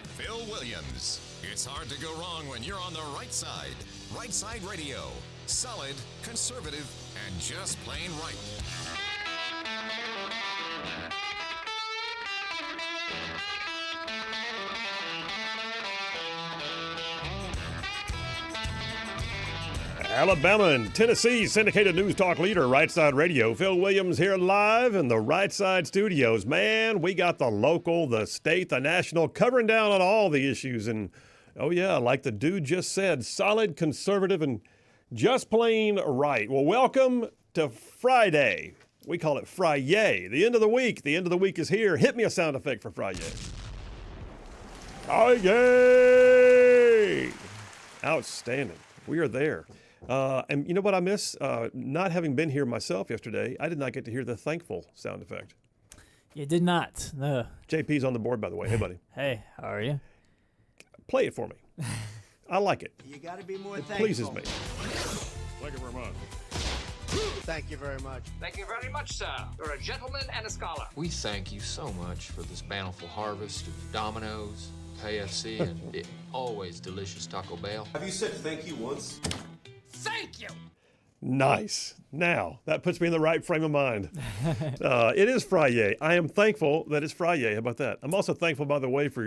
Phil Williams. It's hard to go wrong when you're on the right side. Rightside Radio. Solid, conservative, and just plain right. Alabama and Tennessee syndicated news talk leader, Rightside Radio. Phil Williams here live in the Rightside studios. Man, we got the local, the state, the national, covering down on all the issues. And, oh yeah, like the dude just said, solid, conservative, and just plain right. Well, welcome to Friday. We call it Fry-yay, the end of the week. The end of the week is here. Hit me a sound effect for Fry-yay. Fry-yay! Outstanding. We are there. And you know what I miss? Not having been here myself yesterday, I did not get to hear the thankful sound effect. You did not, no. JP's on the board, by the way. Hey, buddy. Hey, how are you? Play it for me. I like it. You got to be more It thankful. pleases me. Thank you very much. Thank you very much. Thank you very much, sir. You're a gentleman and a scholar. We thank you so much for this bountiful harvest of Domino's, KFC, and the always delicious Taco Bell. Have you said thank you once? Thank you. Nice. Now, that puts me in the right frame of mind. It is Fry-yay. I am thankful that it's Fry-yay. How about that? I'm also thankful, by the way, for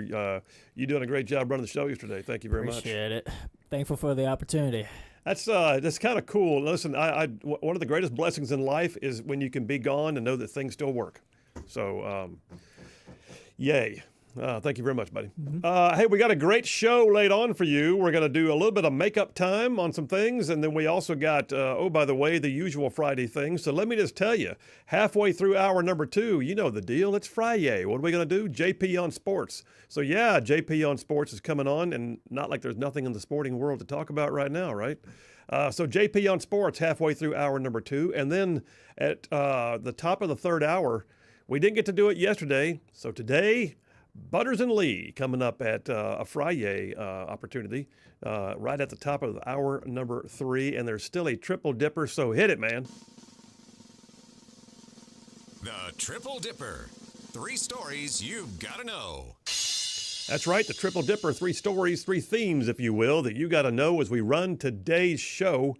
you doing a great job running the show yesterday. Thank you very much. Appreciate it. Thankful for the opportunity. That's kind of cool. Listen, one of the greatest blessings in life is when you can be gone and know that things still work. So, yay. Thank you very much, buddy. Hey, we got a great show laid on for you. We're going to do a little bit of makeup time on some things, and then we also got, by the way, the usual Friday things. So let me just tell you, halfway through hour number 2, you know the deal. It's Fry-yay. What are we going to do? JP on Sports. So yeah, JP on Sports is coming on, and not like there's nothing in the sporting world to talk about right now, right? So JP on Sports halfway through hour number 2, and then at the top of the third hour, we didn't get to do it yesterday, so today, Butters and Lee coming up at a Fry-yay opportunity right at the top of the hour number 3, and there's still a triple dipper, so hit it, man. The Triple Dipper. 3 stories you've got to know. That's right, the triple dipper, 3 stories, 3 themes, if you will, that you got to know as we run today's show.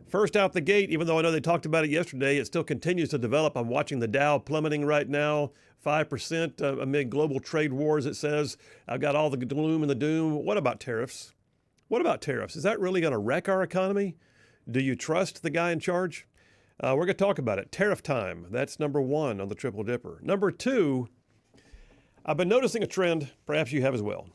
First out the gate, even though I know they talked about it yesterday, it still continues to develop. I'm watching the Dow plummeting right now, 5% amid global trade wars, it says. I've got all the gloom and the doom. What about tariffs? What about tariffs? Is that really going to wreck our economy? Do you trust the guy in charge? We're going to talk about it. Tariff time. That's number 1 on the Triple Dipper. Number 2, I've been noticing a trend, perhaps you have as well.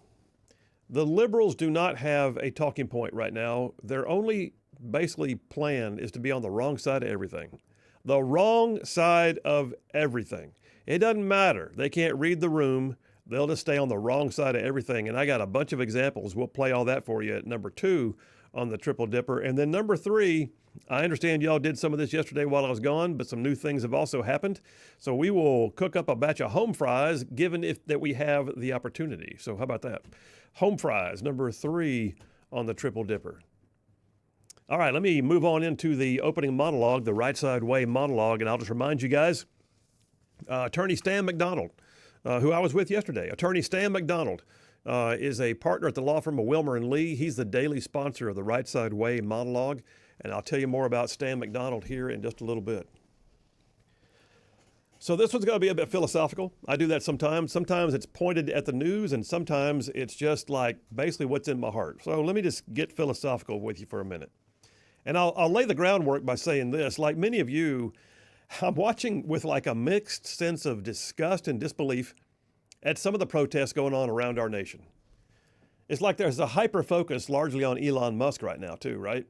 The liberals do not have a talking point right now. Their only basically plan is to be on the wrong side of everything. The wrong side of everything. It doesn't matter. They can't read the room. They'll just stay on the wrong side of everything. And I got a bunch of examples. We'll play all that for you at number 2 on the Triple Dipper. And then number 3, I understand y'all did some of this yesterday while I was gone, but some new things have also happened. So we will cook up a batch of home fries given that we have the opportunity. So how about that? Home fries, number 3 on the Triple Dipper. All right, let me move on into the opening monologue, the Right Side Way monologue, and I'll just remind you guys, Attorney Stan McDonald, who I was with yesterday. Attorney Stan McDonald is a partner at the law firm of Wilmer & Lee. He's the daily sponsor of the Right Side Way monologue, and I'll tell you more about Stan McDonald here in just a little bit. So this one's going to be a bit philosophical. I do that sometimes. Sometimes it's pointed at the news, and sometimes it's just like basically what's in my heart. So let me just get philosophical with you for a minute. And I'll lay the groundwork by saying this. Like many of you, I'm watching with like a mixed sense of disgust and disbelief at some of the protests going on around our nation. It's like there's a hyper-focus largely on Elon Musk right now too, right?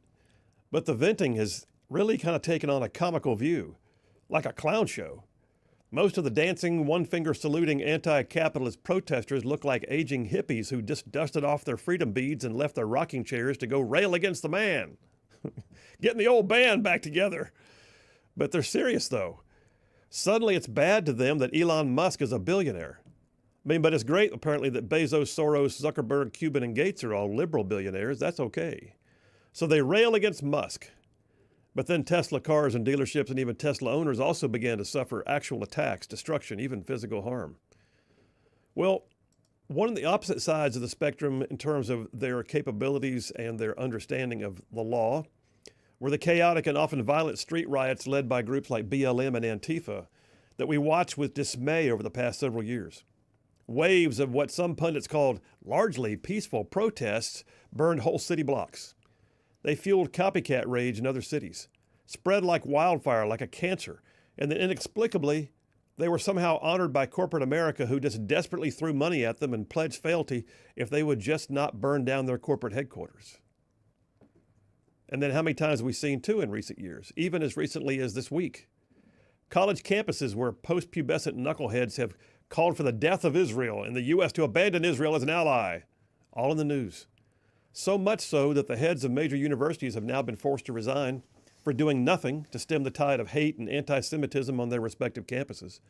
But the venting has really kind of taken on a comical view, like a clown show. Most of the dancing, one-finger saluting anti-capitalist protesters look like aging hippies who just dusted off their freedom beads and left their rocking chairs to go rail against the man. Getting the old band back together. But they're serious, though. Suddenly it's bad to them that Elon Musk is a billionaire. I mean, but it's great, apparently, that Bezos, Soros, Zuckerberg, Cuban, and Gates are all liberal billionaires. That's okay. So they rail against Musk. But then Tesla cars and dealerships and even Tesla owners also began to suffer actual attacks, destruction, even physical harm. Well, one of the opposite sides of the spectrum in terms of their capabilities and their understanding of the law were the chaotic and often violent street riots led by groups like BLM and Antifa that we watched with dismay over the past several years. Waves of what some pundits called largely peaceful protests burned whole city blocks. They fueled copycat rage in other cities, spread like wildfire, like a cancer, and then inexplicably, they were somehow honored by corporate America, who just desperately threw money at them and pledged fealty if they would just not burn down their corporate headquarters. And then how many times have we seen, too, in recent years, even as recently as this week? College campuses where post-pubescent knuckleheads have called for the death of Israel and the U.S. to abandon Israel as an ally. All in the news. So much so that the heads of major universities have now been forced to resign for doing nothing to stem the tide of hate and anti-Semitism on their respective campuses.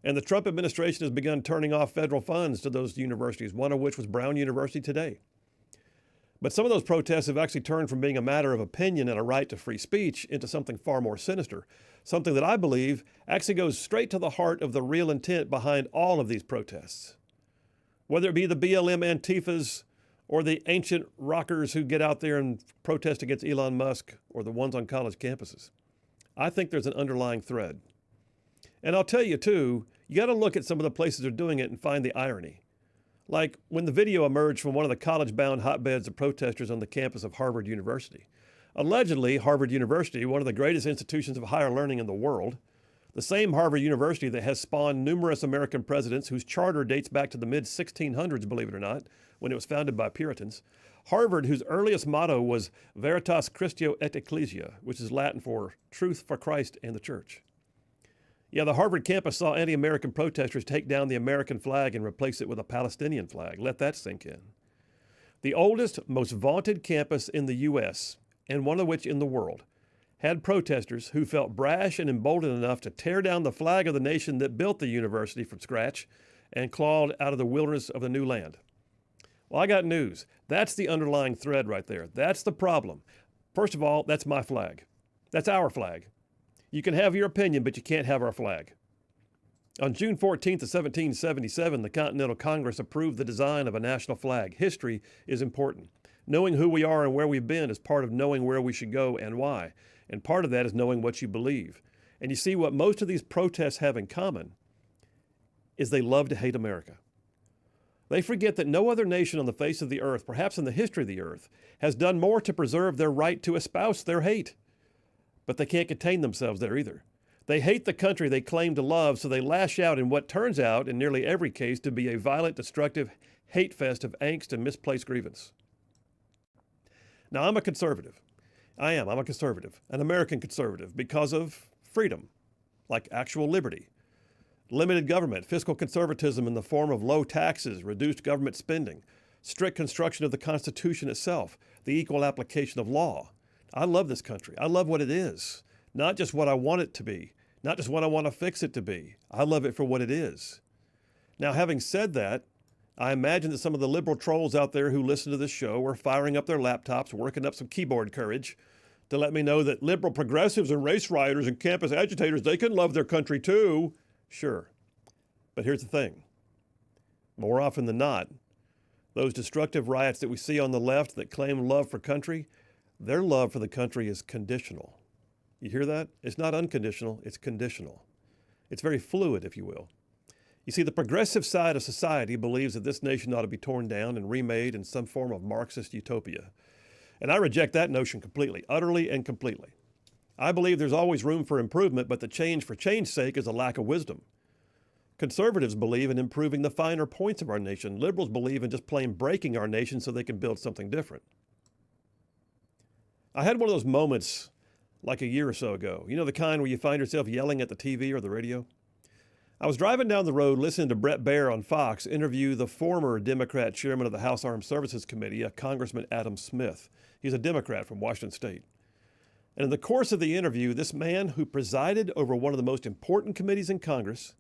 And the Trump administration has begun turning off federal funds to those universities, one of which was Brown University today. But some of those protests have actually turned from being a matter of opinion and a right to free speech into something far more sinister, something that I believe actually goes straight to the heart of the real intent behind all of these protests. Whether it be the BLM Antifas or the ancient rockers who get out there and protest against Elon Musk, or the ones on college campuses. I think there's an underlying thread. And I'll tell you, too, you got to look at some of the places they're doing it and find the irony. Like when the video emerged from one of the college-bound hotbeds of protesters on the campus of Harvard University. Allegedly, Harvard University, one of the greatest institutions of higher learning in the world, the same Harvard University that has spawned numerous American presidents whose charter dates back to the mid-1600s, believe it or not, when it was founded by Puritans. Harvard, whose earliest motto was Veritas Christio et Ecclesia, which is Latin for truth for Christ and the church. Yeah, the Harvard campus saw anti-American protesters take down the American flag and replace it with a Palestinian flag. Let that sink in. The oldest, most vaunted campus in the U.S., and one of which in the world, had protesters who felt brash and emboldened enough to tear down the flag of the nation that built the university from scratch and clawed out of the wilderness of the new land. Well, I got news. That's the underlying thread right there. That's the problem. First of all, that's my flag. That's our flag. You can have your opinion, but you can't have our flag. On June 14th of 1777, the Continental Congress approved the design of a national flag. History is important. Knowing who we are and where we've been is part of knowing where we should go and why. And part of that is knowing what you believe. And you see, what most of these protests have in common is they love to hate America. They forget that no other nation on the face of the earth, perhaps in the history of the earth, has done more to preserve their right to espouse their hate. But they can't contain themselves there either. They hate the country they claim to love, so they lash out in what turns out, in nearly every case, to be a violent, destructive hate fest of angst and misplaced grievance. Now, I'm a conservative. I'm a conservative, an American conservative, because of freedom, like actual liberty. Limited government, fiscal conservatism in the form of low taxes, reduced government spending, strict construction of the Constitution itself, the equal application of law. I love this country. I love what it is, not just what I want it to be, not just what I want to fix it to be. I love it for what it is. Now, having said that, I imagine that some of the liberal trolls out there who listen to this show are firing up their laptops, working up some keyboard courage to let me know that liberal progressives and race rioters and campus agitators, they can love their country too. Sure. But here's the thing. More often than not, those destructive riots that we see on the left that claim love for country, their love for the country is conditional. You hear that? It's not unconditional, it's conditional. It's very fluid, if you will. You see, the progressive side of society believes that this nation ought to be torn down and remade in some form of Marxist utopia. And I reject that notion completely, utterly and completely. I believe there's always room for improvement, but the change for change's sake is a lack of wisdom. Conservatives believe in improving the finer points of our nation. Liberals believe in just plain breaking our nation so they can build something different. I had one of those moments like a year or so ago. You know, the kind where you find yourself yelling at the TV or the radio? I was driving down the road listening to Bret Baier on Fox interview the former Democrat chairman of the House Armed Services Committee, Congressman Adam Smith. He's a Democrat from Washington State. And in the course of the interview, this man who presided over one of the most important committees in Congress,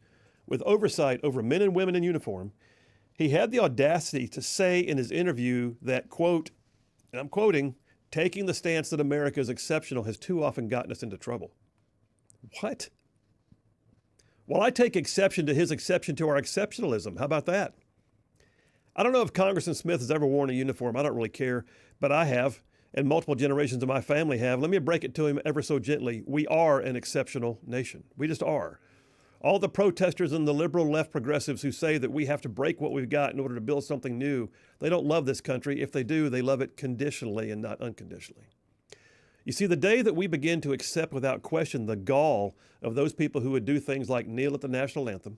with oversight over men and women in uniform, he had the audacity to say in his interview that, quote, and I'm quoting, "Taking the stance that America is exceptional has too often gotten us into trouble." What? Well, I take exception to his exception to our exceptionalism. How about that? I don't know if Congressman Smith has ever worn a uniform. I don't really care, but I have, and multiple generations of my family have. Let me break it to him ever so gently. We are an exceptional nation. We just are. All the protesters and the liberal left progressives who say that we have to break what we've got in order to build something new, they don't love this country. If they do, they love it conditionally and not unconditionally. You see, the day that we begin to accept without question the gall of those people who would do things like kneel at the national anthem,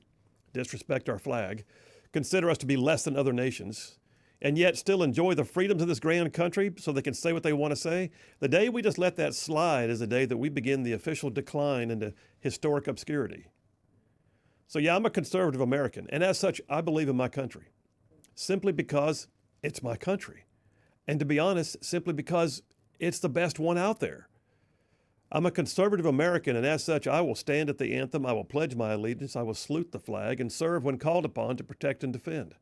disrespect our flag, consider us to be less than other nations, and yet still enjoy the freedoms of this grand country so they can say what they want to say, the day we just let that slide is the day that we begin the official decline into historic obscurity. So yeah, I'm a conservative American, and as such, I believe in my country, simply because it's my country. And to be honest, simply because it's the best one out there. I'm a conservative American, and as such, I will stand at the anthem, I will pledge my allegiance, I will salute the flag, and serve when called upon to protect and defend.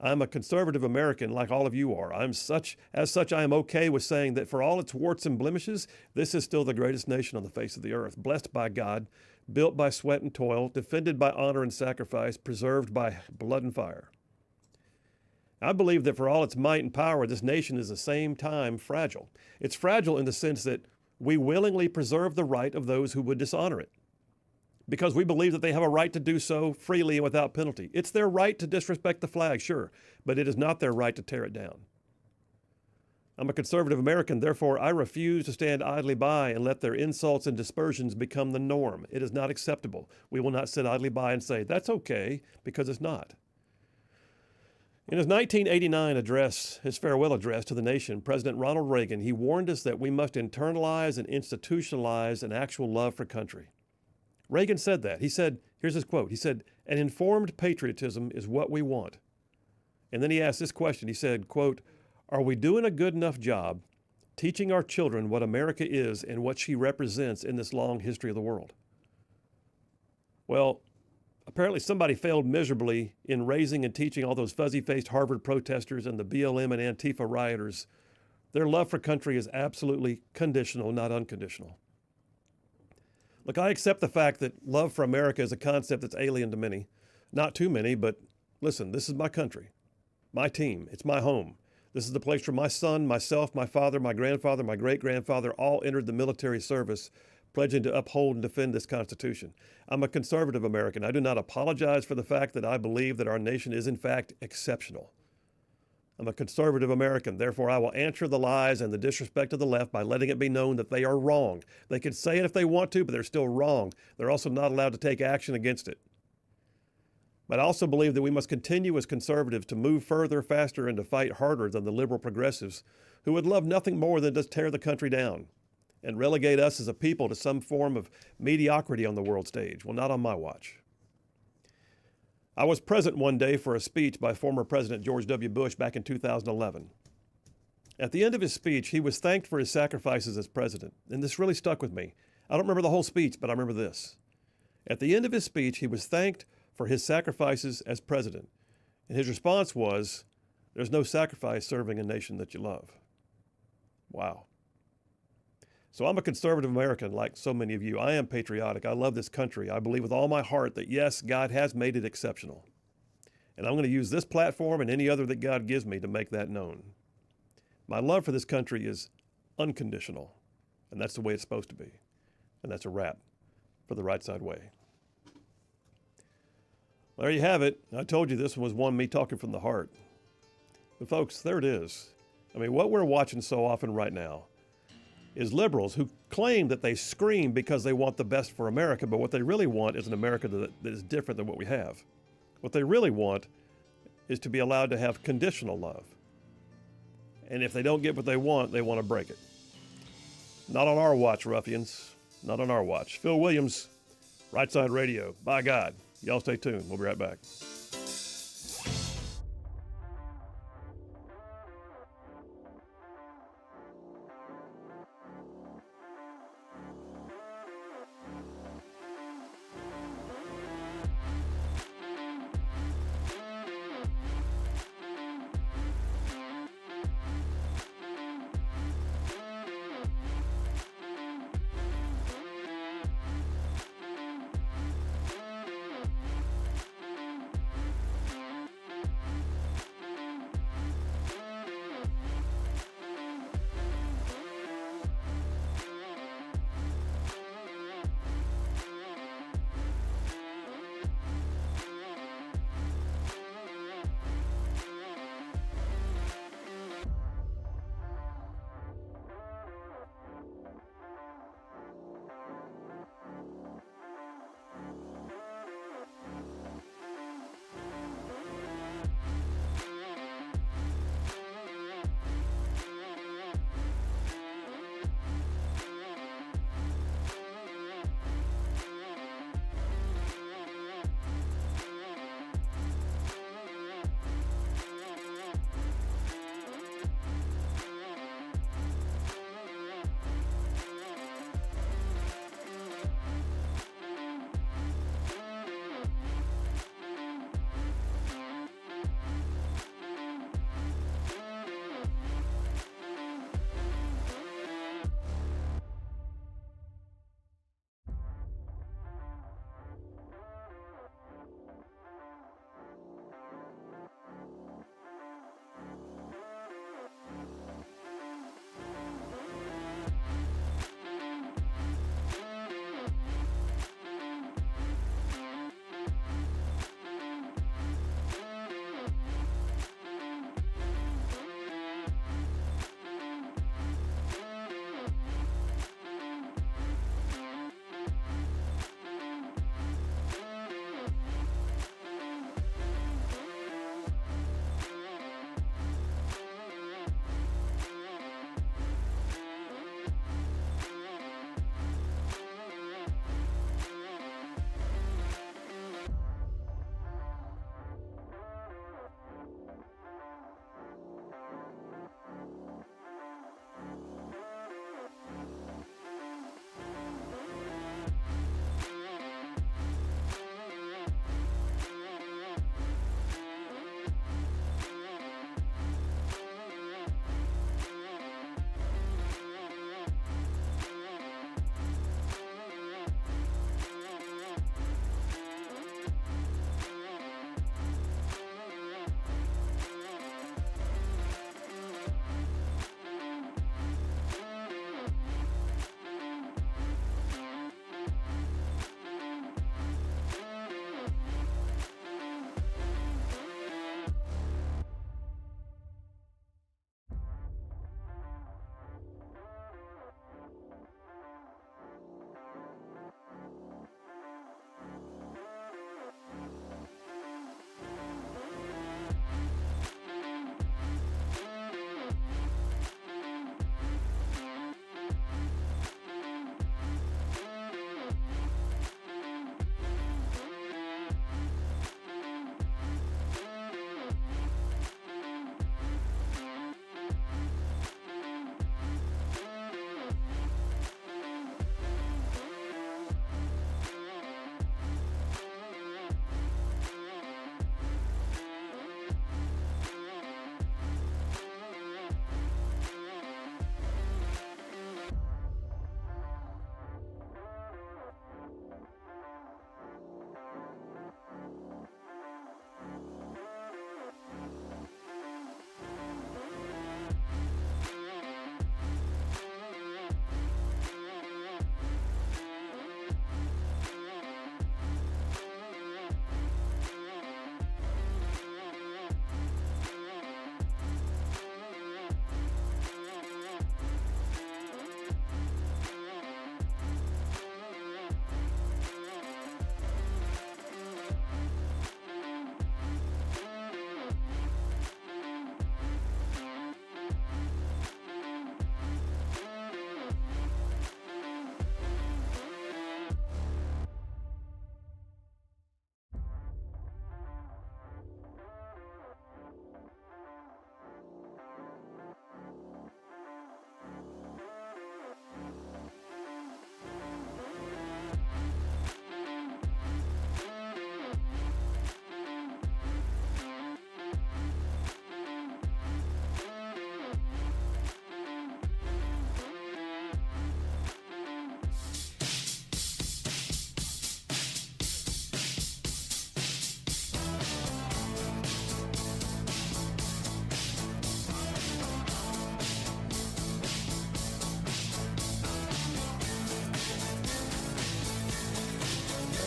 I'm a conservative American like all of you are. As such, I am okay with saying that for all its warts and blemishes, this is still the greatest nation on the face of the earth, blessed by God, built by sweat and toil, defended by honor and sacrifice, preserved by blood and fire. I believe that for all its might and power, this nation is at the same time fragile. It's fragile in the sense that we willingly preserve the right of those who would dishonor it, because we believe that they have a right to do so freely and without penalty. It's their right to disrespect the flag, sure, but it is not their right to tear it down. I'm a conservative American, therefore I refuse to stand idly by and let their insults and dispersions become the norm. It is not acceptable. We will not sit idly by and say, that's okay, because it's not. In his 1989 address, his farewell address to the nation, President Ronald Reagan, he warned us that we must internalize and institutionalize an actual love for country. Reagan said that. He said, here's his quote, he said, an informed patriotism is what we want. And then he asked this question, he said, quote, are we doing a good enough job teaching our children what America is and what she represents in this long history of the world? Well, apparently somebody failed miserably in raising and teaching all those fuzzy-faced Harvard protesters and the BLM and Antifa rioters. Their love for country is absolutely conditional, not unconditional. Look, I accept the fact that love for America is a concept that's alien to many. Not too many, but listen, this is my country, my team, it's my home. This is the place where my son, myself, my father, my grandfather, my great-grandfather all entered the military service, pledging to uphold and defend this Constitution. I'm a conservative American. I do not apologize for the fact that I believe that our nation is in fact exceptional. I'm a conservative American. Therefore, I will answer the lies and the disrespect of the left by letting it be known that they are wrong. They can say it if they want to, but they're still wrong. They're also not allowed to take action against it. But I also believe that we must continue as conservatives to move further, faster, and to fight harder than the liberal progressives who would love nothing more than just tear the country down and relegate us as a people to some form of mediocrity on the world stage. Well, not on my watch. I was present one day for a speech by former President George W. Bush back in 2011. At the end of his speech, he was thanked for his sacrifices as president, and this really stuck with me. I don't remember the whole speech, but I remember this. At the end of his speech, he was thanked for his sacrifices as president, and his response was, "There's no sacrifice serving a nation that you love." Wow. So I'm a conservative American like so many of you. I am patriotic. I love this country. I believe with all my heart that, yes, God has made it exceptional. And I'm going to use this platform and any other that God gives me to make that known. My love for this country is unconditional, and that's the way it's supposed to be. And that's a wrap for the Rightside Way. There you have it. I told you this was one me talking from the heart. But folks, there it is. I mean, what we're watching so often right now is liberals who claim that they scream because they want the best for America, but what they really want is an America that is different than what we have. What they really want is to be allowed to have conditional love. And if they don't get what they want to break it. Not on our watch, ruffians. Not on our watch. Phil Williams, Rightside Radio. By God. Y'all stay tuned. We'll be right back.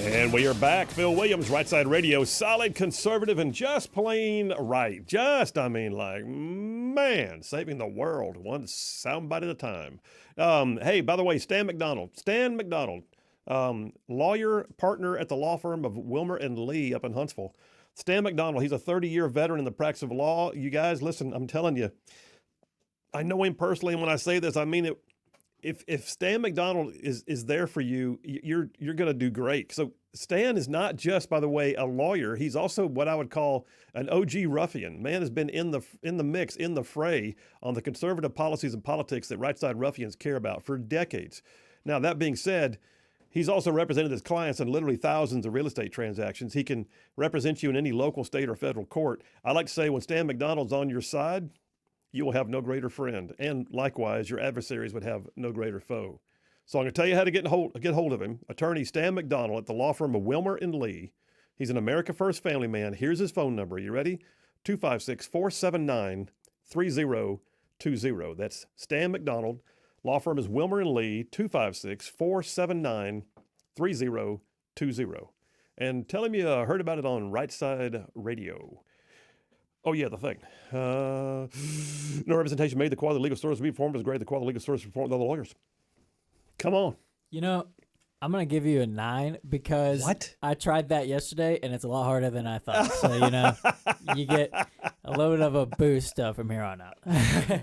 And we are back. Phil Williams, Rightside Radio, solid, conservative, and just plain right. Saving the world one soundbite at a time. Hey, by the way, Stan McDonald, lawyer partner at the law firm of Wilmer and Lee up in Huntsville. Stan McDonald, he's a 30-year veteran in the practice of law. You guys, listen, I'm telling you, I know him personally, and when I say this, I mean it. If Stan McDonald is there for you, you're going to do great. So Stan is not just, by the way, a lawyer. He's also what I would call an OG ruffian. Man has been in the mix, in the fray on the conservative policies and politics that right-side ruffians care about for decades. Now, that being said, he's also represented his clients in literally thousands of real estate transactions. He can represent you in any local, state, or federal court. I like to say when Stan McDonald's on your side, you will have no greater friend. And likewise, your adversaries would have no greater foe. So I'm going to tell you how to get hold of him. Attorney Stan McDonald at the law firm of Wilmer and Lee. He's an America First family man. Here's his phone number. You ready? 256-479-3020. That's Stan McDonald. Law firm is Wilmer and Lee, 256-479-3020. And tell him you heard about it on Rightside Radio. Oh, yeah, the thing. No representation made. The quality of the legal service will be performed as great. The quality of the legal service performed by the lawyers. Come on. You know, I'm going to give you a 9 because What? I tried that yesterday, and it's a lot harder than I thought. So, you get a little bit of a boost from here on out.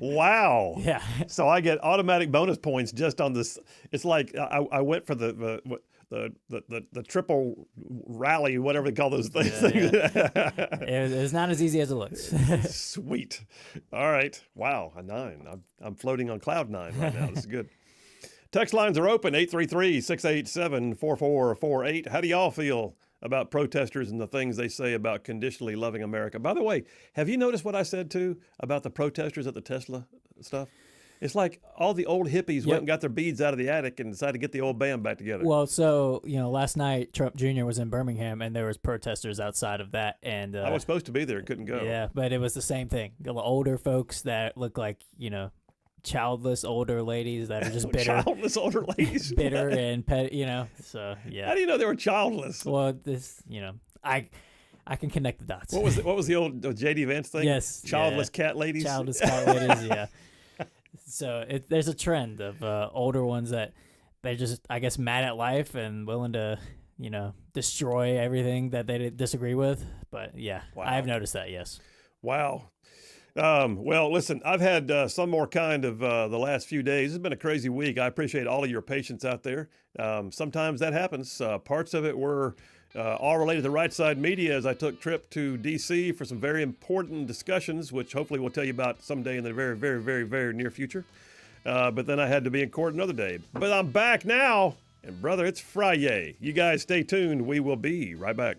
Wow. Yeah. So I get automatic bonus points just on this. It's like I went for the triple rally, whatever they call those things. It's not as easy as it looks. Sweet. All right. Wow. A 9. I'm floating on cloud 9 right now. This is good. Text lines are open, 833-687-4448. How do y'all feel about protesters and the things they say about conditionally loving America? By the way, have you noticed what I said, too, about the protesters at the Tesla stuff? It's like all the old hippies went and got their beads out of the attic and decided to get the old band back together. Well, so, last night Trump Jr. was in Birmingham, and there was protesters outside of that. And I was supposed to be there, couldn't go. Yeah, but it was the same thing. The older folks that look like, childless older ladies that are just bitter. Childless older ladies? Bitter and pet, so, yeah. How do you know they were childless? Well, I can connect the dots. What was the old J.D. Vance thing? Yes. Childless cat ladies? Childless cat ladies, yeah. So there's a trend of older ones that they're just, I guess, mad at life and willing to, destroy everything that they disagree with. But yeah, wow. I have noticed that, yes. Wow. Well, listen, I've had some more kind of the last few days. It's been a crazy week. I appreciate all of your patience out there. Sometimes that happens. Parts of it were all related to Right Side Media as I took a trip to D.C. for some very important discussions, which hopefully we'll tell you about someday in the very, very, very, very near future. But then I had to be in court another day. But I'm back now, and brother, it's Friday. You guys stay tuned. We will be right back.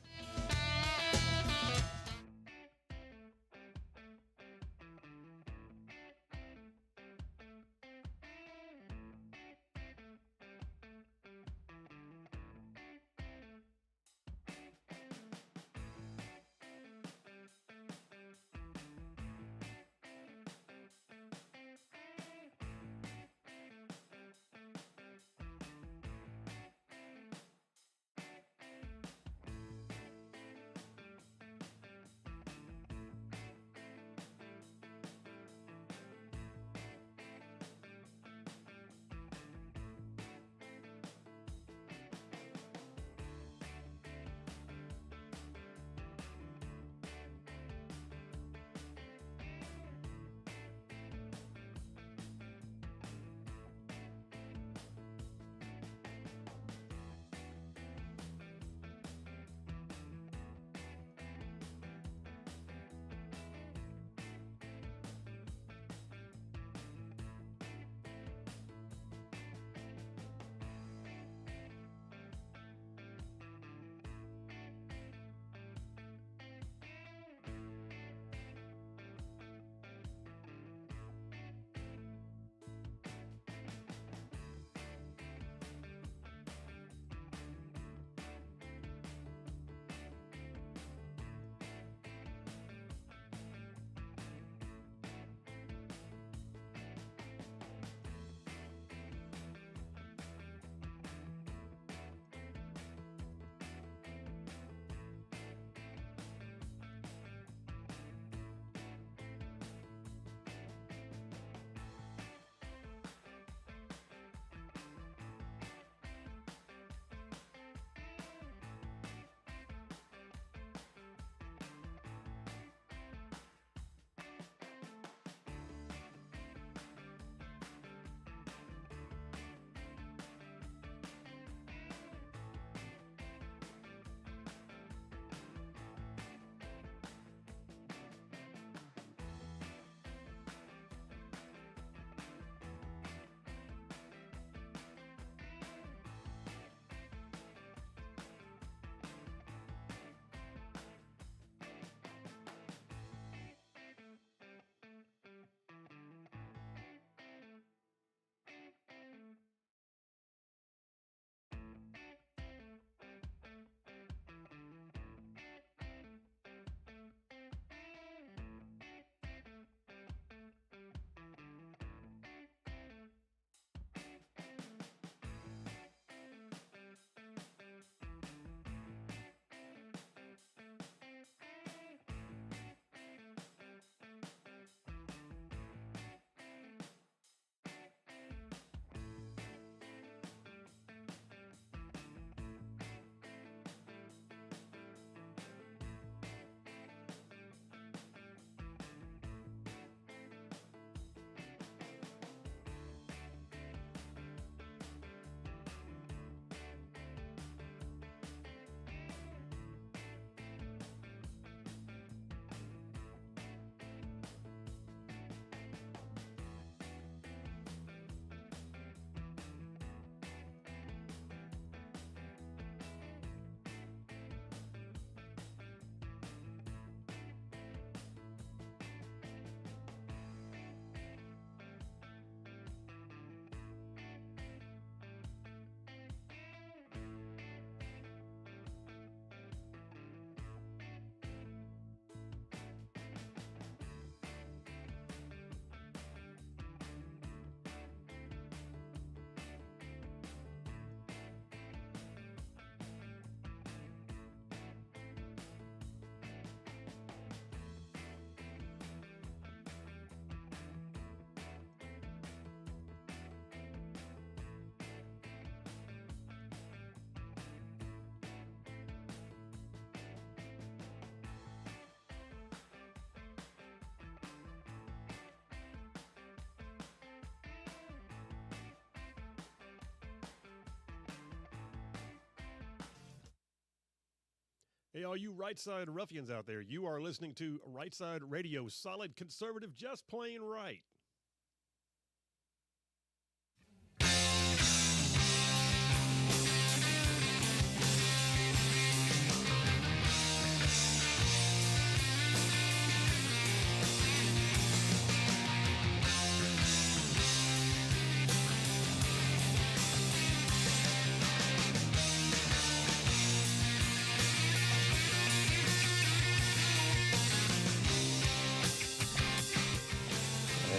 Hey, all you Rightside ruffians out there, you are listening to Rightside Radio, solid conservative, just plain right.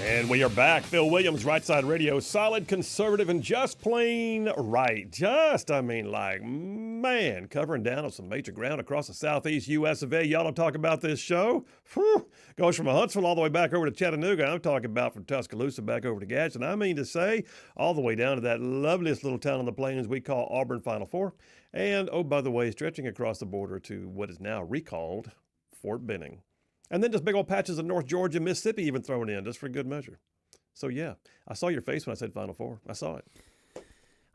And we are back. Phil Williams, Rightside Radio, solid conservative and just plain right. Covering down on some major ground across the southeast U.S. of A. Y'all don't talk about this show. Whew. Goes from Huntsville all the way back over to Chattanooga. I'm talking about from Tuscaloosa back over to Gadsden. I mean to say, all the way down to that loveliest little town on the plains we call Auburn Final Four. And, oh, by the way, stretching across the border to what is now recalled Fort Benning. And then just big old patches of North Georgia, Mississippi even thrown in just for good measure. So, yeah, I saw your face when I said Final Four. I saw it.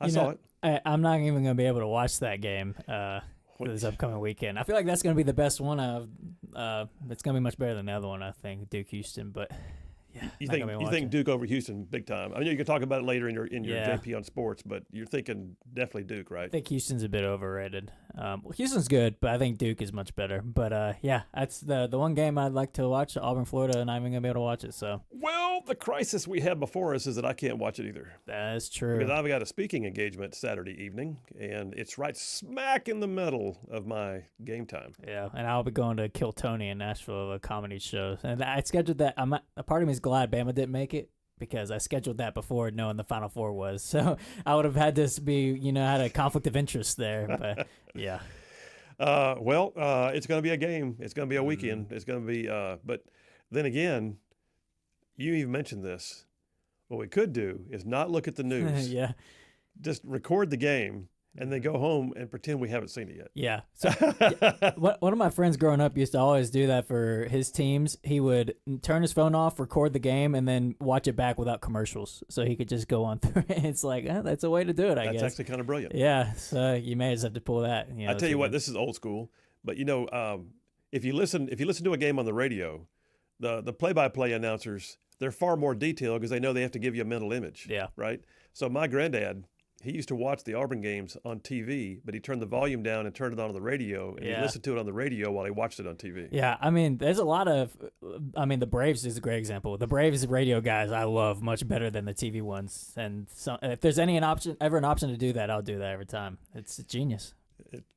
I saw it. I'm not even going to be able to watch that game for this upcoming weekend. I feel like that's going to be the best one. It's going to be much better than the other one, I think, Duke-Houston. But, yeah. You think Duke over Houston big time? I know you can talk about it later in your JP on sports, but you're thinking definitely Duke, right? I think Houston's a bit overrated. Houston's good, but I think Duke is much better. But yeah, that's the one game I'd like to watch. Auburn, Florida, and I'm even gonna be able to watch it. So well, the crisis we have before us is that I can't watch it either. That's true. Because I've got a speaking engagement Saturday evening, and it's right smack in the middle of my game time. Yeah, and I'll be going to Kill Tony in Nashville, a comedy show, and I scheduled that. A part of me is glad Bama didn't make it, because I scheduled that before knowing the Final Four was. So I would have had this be, had a conflict of interest there. But, yeah. It's going to be a game. It's going to be a weekend. It's going to be but then again, you even mentioned this. What we could do is not look at the news. Yeah. Just record the game and then go home and pretend we haven't seen it yet. Yeah. So, one of my friends growing up used to always do that for his teams. He would turn his phone off, record the game, and then watch it back without commercials, so he could just go on through it. It's like, that's a way to do it, I guess. That's actually kind of brilliant. Yeah. So you may just have to pull that. I tell you what, this is old school, but if you listen to a game on the radio, the play-by-play announcers, they're far more detailed because they know they have to give you a mental image. Yeah. Right. So my granddad, he used to watch the Auburn games on TV, but he turned the volume down and turned it on the radio, and he listened to it on the radio while he watched it on TV. Yeah, I mean, there's a lot of the Braves is a great example. The Braves radio guys I love much better than the TV ones, and so if there's ever an option to do that, I'll do that every time. It's genius.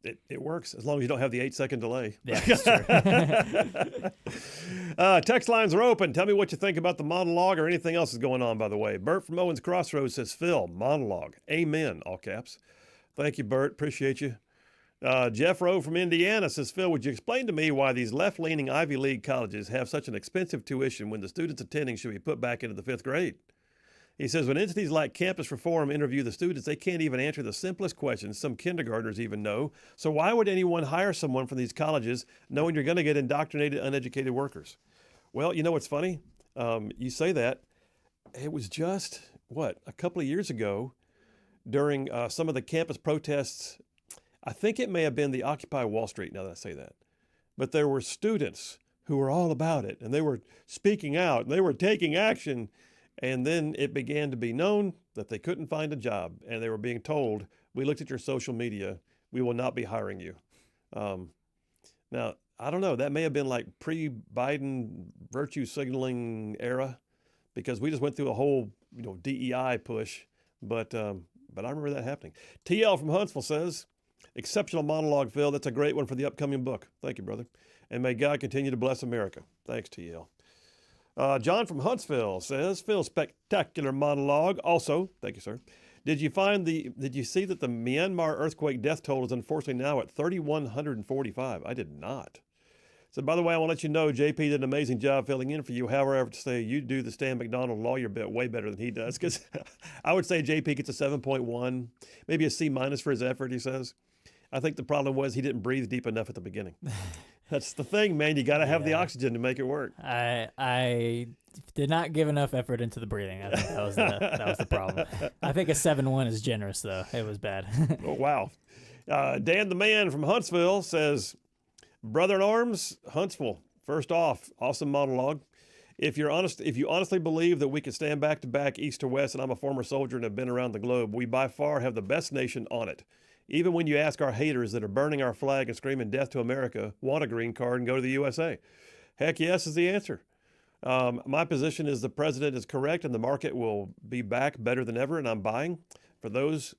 It works as long as you don't have the 8-second delay. Yeah, that's true. Text lines are open. Tell me what you think about the monologue or anything else is going on, by the way. Bert from Owens Crossroads says, Phil, monologue. Amen, all caps. Thank you, Bert. Appreciate you. Jeff Rowe from Indiana says, Phil, would you explain to me why these left-leaning Ivy League colleges have such an expensive tuition when the students attending should be put back into the 5th grade? He says, when entities like Campus Reform interview the students, they can't even answer the simplest questions some kindergartners even know. So why would anyone hire someone from these colleges knowing you're going to get indoctrinated, uneducated workers? Well, you know what's funny? You say that. It was just, a couple of years ago during some of the campus protests. I think it may have been the Occupy Wall Street, now that I say that. But there were students who were all about it, and they were speaking out, and they were taking action. And then it began to be known that they couldn't find a job, and they were being told, we looked at your social media, we will not be hiring you. Now, I don't know, that may have been like pre-Biden virtue signaling era, because we just went through a whole DEI push, but I remember that happening. TL from Huntsville says, exceptional monologue, Phil. That's a great one for the upcoming book. Thank you, brother. And may God continue to bless America. Thanks, TL. John from Huntsville says, Phil, spectacular monologue. Also, thank you, sir. Did you see that the Myanmar earthquake death toll is unfortunately now at 3,145? I did not. So, by the way, I want to let you know JP did an amazing job filling in for you. However, I have to say you do the Stan McDonald lawyer bit way better than he does, because I would say JP gets a 7.1, maybe a C- for his effort, he says. I think the problem was he didn't breathe deep enough at the beginning. That's the thing, man. You got to have the oxygen to make it work. I did not give enough effort into the breathing. I think that was the problem. I think a 7.1 is generous, though. It was bad. Oh, wow. Dan the Man from Huntsville says, Brother in Arms, Huntsville. First off, awesome monologue. If you honestly believe that we can stand back to back, east to west, and I'm a former soldier and have been around the globe, we by far have the best nation on it. Even when you ask our haters that are burning our flag and screaming death to America, want a green card and go to the USA. Heck yes is the answer. My position is the president is correct and the market will be back better than ever, and I'm buying. For those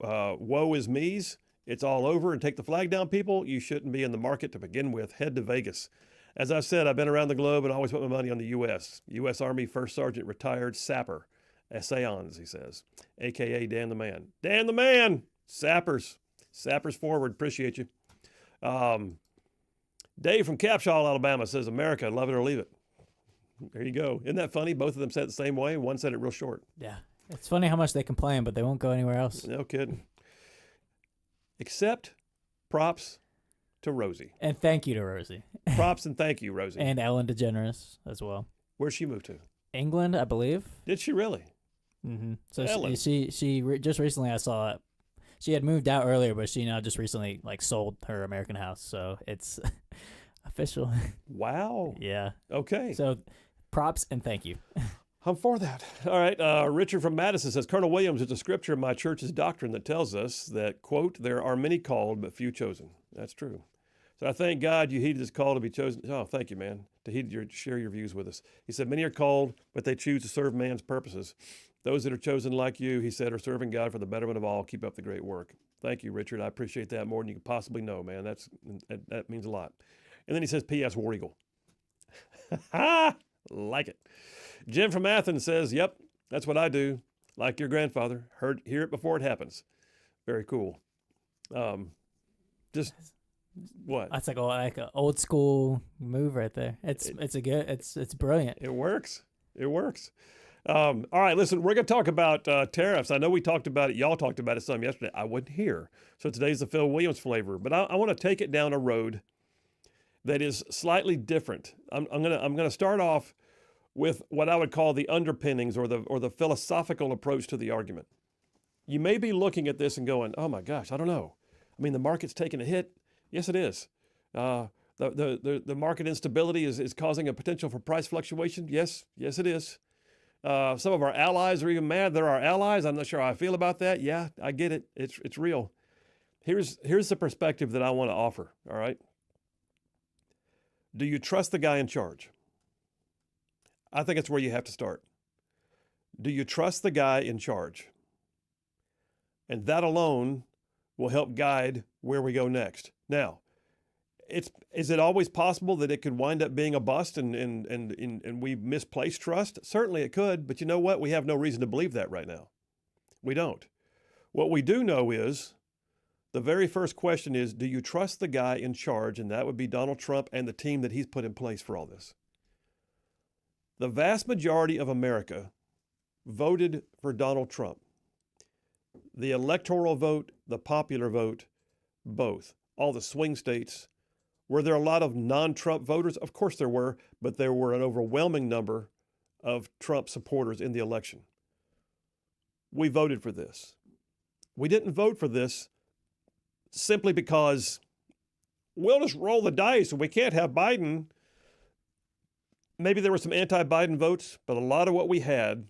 woe is me's, it's all over and take the flag down, people. You shouldn't be in the market to begin with. Head to Vegas. As I've said, I've been around the globe and always put my money on the U.S. U.S. Army First Sergeant, retired sapper. Essayons, he says, a.k.a. Dan the Man. Dan the Man! Sappers. Sappers forward. Appreciate you. Dave from Capshaw, Alabama says, America, love it or leave it. There you go. Isn't that funny? Both of them said it the same way. One said it real short. Yeah. It's funny how much they complain, but they won't go anywhere else. No kidding. Except props to Rosie. And thank you to Rosie. Props and thank you, Rosie. And Ellen DeGeneres as well. Where'd she move to? England, I believe. Did she really? Mm-hmm. So Ellen. just recently I saw it. She had moved out earlier, but she now just recently sold her American house, so it's official. Wow. Yeah. Okay. So props and thank you. I'm for that. All right. Richard from Madison says, Colonel Williams, it's a scripture in my church's doctrine that tells us that, quote, there are many called, but few chosen. That's true. So I thank God you heeded this call to be chosen. Oh, thank you, man, to share your views with us. He said, many are called, but they choose to serve man's purposes. Those that are chosen like you, he said, are serving God for the betterment of all. Keep up the great work. Thank you, Richard. I appreciate that more than you could possibly know, man. That means a lot. And then he says, P.S. War Eagle. Like it. Jim from Athens says, yep, that's what I do. Like your grandfather. Hear it before it happens. Very cool. Just what? That's like an old school move right there. It's brilliant. It works. It works. All right, listen, we're going to talk about tariffs. I know we talked about it. Y'all talked about it some yesterday. I wasn't here. So today's the Phil Williams flavor. But I want to take it down a road that is slightly different. I'm gonna start off with what I would call the underpinnings or the philosophical approach to the argument. You may be looking at this and going, oh my gosh, I don't know. I mean, the market's taking a hit. Yes, it is. The market instability is causing a potential for price fluctuation. Yes, it is. Some of our allies are even mad. They're our allies. I'm not sure how I feel about that. Yeah, I get it. It's real. Here's the perspective that I want to offer, all right? Do you trust the guy in charge? I think it's where you have to start. Do you trust the guy in charge? And that alone will help guide where we go next. Now, is it always possible that it could wind up being a bust and we misplace trust? Certainly it could, but you know what? We have no reason to believe that right now. We don't. What we do know is the very first question is, do you trust the guy in charge? And that would be Donald Trump and the team that he's put in place for all this. The vast majority of America voted for Donald Trump. The electoral vote, the popular vote, both. All the swing states. Were there a lot of non-Trump voters? Of course there were, but there were an overwhelming number of Trump supporters in the election. We voted for this. We didn't vote for this simply because we'll just roll the dice and we can't have Biden. Maybe there were some anti-Biden votes, but a lot of what we had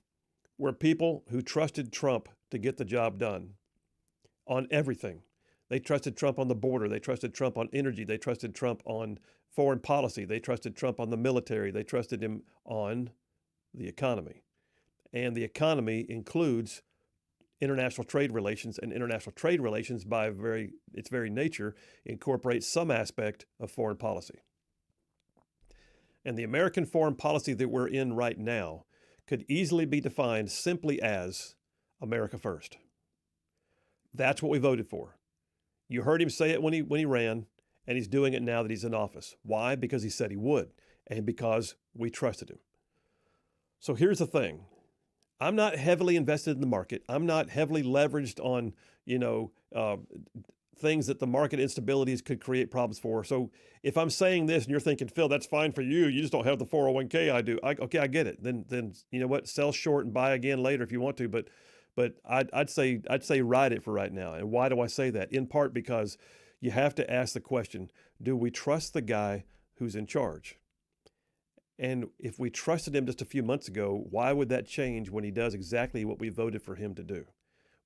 were people who trusted Trump to get the job done on everything. They trusted Trump on the border. They trusted Trump on energy. They trusted Trump on foreign policy. They trusted Trump on the military. They trusted him on the economy. And the economy includes international trade relations, and international trade relations by its very nature incorporates some aspect of foreign policy. And the American foreign policy that we're in right now could easily be defined simply as America first. That's what we voted for. You heard him say it when he ran, and he's doing it now that he's in office. Why? Because he said he would, and because we trusted him. So here's the thing. I'm not heavily invested in the market. I'm not heavily leveraged on, things that the market instabilities could create problems for. So if I'm saying this and you're thinking, Phil, that's fine for you. You just don't have the 401k I do. Okay, I get it. Then you know what? Sell short and buy again later if you want to. But I'd say ride it for right now. And why do I say that? In part because, you have to ask the question, do we trust the guy who's in charge? And if we trusted him just a few months ago, why would that change when he does exactly what we voted for him to do?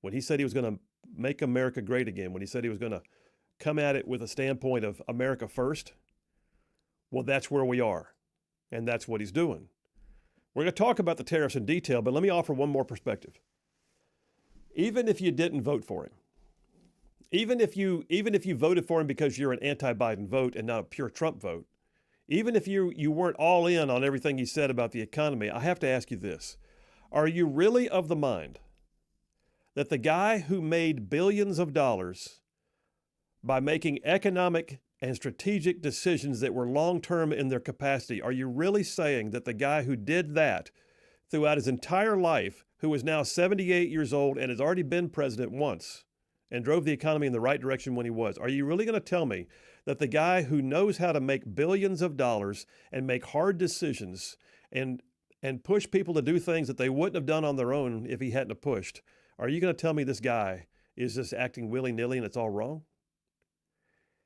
When he said he was going to make America great again, when he said he was going to come at it with a standpoint of America first, well, that's where we are. And that's what he's doing. We're going to talk about the tariffs in detail, but let me offer one more perspective. Even if you didn't vote for him, even if you voted for him because you're an anti-Biden vote and not a pure Trump vote, even if you weren't all in on everything he said about the economy, I have to ask you this. Are you really of the mind that the guy who made billions of dollars by making economic and strategic decisions that were long-term in their capacity, are you really saying that the guy who did that throughout his entire life, who is now 78 years old and has already been president once and drove the economy in the right direction when he was, are you really going to tell me that the guy who knows how to make billions of dollars and make hard decisions and push people to do things that they wouldn't have done on their own if he hadn't have pushed, are you going to tell me this guy is just acting willy-nilly and it's all wrong?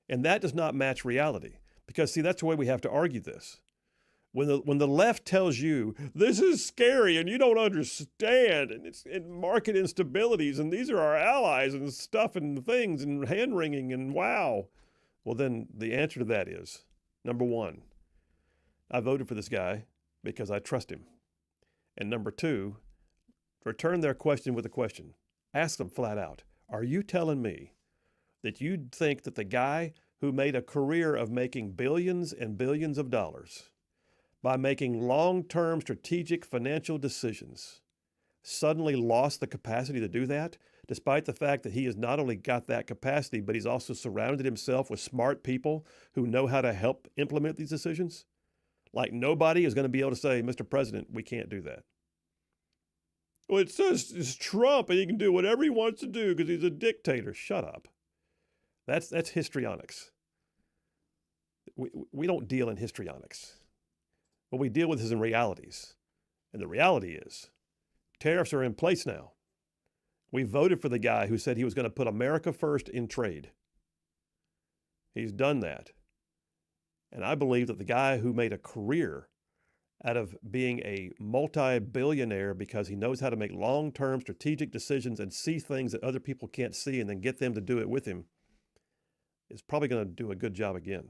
And that does not match reality, because see, that's the way we have to argue this. When the left tells you this is scary and you don't understand, and it's in market instabilities and these are our allies and stuff and things and hand wringing and wow, well then the answer to that is, number one, I voted for this guy because I trust him, and number two, return their question with a question. Ask them flat out, are you telling me that you'd think that the guy who made a career of making billions and billions of dollars by making long-term strategic financial decisions suddenly lost the capacity to do that, despite the fact that he has not only got that capacity, but he's also surrounded himself with smart people who know how to help implement these decisions? Like nobody is going to be able to say, Mr. President, we can't do that. Well, it says it's Trump and he can do whatever he wants to do because he's a dictator. Shut up. That's histrionics. We don't deal in histrionics. What we deal with is in realities. And the reality is, tariffs are in place now. We voted for the guy who said he was going to put America first in trade. He's done that. And I believe that the guy who made a career out of being a multi-billionaire because he knows how to make long-term strategic decisions and see things that other people can't see and then get them to do it with him is probably going to do a good job again.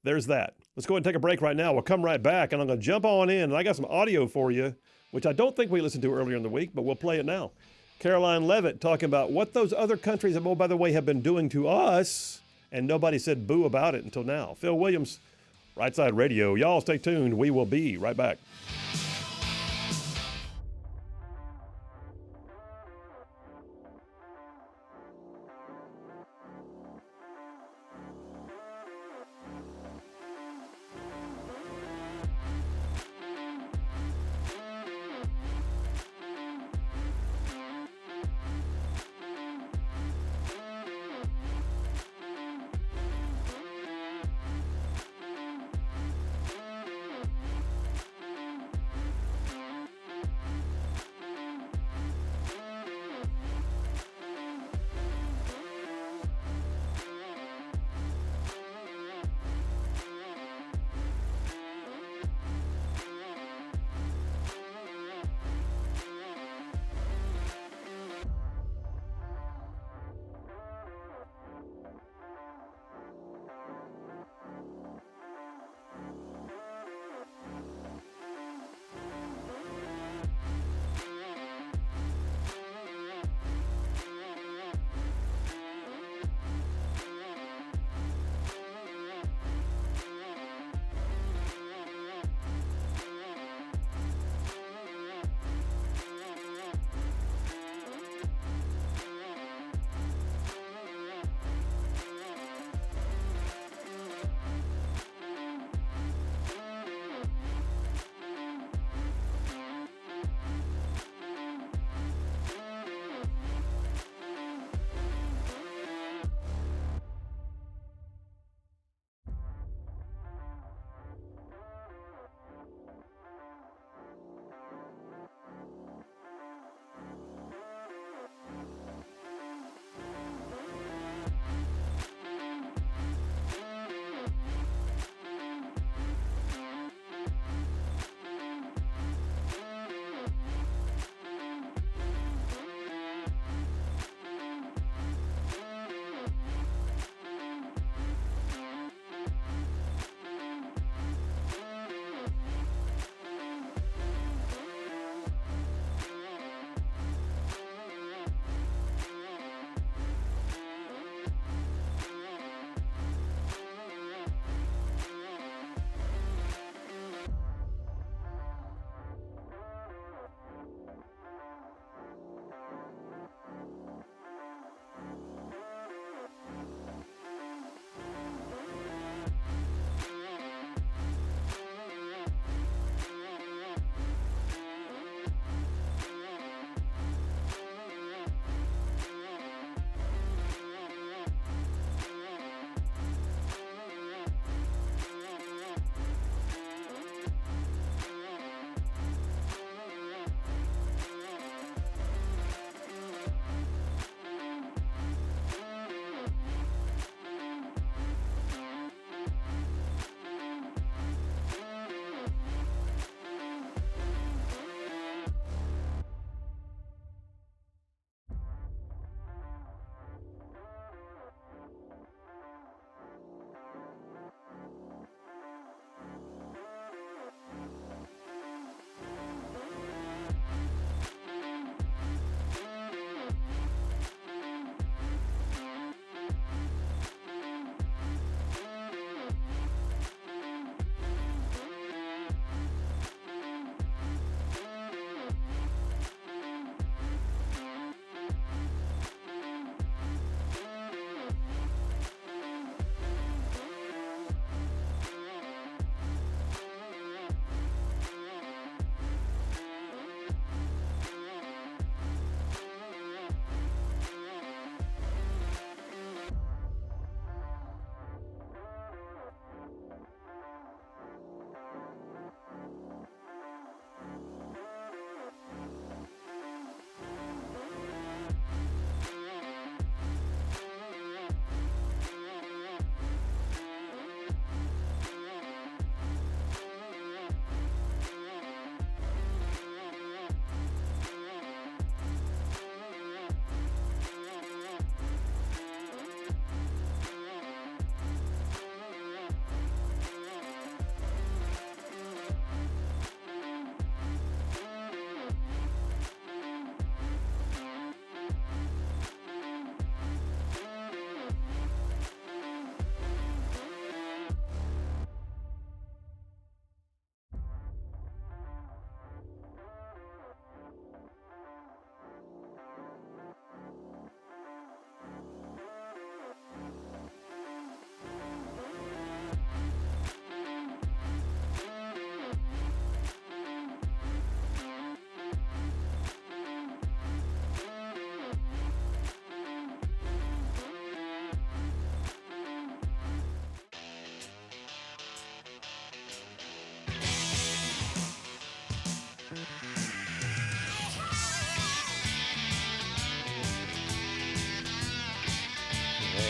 There's that. Let's go ahead and take a break right now. We'll come right back, and I'm going to jump on in, and I got some audio for you, which I don't think we listened to earlier in the week, but we'll play it now. Caroline Levitt talking about what those other countries, oh, by the way, have been doing to us, and nobody said boo about it until now. Phil Williams, Rightside Radio. Y'all stay tuned. We will be right back.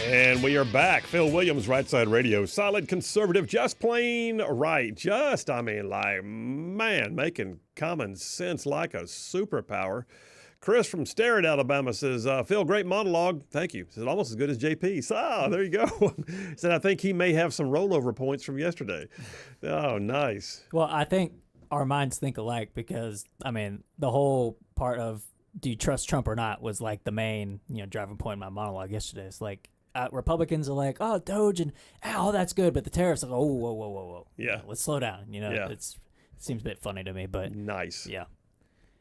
And we are back. Phil Williams, Rightside Radio. Solid conservative, just plain right. Making common sense like a superpower. Chris from Starrett, Alabama says, Phil, great monologue. Thank you. Says, almost as good as JP. There you go. Said, I think he may have some rollover points from yesterday. Oh, nice. Well, I think our minds think alike because, the whole part of do you trust Trump or not was like the main, driving point in my monologue yesterday. It's like Republicans are like, oh, Doge and, that's good. But the tariffs are like, oh, whoa. Yeah. Let's slow down. Yeah. It seems a bit funny to me, but. Nice. Yeah.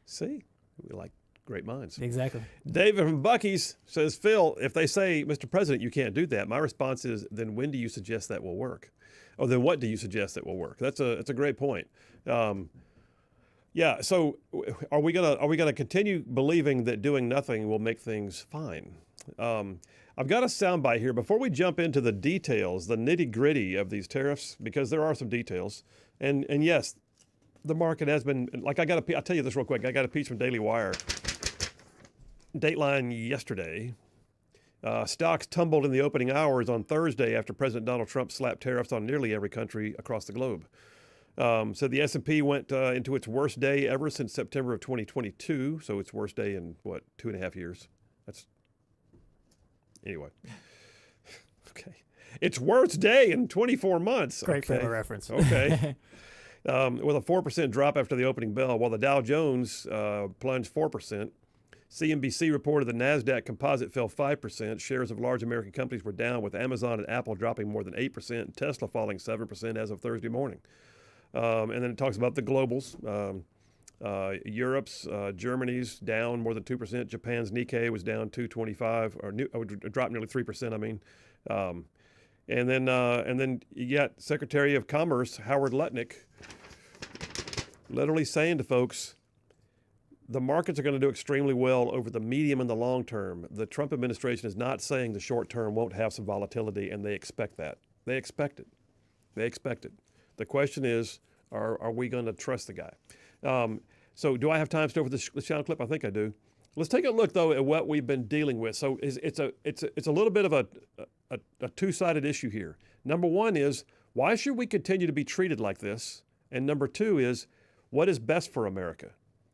See, we like great minds. Exactly. David from Bucky's says, Phil, if they say, Mr. President, you can't do that, my response is, then when do you suggest that will work? Or then what do you suggest that will work? That's a great point. Yeah. So are we gonna continue believing that doing nothing will make things fine? I've got a soundbite here before we jump into the details, the nitty gritty of these tariffs, because there are some details. And yes, the market has been like I'll tell you this real quick. I got a piece from Daily Wire. Dateline yesterday. Stocks tumbled in the opening hours on Thursday after President Donald Trump slapped tariffs on nearly every country across the globe. So the S&P went into its worst day ever since September of 2022. So its worst day in, 2.5 years? Anyway. Okay. Its worst day in 24 months. Great frame of reference. Okay. With a 4% drop after the opening bell, while the Dow Jones plunged 4%. CNBC reported the NASDAQ composite fell 5%. Shares of large American companies were down, with Amazon and Apple dropping more than 8% and Tesla falling 7% as of Thursday morning. And then it talks about the globals. Europe's, Germany's down more than 2%. Japan's Nikkei was down 2.25, dropped nearly 3%. And then you got Secretary of Commerce Howard Lutnick literally saying to folks, the markets are going to do extremely well over the medium and the long term. The Trump administration is not saying the short term won't have some volatility, and they expect that. They expect it. The question is, are we going to trust the guy? So do I have time still for the sound clip? I think I do. Let's take a look, though, at what we've been dealing with. So it's a little bit of a two-sided issue here. Number one is, why should we continue to be treated like this? And number two is, what is best for America?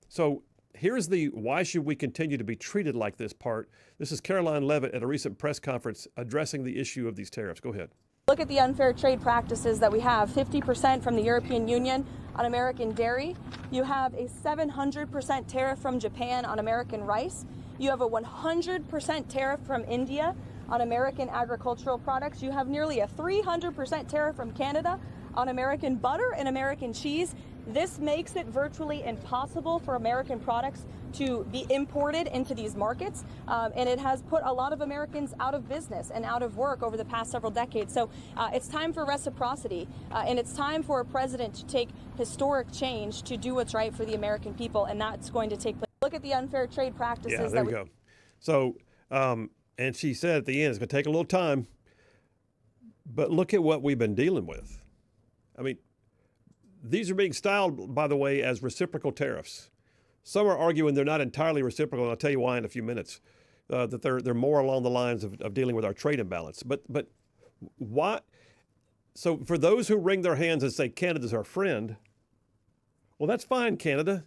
So here's the why should we continue to be treated like this part. This is Caroline Leavitt at a recent press conference addressing the issue of these tariffs. Go ahead. Look at the unfair trade practices that we have. 50% from the European Union on American dairy. You have a 700% tariff from Japan on American rice. You have a 100% tariff from India on American agricultural products. You have nearly a 300% tariff from Canada on American butter and American cheese. This makes it virtually impossible for American products to be imported into these markets, and it has put a lot of Americans out of business and out of work over the past several decades. So it's time for reciprocity, and it's time for a president to take historic change to do what's right for the American people, and that's going to take place. Look at the unfair trade practices. Yeah, there we go. So, and she said at the end, it's going to take a little time, but look at what we've been dealing with. These are being styled, by the way, as reciprocal tariffs. Some are arguing they're not entirely reciprocal, and I'll tell you why in a few minutes. That they're more along the lines of dealing with our trade imbalance. But why? So for those who wring their hands and say Canada's our friend, well, that's fine, Canada.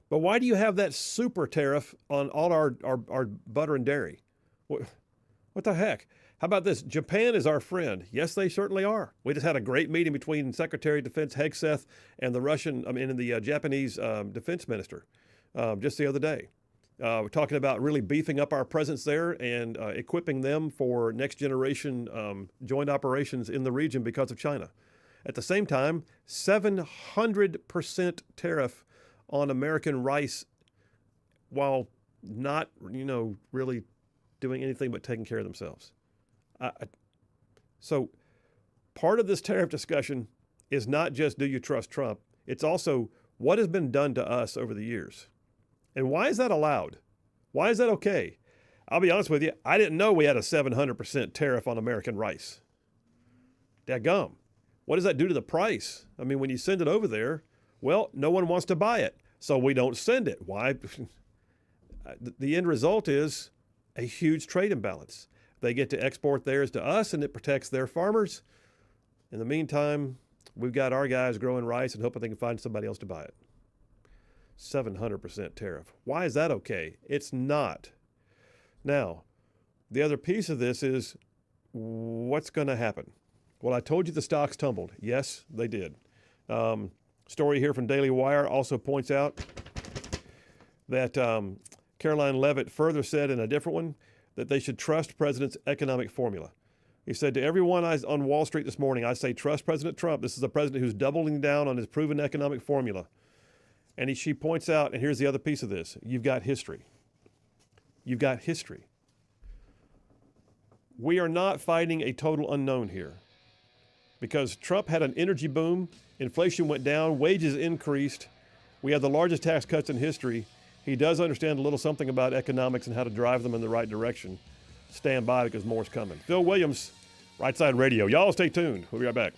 But why do you have that super tariff on all our butter and dairy? What the heck? How about this? Japan is our friend. Yes, they certainly are. We just had a great meeting between Secretary of Defense Hegseth and the Japanese defense minister just the other day. We're talking about really beefing up our presence there and equipping them for next generation joint operations in the region because of China. At the same time, 700% tariff on American rice, while not, really doing anything but taking care of themselves. So part of this tariff discussion is not just do you trust Trump, it's also what has been done to us over the years. And why is that allowed? Why is that okay? I'll be honest with you, I didn't know we had a 700% tariff on American rice. Dadgum. What does that do to the price? When you send it over there, well, no one wants to buy it, so we don't send it. Why? The end result is a huge trade imbalance. They get to export theirs to us, and it protects their farmers. In the meantime, we've got our guys growing rice and hoping they can find somebody else to buy it. 700% tariff. Why is that okay? It's not. Now, the other piece of this is what's going to happen? Well, I told you the stocks tumbled. Yes, they did. Story here from Daily Wire also points out that Caroline Levitt further said in a different one that they should trust President's economic formula. He said to everyone on Wall Street this morning, I say trust President Trump. This is a president who's doubling down on his proven economic formula. And she points out, and here's the other piece of this, you've got history. You've got history. We are not fighting a total unknown here because Trump had an energy boom, inflation went down, wages increased, we had the largest tax cuts in history. He does understand a little something about economics and how to drive them in the right direction. Stand by because more's coming. Phil Williams, Rightside Radio. Y'all stay tuned. We'll be right back.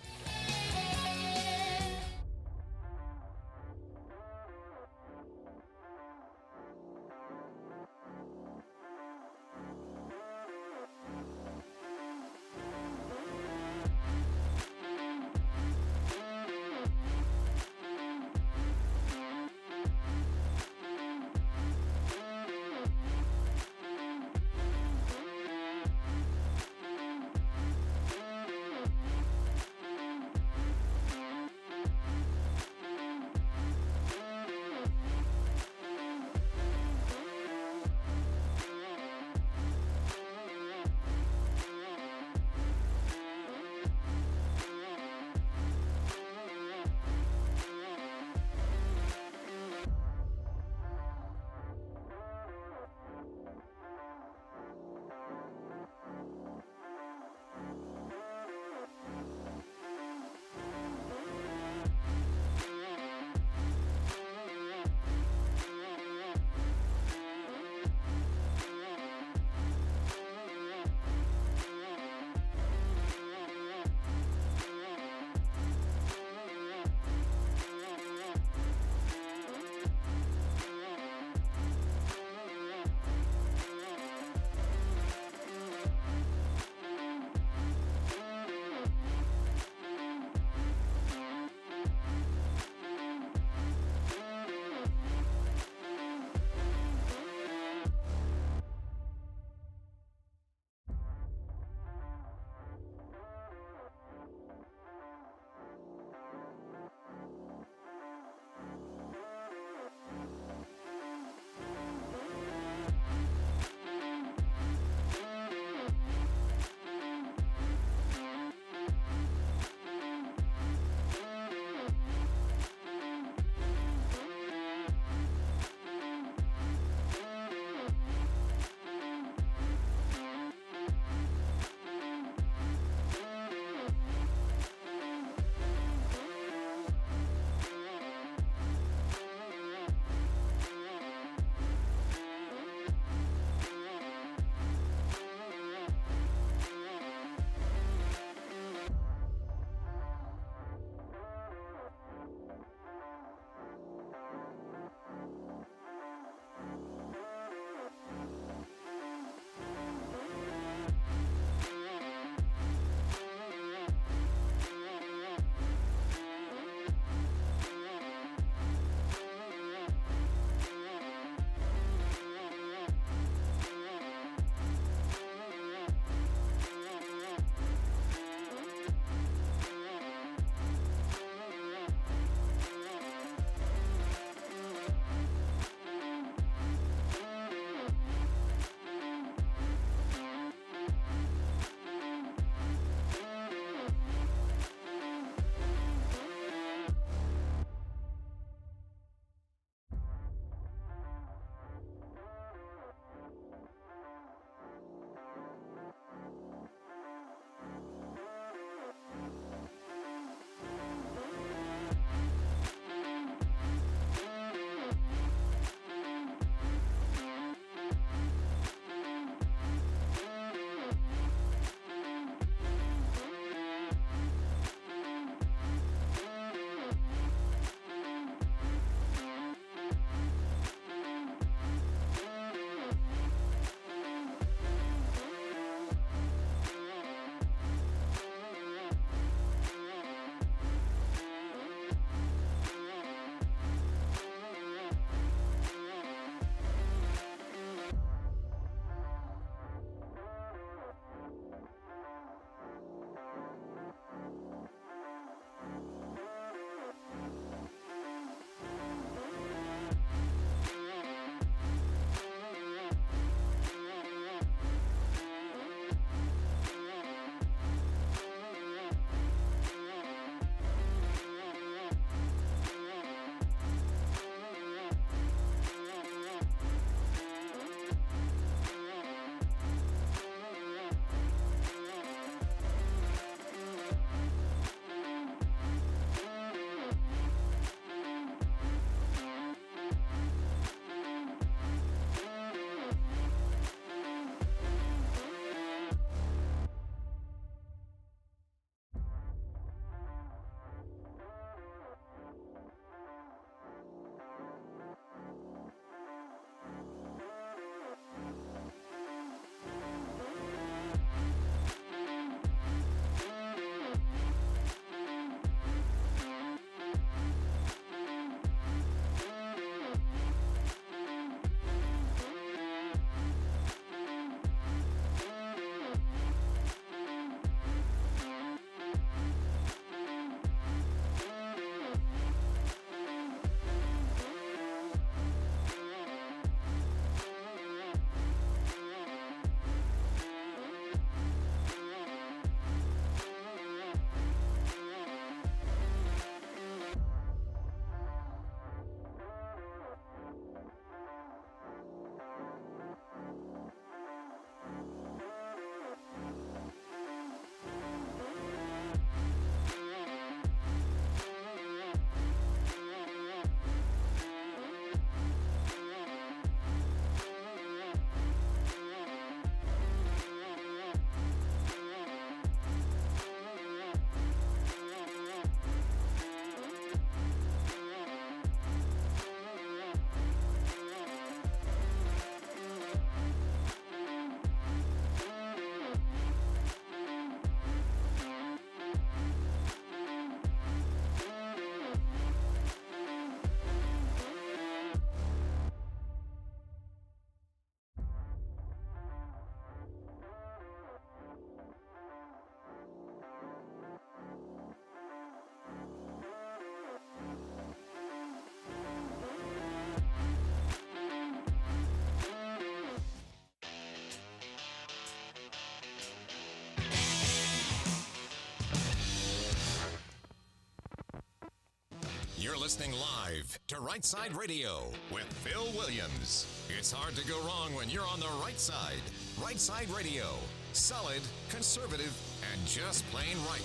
You're listening live to Rightside Radio with Phil Williams. It's hard to go wrong when you're on the right side. Rightside Radio. Solid, conservative, and just plain right.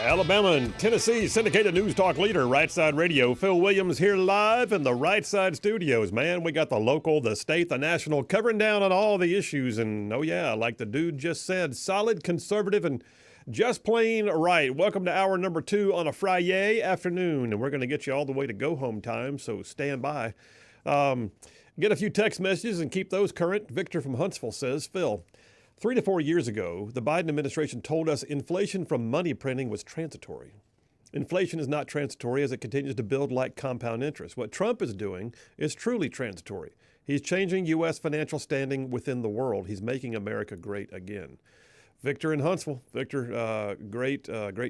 Alabama and Tennessee syndicated news talk leader, Rightside Radio. Phil Williams here live in the Rightside studios. Man, we got the local, the state, the national, covering down on all the issues. And, oh yeah, like the dude just said, solid, conservative, and just plain right. Welcome to hour number 2 on a Friday afternoon. And we're going to get you all the way to go home time, so stand by. Get a few text messages and keep those current. Victor from Huntsville says, Phil, 3 to 4 years ago, the Biden administration told us inflation from money printing was transitory. Inflation is not transitory as it continues to build like compound interest. What Trump is doing is truly transitory. He's changing U.S. financial standing within the world. He's making America great again. Victor in Huntsville. Victor, great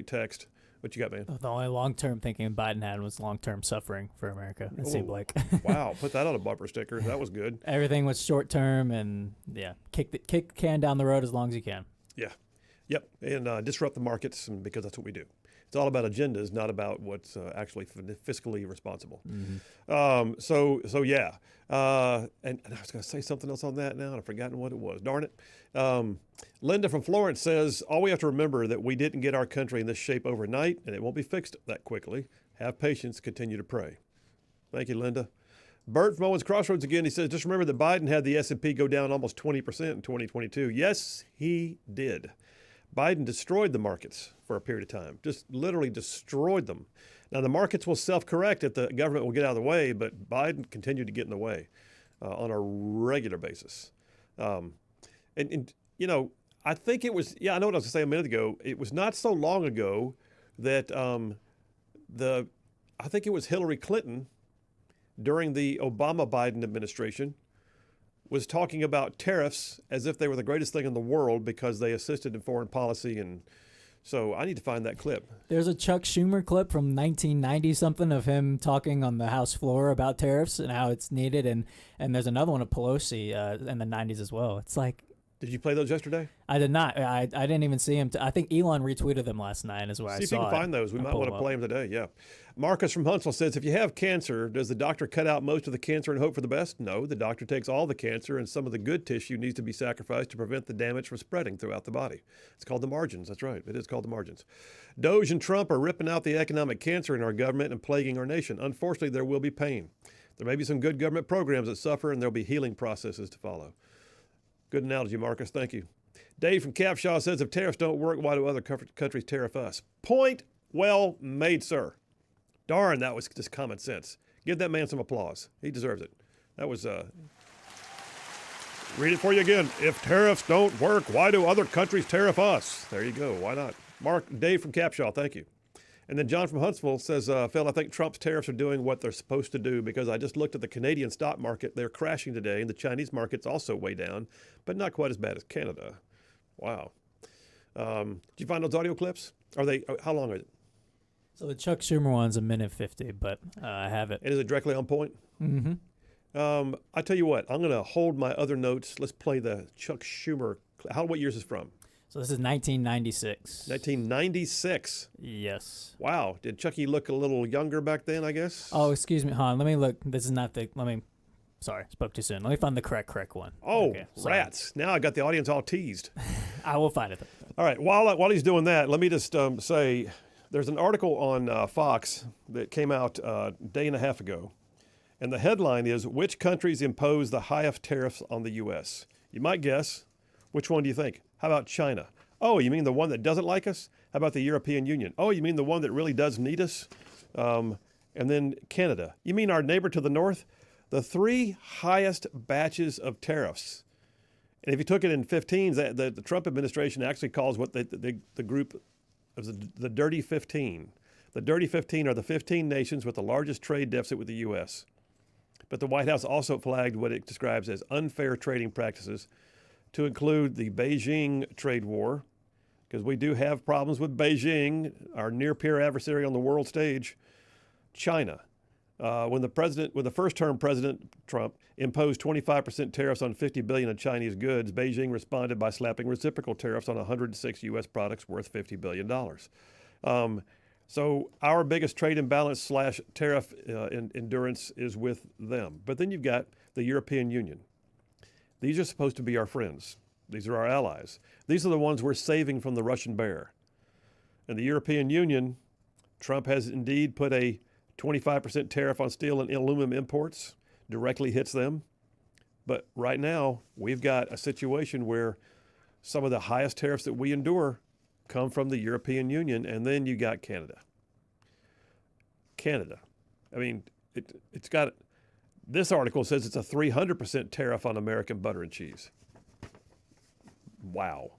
text. What you got, man? The only long-term thinking Biden had was long-term suffering for America, it seemed like. Wow, put that on a bumper sticker. That was good. Everything was short-term and, yeah, kick the can down the road as long as you can. Yeah. Yep, and disrupt the markets because that's what we do. It's all about agendas, not about what's actually fiscally responsible. Mm-hmm. So yeah. And I was going to say something else on that now, and I've forgotten what it was. Darn it. Linda from Florence says, all we have to remember that we didn't get our country in this shape overnight, and it won't be fixed that quickly. Have patience, continue to pray. Thank you, Linda. Bert from Owens Crossroads again, he says, just remember that Biden had the S&P go down almost 20% in 2022. Yes, he did. Biden destroyed the markets for a period of time, just literally destroyed them. Now, the markets will self-correct if the government will get out of the way, but Biden continued to get in the way on a regular basis. And you know, I think it was, I know what I was going to say a minute ago. It was not so long ago that I think it was Hillary Clinton during the Obama-Biden administration was talking about tariffs as if they were the greatest thing in the world because they assisted in foreign policy. And so I need to find that clip. There's a Chuck Schumer clip from 1990-something of him talking on the House floor about tariffs and how it's needed. And there's another one of Pelosi in the 90s as well. It's like, did you play those yesterday? I did not. I didn't even see him. I think Elon retweeted them last night is where I saw it. See if you can find those. We might want to play them today, yeah. Marcus from Huntsville says, if you have cancer, does the doctor cut out most of the cancer and hope for the best? No, the doctor takes all the cancer and some of the good tissue needs to be sacrificed to prevent the damage from spreading throughout the body. It's called the margins. That's right. It is called the margins. Doge and Trump are ripping out the economic cancer in our government and plaguing our nation. Unfortunately, there will be pain. There may be some good government programs that suffer and there'll be healing processes to follow. Good analogy, Marcus. Thank you. Dave from Capshaw says, if tariffs don't work, why do other countries tariff us? Point well made, sir. Darn, that was just common sense. Give that man some applause. He deserves it. That was, read it for you again. If tariffs don't work, why do other countries tariff us? There you go. Why not? Dave from Capshaw, thank you. And then John from Huntsville says, Phil, I think Trump's tariffs are doing what they're supposed to do because I just looked at the Canadian stock market. They're crashing today, and the Chinese market's also way down, but not quite as bad as Canada. Wow. Did you find those audio clips? How long are they? So the Chuck Schumer one's 1:50, but I have it. And is it directly on point? Mm-hmm. I tell you what, I'm going to hold my other notes. Let's play the Chuck Schumer. What year is this from? So this is 1996. 1996. Yes. Wow. Did Chucky look a little younger back then, I guess? Oh, excuse me, hon. Let me look. This is not the, sorry, spoke too soon. Let me find the correct one. Oh, okay, rats. Now I got the audience all teased. I will find it. All right. While he's doing that, let me just say there's an article on Fox that came out a day and a half ago. And the headline is, which countries impose the highest tariffs on the U.S.? You might guess. Which one do you think? How about China? Oh, you mean the one that doesn't like us? How about the European Union? Oh, you mean the one that really does need us? And then Canada. You mean our neighbor to the north? The 3 highest batches of tariffs. And if you took it in 15s, the Trump administration actually calls what the group of the Dirty 15. The Dirty 15 are the 15 nations with the largest trade deficit with the U.S. But the White House also flagged what it describes as unfair trading practices, to include the Beijing trade war, because we do have problems with Beijing, our near-peer adversary on the world stage, China, When the first-term President Trump imposed 25% tariffs on $50 billion of Chinese goods, Beijing responded by slapping reciprocal tariffs on 106 U.S. products worth $50 billion. So our biggest trade imbalance / tariff endurance is with them. But then you've got the European Union. These are supposed to be our friends. These are our allies. These are the ones we're saving from the Russian bear. And the European Union, Trump has indeed put a 25% tariff on steel and aluminum imports, directly hits them. But right now, we've got a situation where some of the highest tariffs that we endure come from the European Union, and then you got Canada. Canada. I mean, it's got, this article says it's a 300% tariff on American butter and cheese. Wow.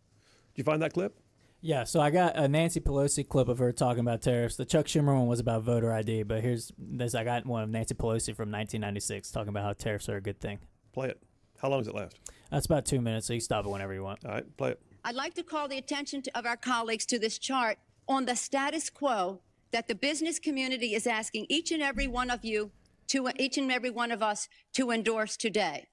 Did you find that clip? Yeah, so I got a Nancy Pelosi clip of her talking about tariffs. The Chuck Schumer one was about voter ID, but I got one of Nancy Pelosi from 1996 talking about how tariffs are a good thing. Play it. How long does it last? That's about 2 minutes, so you can stop it whenever you want. All right, play it. I'd like to call the attention of our colleagues to this chart on the status quo that the business community is asking each and every one of us to endorse today.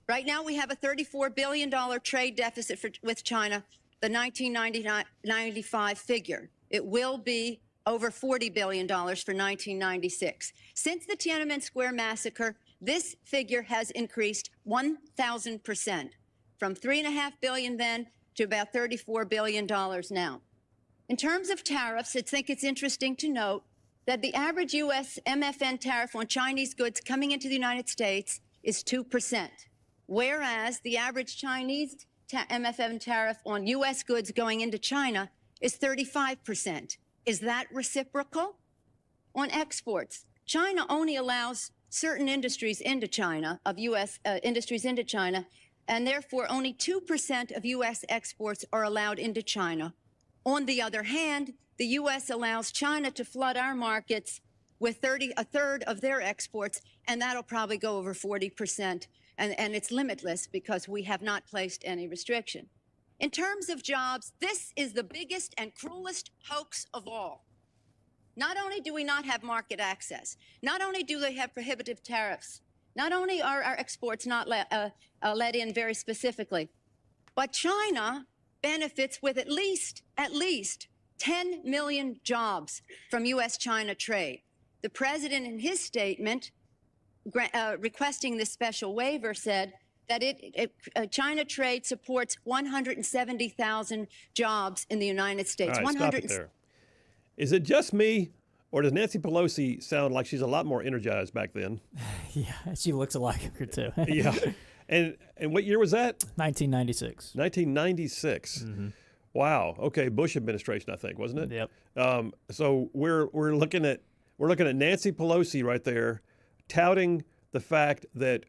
Right now, we have a $34 billion trade deficit with China, the 1995 figure. It will be over $40 billion for 1996. Since the Tiananmen Square massacre, this figure has increased 1,000%, from $3.5 billion then to about $34 billion now. In terms of tariffs, I think it's interesting to note that the average U.S. MFN tariff on Chinese goods coming into the United States is 2%, whereas the average Chinese MFN tariff on U.S. goods going into China is 35%. Is that reciprocal? On exports, China only allows certain industries into China, of U.S. Industries into China, and therefore only 2% of U.S. exports are allowed into China. On the other hand, the U.S. allows China to flood our markets with a third of their exports, and that'll probably go over 40%. And it's limitless because we have not placed any restriction. In terms of jobs, this is the biggest and cruelest hoax of all. Not only do we not have market access, not only do they have prohibitive tariffs, not only are our exports not let in very specifically, but China benefits with at least 10 million jobs from U.S.-China trade. The president, in his statement, requesting this special waiver, said that China trade supports 170,000 jobs in the United States. All right, stop it there. Is it just me, or does Nancy Pelosi sound like she's a lot more energized back then? Yeah, she looks a lot younger too. Yeah. And what year was that? 1996. 1996. Mm-hmm. Wow. Okay, Bush administration, I think, wasn't it? Yep. So we're looking at Nancy Pelosi right there, touting the fact that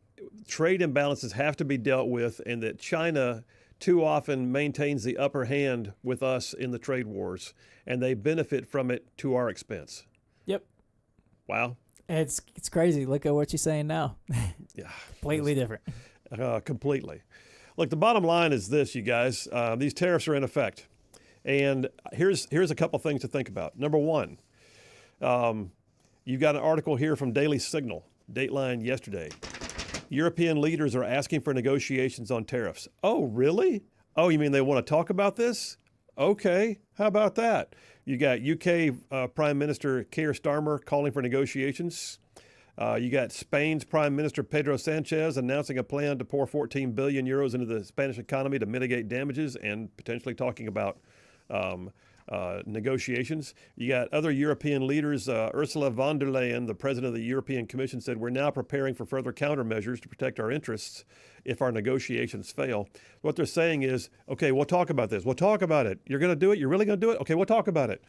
trade imbalances have to be dealt with and that China too often maintains the upper hand with us in the trade wars, and they benefit from it to our expense. Yep. Wow. It's crazy. Look at what she's saying now. Yeah. Completely different. Completely. Look, the bottom line is this, you guys. These tariffs are in effect. And here's a couple things to think about. Number one, you've got an article here from Daily Signal, Dateline yesterday. European leaders are asking for negotiations on tariffs. Oh, really? Oh, you mean they want to talk about this? Okay, how about that? You got UK Prime Minister Keir Starmer calling for negotiations. You got Spain's Prime Minister Pedro Sanchez announcing a plan to pour 14 billion euros into the Spanish economy to mitigate damages and potentially talking about negotiations. You got other European leaders. Ursula von der Leyen, the president of the European Commission, said we're now preparing for further countermeasures to protect our interests if our negotiations fail. What they're saying is, okay, we'll talk about this. We'll talk about it. You're going to do it? You're really going to do it? Okay, we'll talk about it.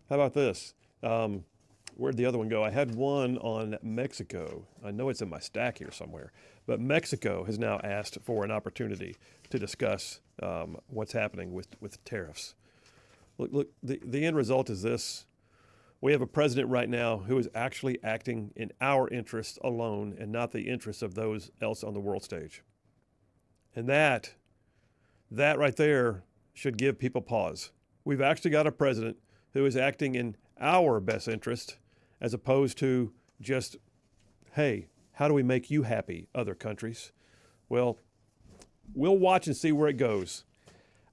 How about this? Where'd the other one go? I had one on Mexico. I know it's in my stack here somewhere. But Mexico has now asked for an opportunity to discuss what's happening with tariffs. Look, the end result is this. We have a president right now who is actually acting in our interests alone and not the interests of those else on the world stage. And that right there should give people pause. We've actually got a president who is acting in our best interest as opposed to just hey, how do we make you happy, other countries? Well, we'll watch and see where it goes.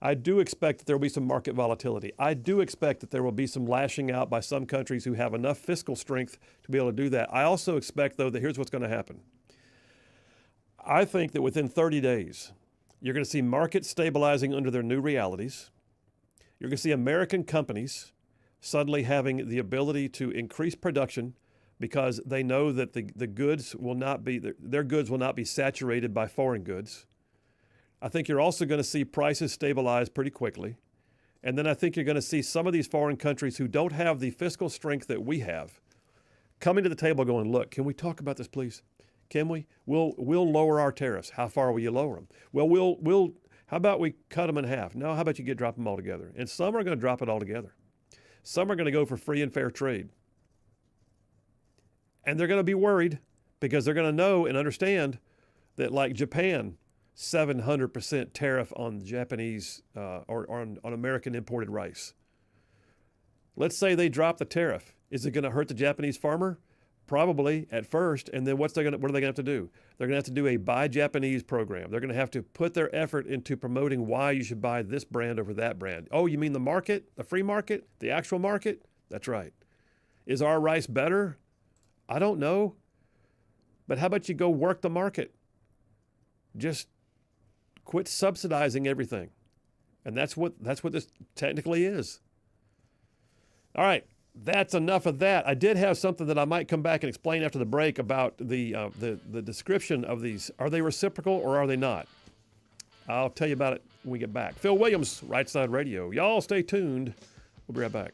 I do expect that there will be some market volatility. I do expect that there will be some lashing out by some countries who have enough fiscal strength to be able to do that. I also expect, though, that here's what's going to happen. I think that within 30 days, you're going to see markets stabilizing under their new realities. You're going to see American companies suddenly having the ability to increase production because they know that the goods will not be, their goods will not be saturated by foreign goods. I think you're also going to see prices stabilize pretty quickly. And then I think you're going to see some of these foreign countries who don't have the fiscal strength that we have coming to the table going, look, can we talk about this, please? Can we? We'll lower our tariffs. How far will you lower them? Well, how about we cut them in half? No, how about you drop them all together? And some are going to drop it all together. Some are going to go for free and fair trade. And they're going to be worried because they're going to know and understand that, like Japan, 700% tariff on Japanese or on American imported rice. Let's say they drop the tariff. Is it going to hurt the Japanese farmer? Probably at first. And then what are they going to have to do? They're going to have to do a buy Japanese program. They're going to have to put their effort into promoting why you should buy this brand over that brand. Oh, you mean the market, the free market, the actual market? That's right. Is our rice better? I don't know. But how about you go work the market? Just quit subsidizing everything. And that's what this technically is. All right, that's enough of that. I did have something that I might come back and explain after the break about the description of these. Are they reciprocal or are they not? I'll tell you about it when we get back. Phil Williams, Rightside Radio. Y'all stay tuned. We'll be right back.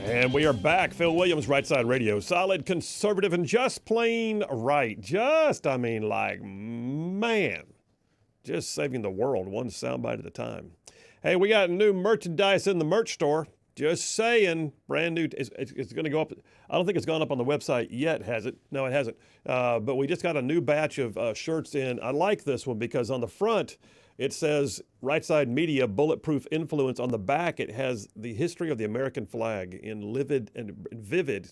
And we are back. Phil Williams, Rightside Radio. Solid, conservative, and just plain right. Just saving the world one soundbite at a time. Hey, we got new merchandise in the merch store. Just saying, brand new. It's going to go up. I don't think it's gone up on the website yet, has it? No, it hasn't. But we just got a new batch of shirts in. I like this one because on the front, it says Rightside Media Bulletproof Influence. On the back, it has the history of the American flag in vivid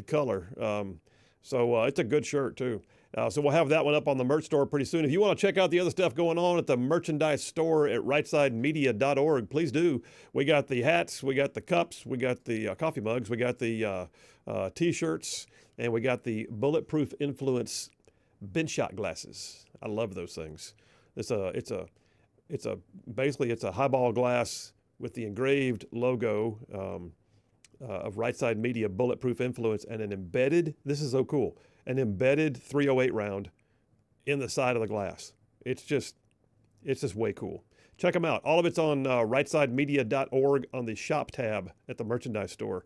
color. So it's a good shirt, too. So we'll have that one up on the merch store pretty soon. If you want to check out the other stuff going on at the merchandise store at rightsidemedia.org, please do. We got the hats, we got the cups, we got the coffee mugs, we got the T-shirts, and we got the Bulletproof Influence bench shot glasses. I love those things. Basically it's a highball glass with the engraved logo of Rightside Media Bulletproof Influence and an embedded. This is so cool. An embedded .308 round in the side of the glass. It's just way cool. Check them out. All of it's on rightsidemedia.org on the shop tab at the merchandise store.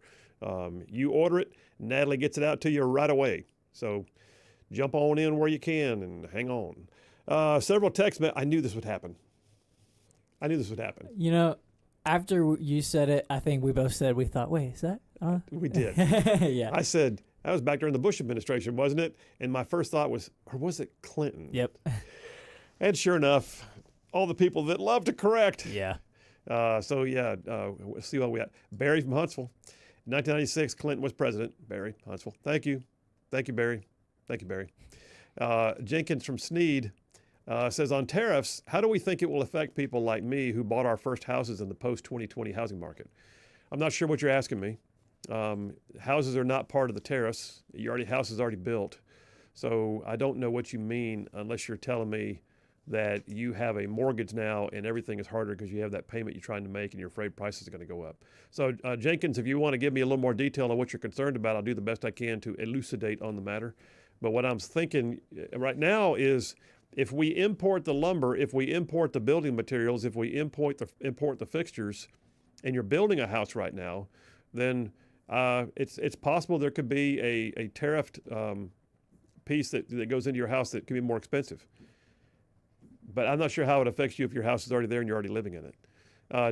You order it, Natalie gets it out to you right away. So jump on in where you can and hang on. Several texts. I knew this would happen. You know, after you said it, I think we both said we thought, wait, is that? We did. Yeah. I said, that was back during the Bush administration, wasn't it? And my first thought was, or was it Clinton? Yep. And sure enough, all the people that love to correct. Yeah. Let's see what we got. Barry from Huntsville. 1996, Clinton was president. Barry, Huntsville. Thank you. Thank you, Barry. Thank you, Barry. Jenkins from Sneed says, on tariffs, how do we think it will affect people like me who bought our first houses in the post-2020 housing market? I'm not sure what you're asking me. Houses are not part of the tariffs. House is already built. So I don't know what you mean unless you're telling me that you have a mortgage now and everything is harder because you have that payment you're trying to make and you're afraid prices are going to go up. So Jenkins, if you want to give me a little more detail on what you're concerned about, I'll do the best I can to elucidate on the matter. But what I'm thinking right now is if we import the lumber, if we import the building materials, if we import the fixtures, and you're building a house right now, then it's possible there could be a tariffed piece that goes into your house that could be more expensive. But I'm not sure how it affects you if your house is already there and you're already living in it.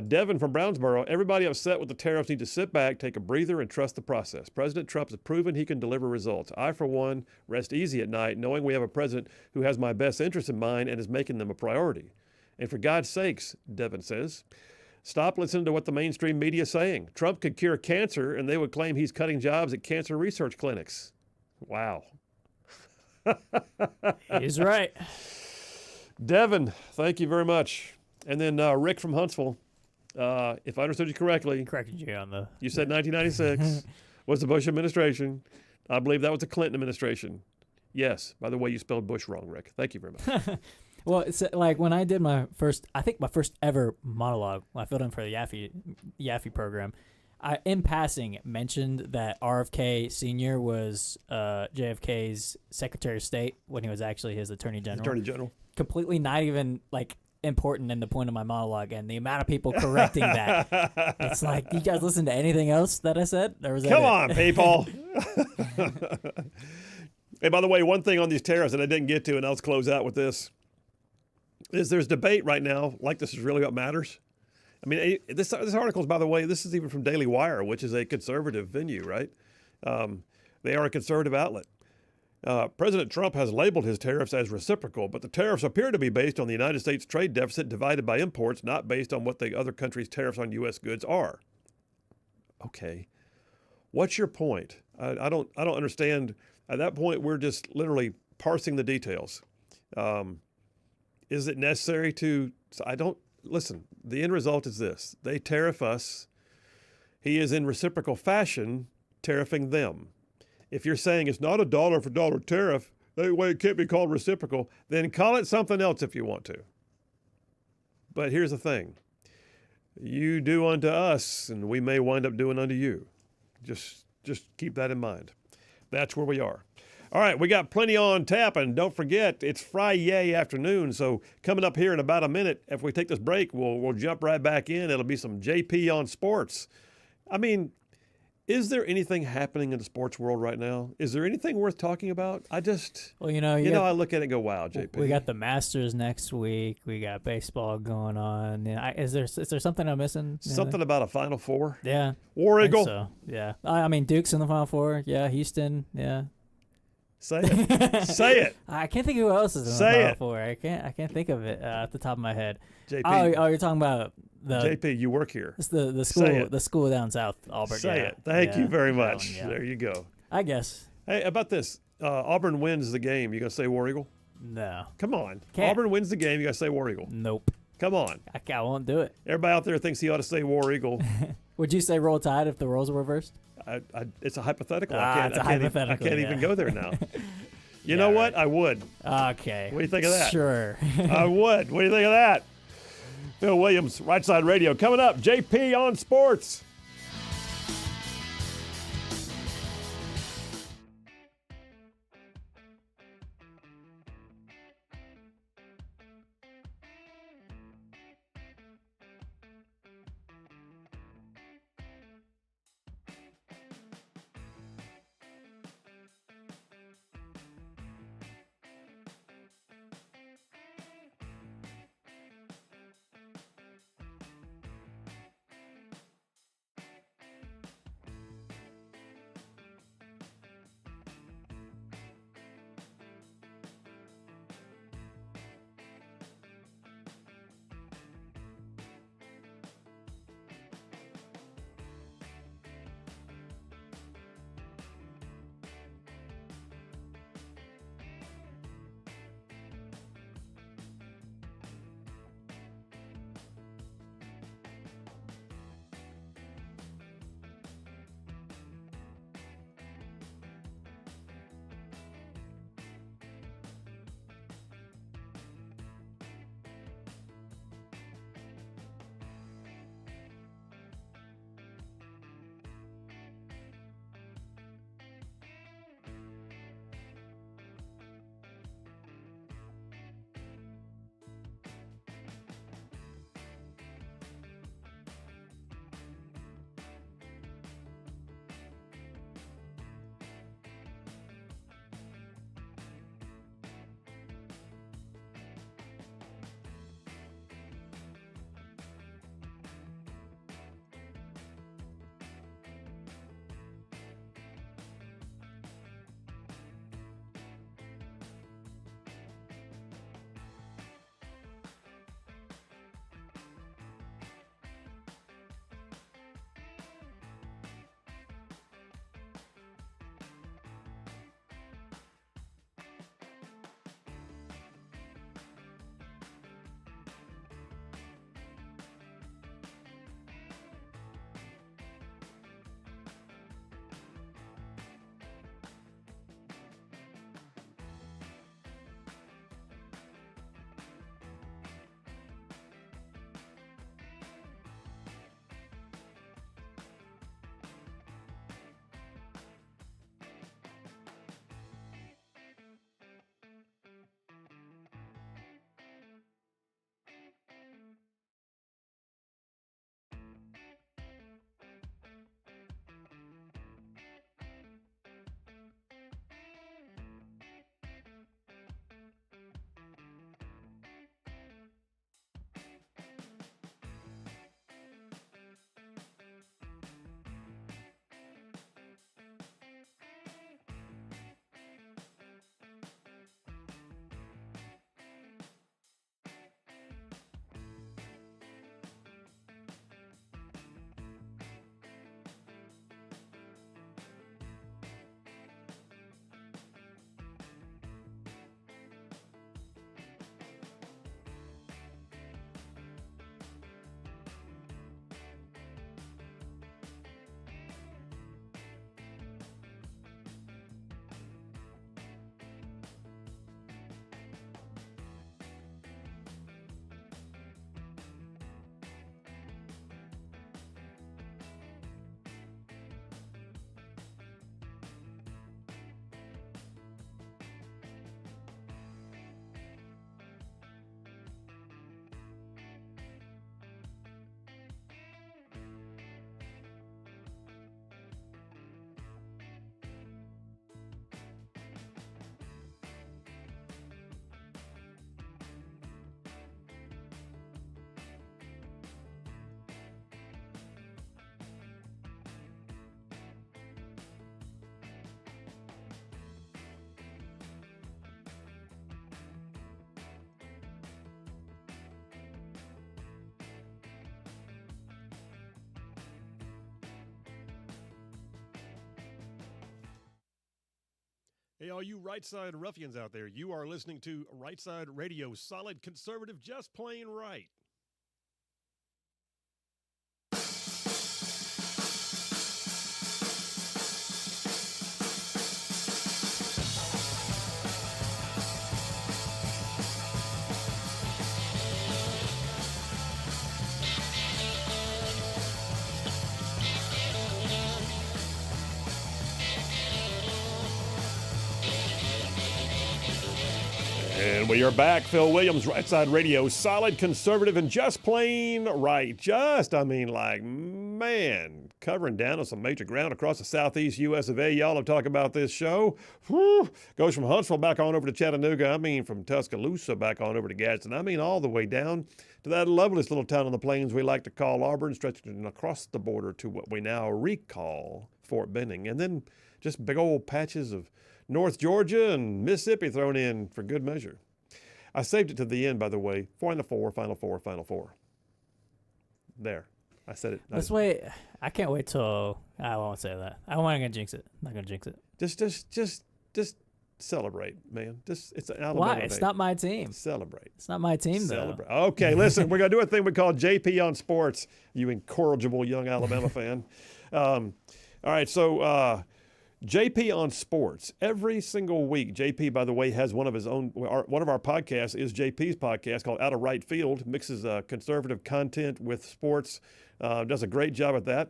Devin from Brownsboro, everybody upset with the tariffs need to sit back, take a breather, and trust the process. President Trump has proven he can deliver results. I, for one, rest easy at night knowing we have a president who has my best interests in mind and is making them a priority. And for God's sakes, Devin says, stop listening to what the mainstream media is saying. Trump could cure cancer, and they would claim he's cutting jobs at cancer research clinics. Wow. He's right. Devin, thank you very much. And then Rick from Huntsville, if I understood you correctly. Corrected you on the... You said 1996 was the Bush administration. I believe that was the Clinton administration. Yes. By the way, you spelled Bush wrong, Rick. Thank you very much. Well, it's like when I did my first ever monologue, when I filled in for the Yaffe program, I, in passing, mentioned that RFK Sr. was JFK's Secretary of State when he was actually his Attorney General. Completely not even, important in the point of my monologue, and the amount of people correcting that. It's like, you guys listen to anything else that I said? Come on, people. Hey, by the way, one thing on these tariffs that I didn't get to, and I'll close out with this, is there's debate right now, like this is really what matters. I mean, this article is, by the way, this is even from Daily Wire, which is a conservative venue, right? They are a conservative outlet. President Trump has labeled his tariffs as reciprocal, but the tariffs appear to be based on the United States trade deficit divided by imports, not based on what the other country's tariffs on U.S. goods are. Okay. What's your point? I don't understand. At that point, we're just literally parsing the details. Is it necessary to... Listen, the end result is this. They tariff us. He is in reciprocal fashion tariffing them. If you're saying it's not a dollar for dollar tariff, that way it can't be called reciprocal, then call it something else if you want to. But here's the thing. You do unto us, and we may wind up doing unto you. Just keep that in mind. That's where we are. All right, we got plenty on tap, and don't forget, it's Friday afternoon. So coming up here in about a minute, if we take this break, we'll jump right back in. It'll be some JP on sports. I mean, is there anything happening in the sports world right now? Is there anything worth talking about? I just, Well, I look at it and go, wow, JP. We got the Masters next week. We got baseball going on. Is there something I'm missing? Something about a Final Four? Yeah. War I think Eagle? So, yeah. I mean, Duke's in the Final Four. Yeah. Houston. Yeah. Say it. Say it. I can't think of who else is in the Say Final it. Four. I can't think of it off the top of my head. JP. Oh, you're talking about the JP, you work here. It's the Say it. school down south, Auburn. Say yeah. it. Thank you very That one, much. yeah. There you go. I guess. Hey, about this. Auburn wins the game. You going to say War Eagle? No. Come on. Can't. Auburn wins the game. You got to say War Eagle. Nope. Come on. I won't do it. Everybody out there thinks he ought to say War Eagle. Would you say Roll Tide if the roles were reversed? It's a hypothetical. It's a hypothetical. I can't yeah. even go there now. You Yeah, know what? right. I would. Okay. What do you think of that? Sure. I would. What do you think of that? Phil Williams, Right Side Radio. Coming up, JP on sports. Hey, all you Rightside ruffians out there, you are listening to Rightside Radio, solid conservative, just plain right. And we are back. Phil Williams, Rightside Radio, solid conservative and just plain right. Covering down on some major ground across the southeast U.S. of A. Y'all have talked about this show. Whew. Goes from Huntsville back on over to Chattanooga. From Tuscaloosa back on over to Gadsden. All the way down to that loveliest little town on the plains we like to call Auburn, stretching across the border to what we now recall Fort Benning. And then just big old patches of North Georgia and Mississippi thrown in for good measure. I saved it to the end, by the way. Final four. There. I said it. Let's wait. I can't wait till... I won't say that. I don't want to jinx it. I'm not going to jinx it. Just celebrate, man. It's an Alabama Why? day. It's not my team. Celebrate. It's not my team, Celebrate. though. Okay, listen. We're going to do a thing we call JP on Sports, you incorrigible young Alabama fan. All right, so... JP on Sports. Every single week, JP, by the way, has one of his own. One of our podcasts is JP's podcast called Out of Right Field. Mixes conservative content with sports. Does a great job at that.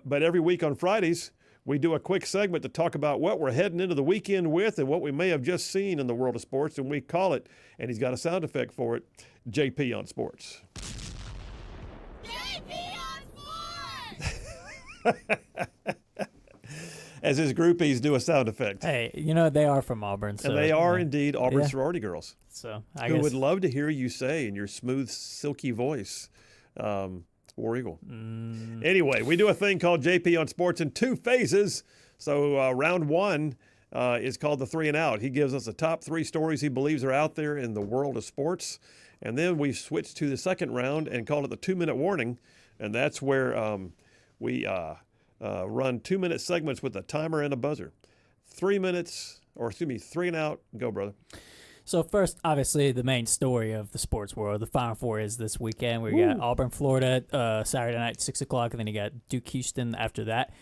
But every week on Fridays, we do a quick segment to talk about what we're heading into the weekend with and what we may have just seen in the world of sports. And we call it, and he's got a sound effect for it, JP on Sports. JP on Sports! As his groupies do a sound effect. Hey, they are from Auburn. So, and they are indeed Auburn sorority girls. So I would love to hear you say in your smooth, silky voice, War Eagle. Anyway, we do a thing called JP on Sports in two phases. So round one is called the 3 and Out. He gives us the top 3 stories he believes are out there in the world of sports. And then we switch to the second round and call it the 2-minute warning. And that's where we... run 2-minute segments with a timer and a buzzer. 3 minutes, 3 and out. Go, brother. So first, obviously, the main story of the sports world, the Final Four is this weekend. We got Auburn, Florida, Saturday night, 6 o'clock, and then you got Duke, Houston after that.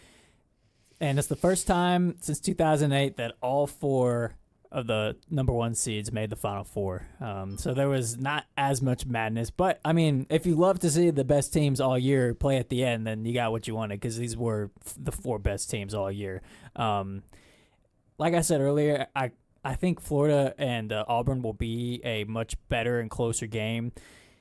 And it's the first time since 2008 that all 4 of the number 1 seeds made the Final Four. So there was not as much madness. But, if you love to see the best teams all year play at the end, then you got what you wanted because these were the 4 best teams all year. Like I said earlier, I think Florida and Auburn will be a much better and closer game.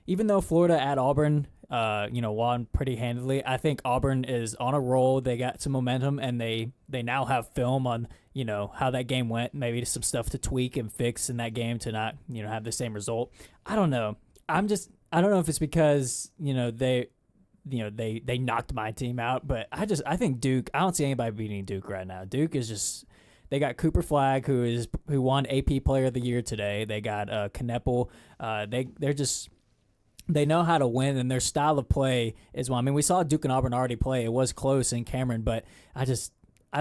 Even though Florida at Auburn, won pretty handily, I think Auburn is on a roll. They got some momentum, and they now have film on, how that game went. Maybe some stuff to tweak and fix in that game to not, have the same result. I don't know. I don't know if it's because, they knocked my team out, but I think Duke, I don't see anybody beating Duke right now. Duke is just... They got Cooper Flagg, who won AP Player of the Year today. They got Kneppel. They know how to win, and their style of play is one. We saw Duke and Auburn already play. It was close in Cameron, but I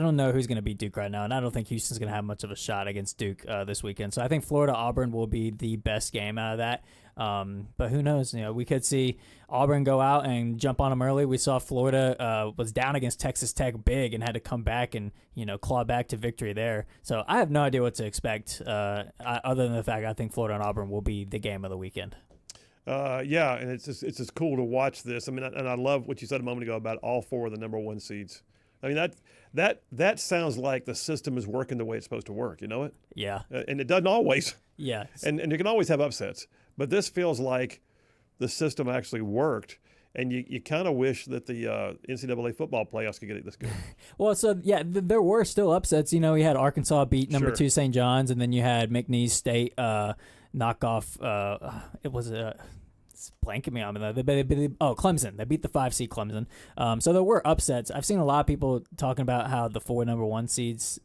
don't know who's going to beat Duke right now, and I don't think Houston's going to have much of a shot against Duke this weekend. So I think Florida-Auburn will be the best game out of that. But who knows? We could see Auburn go out and jump on them early. We saw Florida was down against Texas Tech big and had to come back and claw back to victory there. So I have no idea what to expect other than the fact I think Florida and Auburn will be the game of the weekend. Yeah, and it's just cool to watch this. And I love what you said a moment ago about all 4 of the number 1 seeds. That sounds like the system is working the way it's supposed to work. You know it? Yeah. And it doesn't always. Yeah. And you can always have upsets. But this feels like the system actually worked. And you kind of wish that the NCAA football playoffs could get it this good. Well, so, yeah, there were still upsets. You had Arkansas beat number 2 St. John's, and then you had McNeese State knock off it was it's blanking me on that. Clemson. They beat the 5 seed Clemson. So there were upsets. I've seen a lot of people talking about how the 4 number 1 seeds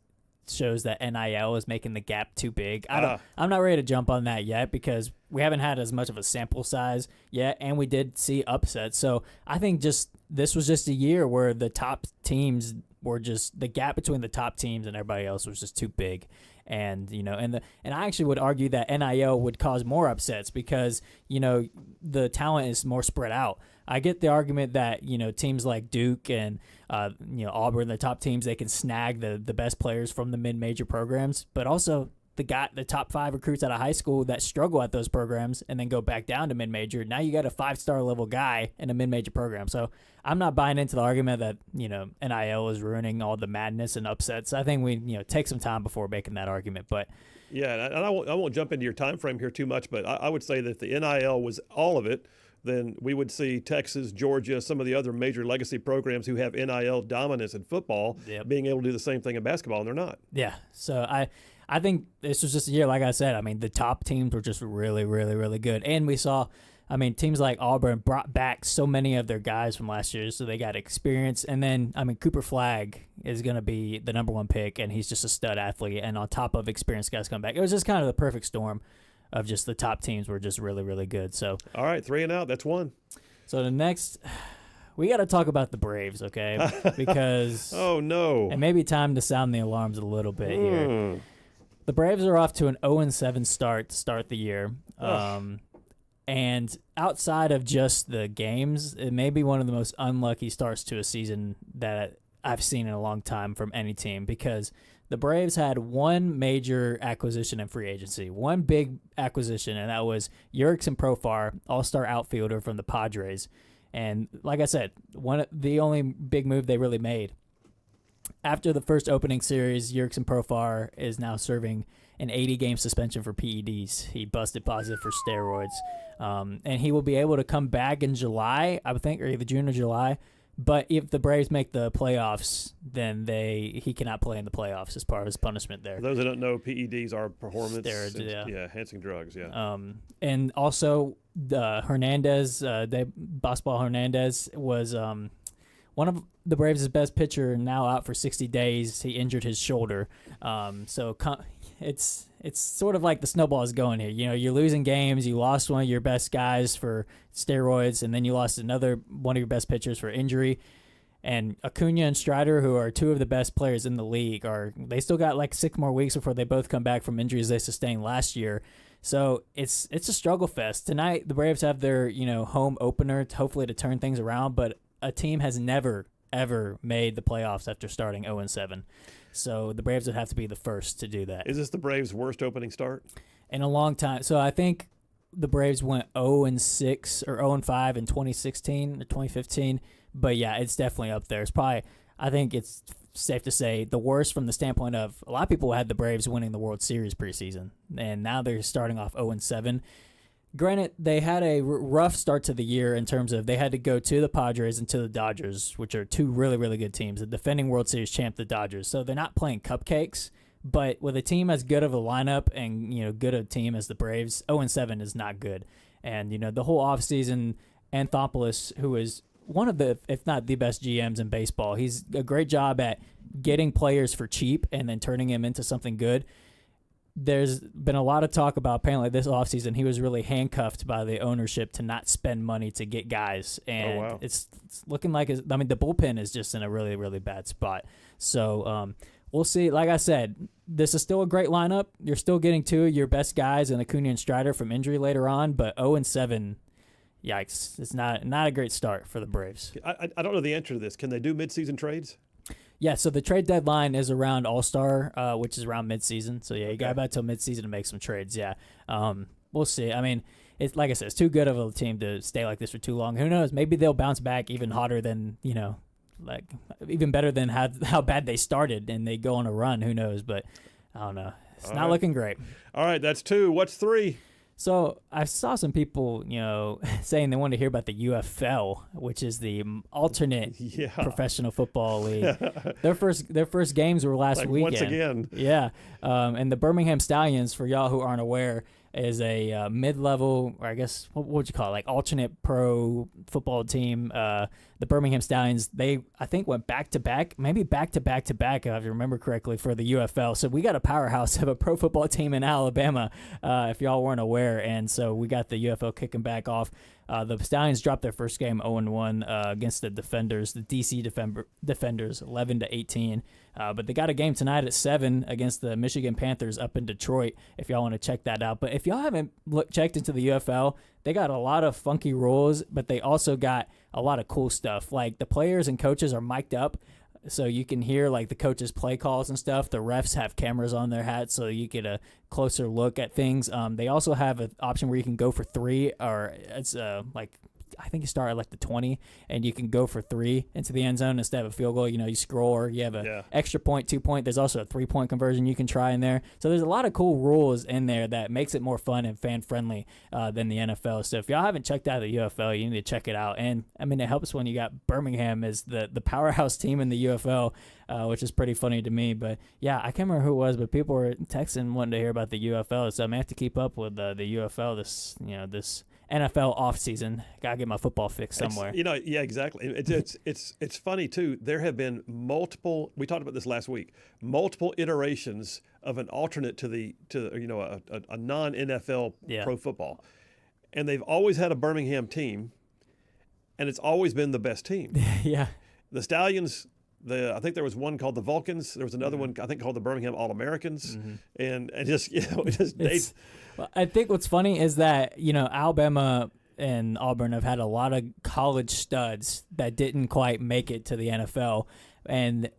shows that NIL is making the gap too big. I'm not ready to jump on that yet because we haven't had as much of a sample size yet, and we did see upsets. So I think this was just a year where the top teams were just the gap between the top teams and everybody else was just too big. And and I actually would argue that NIL would cause more upsets because the talent is more spread out. I get the argument that teams like Duke and Auburn, the top teams, they can snag the best players from the mid-major programs, but also the top 5 recruits out of high school that struggle at those programs and then go back down to mid-major. Now you got a 5-star level guy in a mid-major program. So I'm not buying into the argument that, NIL is ruining all the madness and upsets. I think we, take some time before making that argument. But yeah, and I won't jump into your time frame here too much, but I would say that if the NIL was all of it, then we would see Texas, Georgia, some of the other major legacy programs who have NIL dominance in football being able to do the same thing in basketball, and they're not. Yeah, so I think this was just a year, like I said, I mean, the top teams were just really, really, really good. And we saw, teams like Auburn brought back so many of their guys from last year, so they got experience. And then, Cooper Flagg is going to be the number 1 pick, and he's just a stud athlete. And on top of experienced guys coming back, it was just kind of the perfect storm of just the top teams were just really, really good. So, all right, 3 and out, that's 1. So the next, we got to talk about the Braves, okay? Because oh no, it may be time to sound the alarms a little bit here. The Braves are off to an 0-7 start to start the year. And outside of just the games, it may be one of the most unlucky starts to a season that I've seen in a long time from any team, because the Braves had one major acquisition in free agency, one big acquisition, and that was Jurickson Profar, all-star outfielder from the Padres. And like I said, the only big move they really made. After the first opening series, Jurickson Profar is now serving an 80-game suspension for PEDs. He busted positive for steroids. And he will be able to come back in July, I would think, or either June or July. But if the Braves make the playoffs, then he cannot play in the playoffs as part of his punishment there. For those that don't know, PEDs are performance steroids, enhancing drugs, yeah. And also, Hernandez, Baseball Hernandez was one of the Braves' best pitcher, now out for 60 days. He injured his shoulder. So it's sort of like the snowball is going here. You're losing games. You lost one of your best guys for steroids, and then you lost another one of your best pitchers for injury. And Acuna and Strider, who are 2 of the best players in the league, they still got like 6 more weeks before they both come back from injuries they sustained last year. So it's a struggle fest. Tonight, the Braves have their home opener, hopefully to turn things around, but a team has never, ever made the playoffs after starting 0-7. So the Braves would have to be the first to do that. Is this the Braves' worst opening start? In a long time. So I think the Braves went 0-6 or 0-5 in 2016 or 2015. But yeah, it's definitely up there. It's probably, I think it's safe to say, the worst from the standpoint of a lot of people had the Braves winning the World Series preseason. And now they're starting off 0-7. Granted, they had a rough start to the year in terms of they had to go to the Padres and to the Dodgers, which are 2 really, really good teams. The defending World Series champ, the Dodgers. So they're not playing cupcakes, but with a team as good of a lineup and good a team as the Braves, 0-7 is not good. And the whole offseason, Anthopoulos, who is one of the, if not the best GMs in baseball, he's a great job at getting players for cheap and then turning them into something good. There's been a lot of talk about apparently this offseason he was really handcuffed by the ownership to not spend money to get guys. And it's looking like, the bullpen is just in a really, really bad spot. So we'll see. Like I said, this is still a great lineup. You're still getting 2 of your best guys in Acuna and Strider from injury later on, but 0-7, yikes. It's not a great start for the Braves. I don't know the answer to this. Can they do midseason trades? Yeah, so the trade deadline is around All-Star, which is around midseason. So, yeah, you got about till midseason to make some trades, yeah. We'll see. It's like I said, it's too good of a team to stay like this for too long. Who knows? Maybe they'll bounce back even hotter than, even better than how bad they started and they go on a run. Who knows? But I don't know. It's not looking great. All right, that's 2. What's 3? So I saw some people, saying they wanted to hear about the UFL, which is the alternate professional football league. Their first games were last weekend. Once again. Yeah. And the Birmingham Stallions, for y'all who aren't aware, is a mid-level, or I guess, what would you call it, like alternate pro football team. The Birmingham Stallions, I think went back-to-back, maybe back-to-back-to-back, if I remember correctly, for the UFL. So we got a powerhouse of a pro football team in Alabama, if y'all weren't aware. And so we got the UFL kicking back off. The Stallions dropped their first game 0-1 against the Defenders, the DC Defenders, 11-18. But they got a game tonight at 7 against the Michigan Panthers up in Detroit, if y'all want to check that out. But if y'all haven't checked into the UFL, they got a lot of funky rules, but they also got a lot of cool stuff. Like the players and coaches are mic'd up, so you can hear like the coaches' play calls and stuff. The refs have cameras on their hats, so you get a closer look at things. They also have an option where you can go for 3, or it's I think you start at like the 20, and you can go for 3 into the end zone instead of a field goal. You scroll, or you have a extra point, 2-point. There's also a 3-point conversion you can try in there. So there's a lot of cool rules in there that makes it more fun and fan-friendly than the NFL. So if y'all haven't checked out the UFL, you need to check it out. And, I mean, it helps when you got Birmingham as the powerhouse team in the UFL, which is pretty funny to me. But, yeah, I can't remember who it was, but people were texting wanting to hear about the UFL. So I'm going to have to keep up with the UFL this NFL offseason. Gotta get my football fix somewhere. Yeah, exactly. It's funny too. There have been multiple. We talked about this last week. Multiple iterations of an alternate to a non NFL pro football, and they've always had a Birmingham team, and it's always been the best team. Yeah. The Stallions. I think there was one called the Vulcans. There was another one I think called the Birmingham All-Americans, and just dates. Well, I think what's funny is that Alabama and Auburn have had a lot of college studs that didn't quite make it to the NFL, and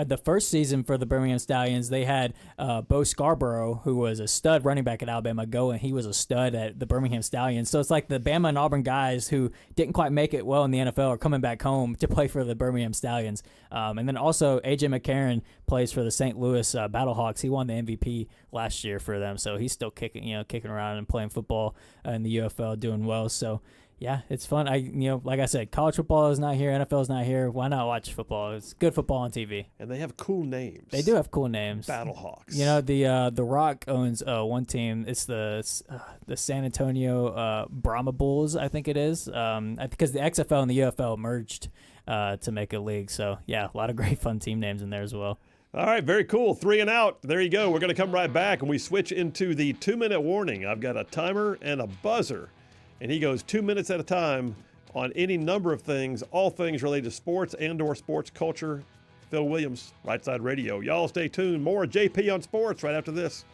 the first season for the Birmingham Stallions, they had Bo Scarborough, who was a stud running back at Alabama, go, and he was a stud at the Birmingham Stallions. So it's like the Bama and Auburn guys who didn't quite make it well in the NFL are coming back home to play for the Birmingham Stallions. And then also A.J. McCarron plays for the St. Louis Battlehawks. He won the MVP last year for them, so he's still kicking around and playing football in the UFL, doing well. So yeah, it's fun. Like I said, college football is not here, NFL is not here. Why not watch football? It's good football on TV. And they have cool names. They do have cool names. Battlehawks. The Rock owns one team. It's the San Antonio Brahma Bulls, I think it is. Because the XFL and the UFL merged to make a league. So yeah, a lot of great fun team names in there as well. All right, very cool. 3 and out. There you go. We're going to come right back, and we switch into the 2-minute warning. I've got a timer and a buzzer. And he goes 2 minutes at a time on any number of things, all things related to sports and/or sports culture. Phil Williams, Rightside Radio. Y'all stay tuned. More JP on sports right after this.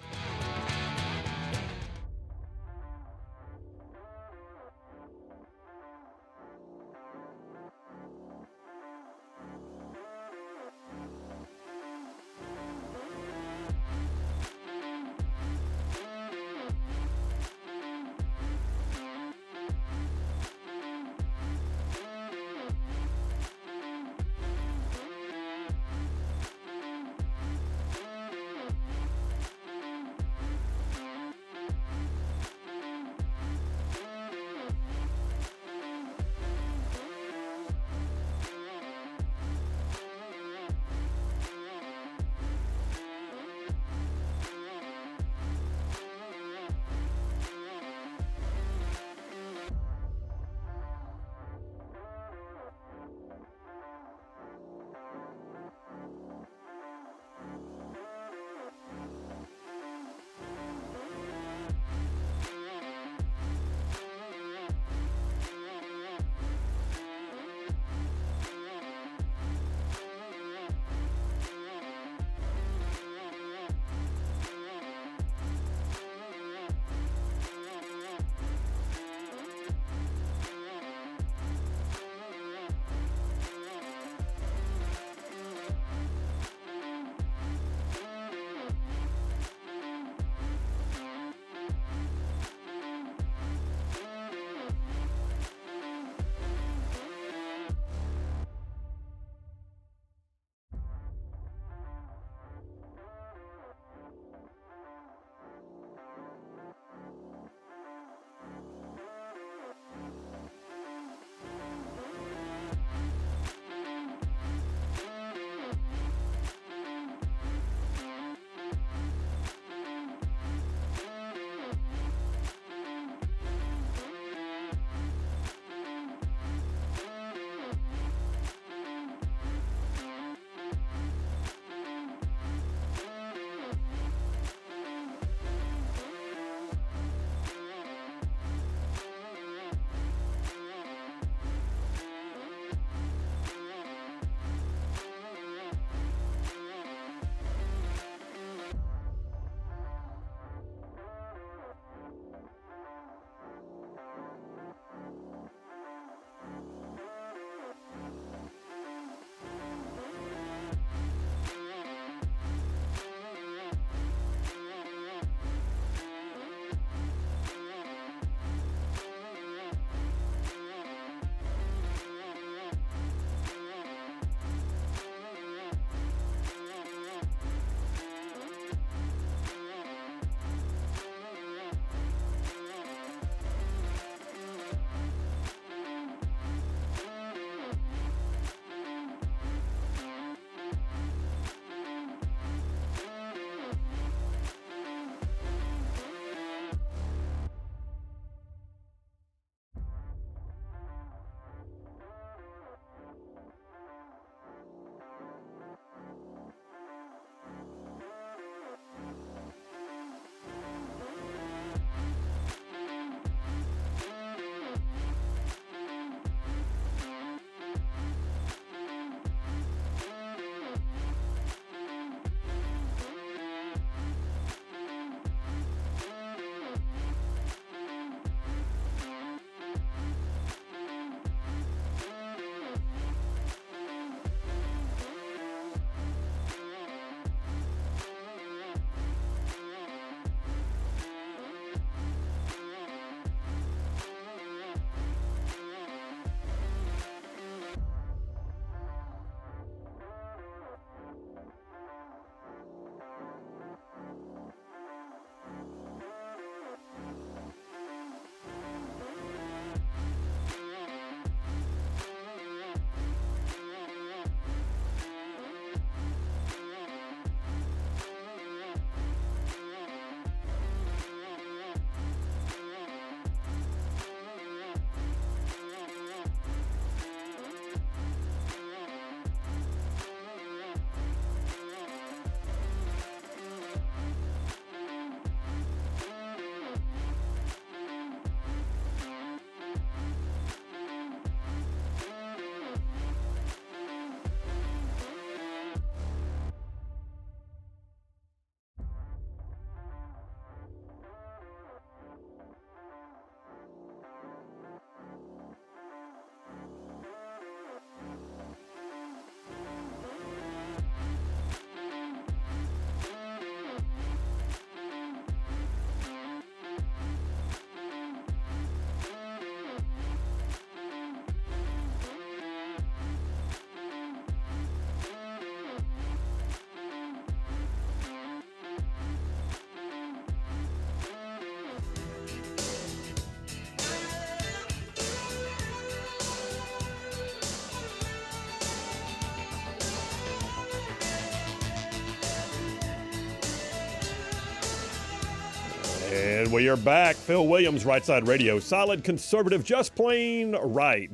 And we are back. Phil Williams, Rightside Radio. Solid conservative, just plain right.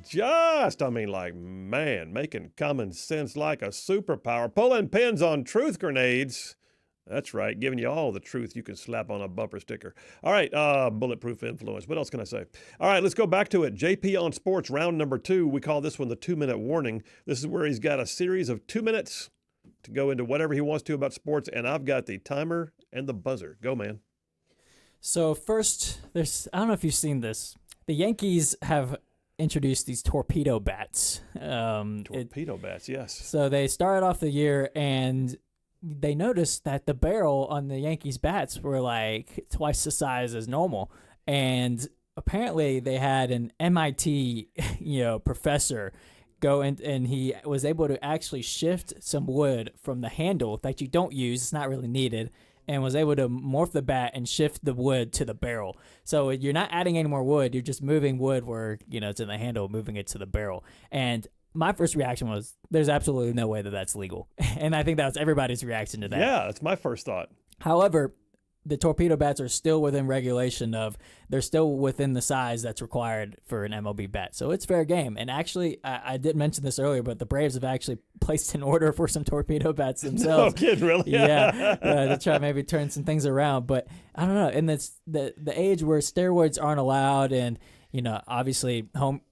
Making common sense like a superpower. Pulling pins on truth grenades. That's right, giving you all the truth you can slap on a bumper sticker. All right, bulletproof influence. What else can I say? All right, let's go back to it. JP on Sports, round number 2. We call this one the 2-minute warning. This is where he's got a series of 2 minutes to go into whatever he wants to about sports, and I've got the timer and the buzzer. Go, man. So first, I don't know if you've seen this. The Yankees have introduced these torpedo bats. Torpedo bats, yes. So they started off the year, and they noticed that the barrel on the Yankees bats were like twice the size as normal. And apparently they had an MIT, professor go in, and he was able to actually shift some wood from the handle that you don't use. It's not really needed. And was able to morph the bat and shift the wood to the barrel. So you're not adding any more wood. You're just moving wood where, it's in the handle, moving it to the barrel. And my first reaction was, there's absolutely no way that that's legal. And I think that was everybody's reaction to that. Yeah, that's my first thought. However, the torpedo bats are still within regulation of, they're still within the size that's required for an MLB bat. So it's fair game. And actually, I didn't mention this earlier, but the Braves have actually placed an order for some torpedo bats themselves. No kidding, really? Yeah, to try maybe turn some things around. But I don't know. And it's the age where steroids aren't allowed, and obviously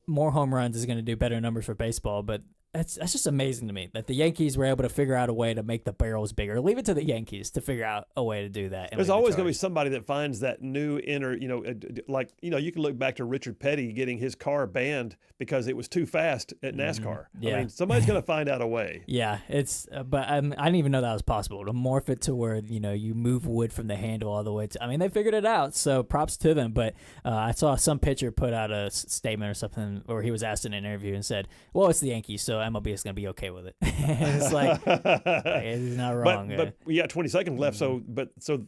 more home runs is going to do better numbers for baseball. But that's just amazing to me that the Yankees were able to figure out a way to make the barrels bigger. Leave it to the Yankees to figure out a way to do that. There's always going to be somebody that finds that new inner, you can look back to Richard Petty getting his car banned because it was too fast at NASCAR. Yeah. I mean, somebody's going to find out a way. Yeah, it's but I didn't even know that was possible to morph it to where you move wood from the handle all the way to. I mean, they figured it out, so props to them. But I saw some pitcher put out a statement or something, or he was asked in an interview and said, "Well, it's the Yankees, so MLB is going to be okay with it." And it's like it's not wrong. But we got 20 seconds left, so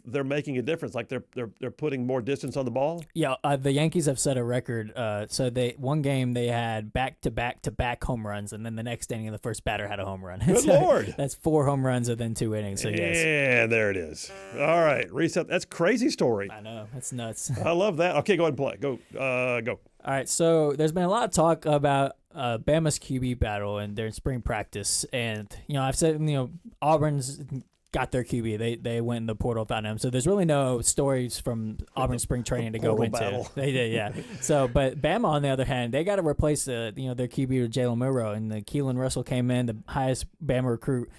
they're making a difference. Like they're putting more distance on the ball. Yeah, the Yankees have set a record. So one game they had back-to-back home runs, and then the next inning the first batter had a home run. Good Lord. That's 4 home runs within 2 innings. So yes. Yeah, there it is. All right, reset. That's a crazy story. I know, that's nuts. I love that. Okay, go ahead and play. Go. All right, so there's been a lot of talk about Bama's QB battle and during spring practice, and I've said Auburn's got their QB. They went in the portal without him, so there's really no stories from Auburn spring training to go into. Battle. They did, yeah. So, but Bama on the other hand, they got to replace their QB with Jalen Milroe, and the Keelan Russell came in, the highest Bama recruit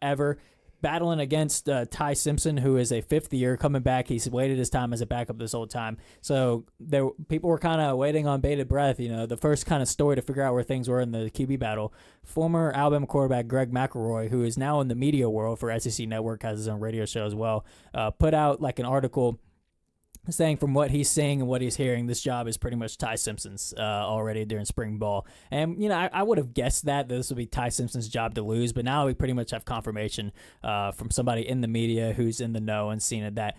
ever. Battling against Ty Simpson, who is a fifth year coming back. He's waited his time as a backup this whole time. So people were kind of waiting on bated breath. The first kind of story to figure out where things were in the QB battle. Former Alabama quarterback Greg McElroy, who is now in the media world for SEC Network, has his own radio show as well, put out like an article saying from what he's seeing and what he's hearing, this job is pretty much Ty Simpson's already during spring ball. And, I would have guessed that this would be Ty Simpson's job to lose, but now we pretty much have confirmation from somebody in the media who's in the know and seen it that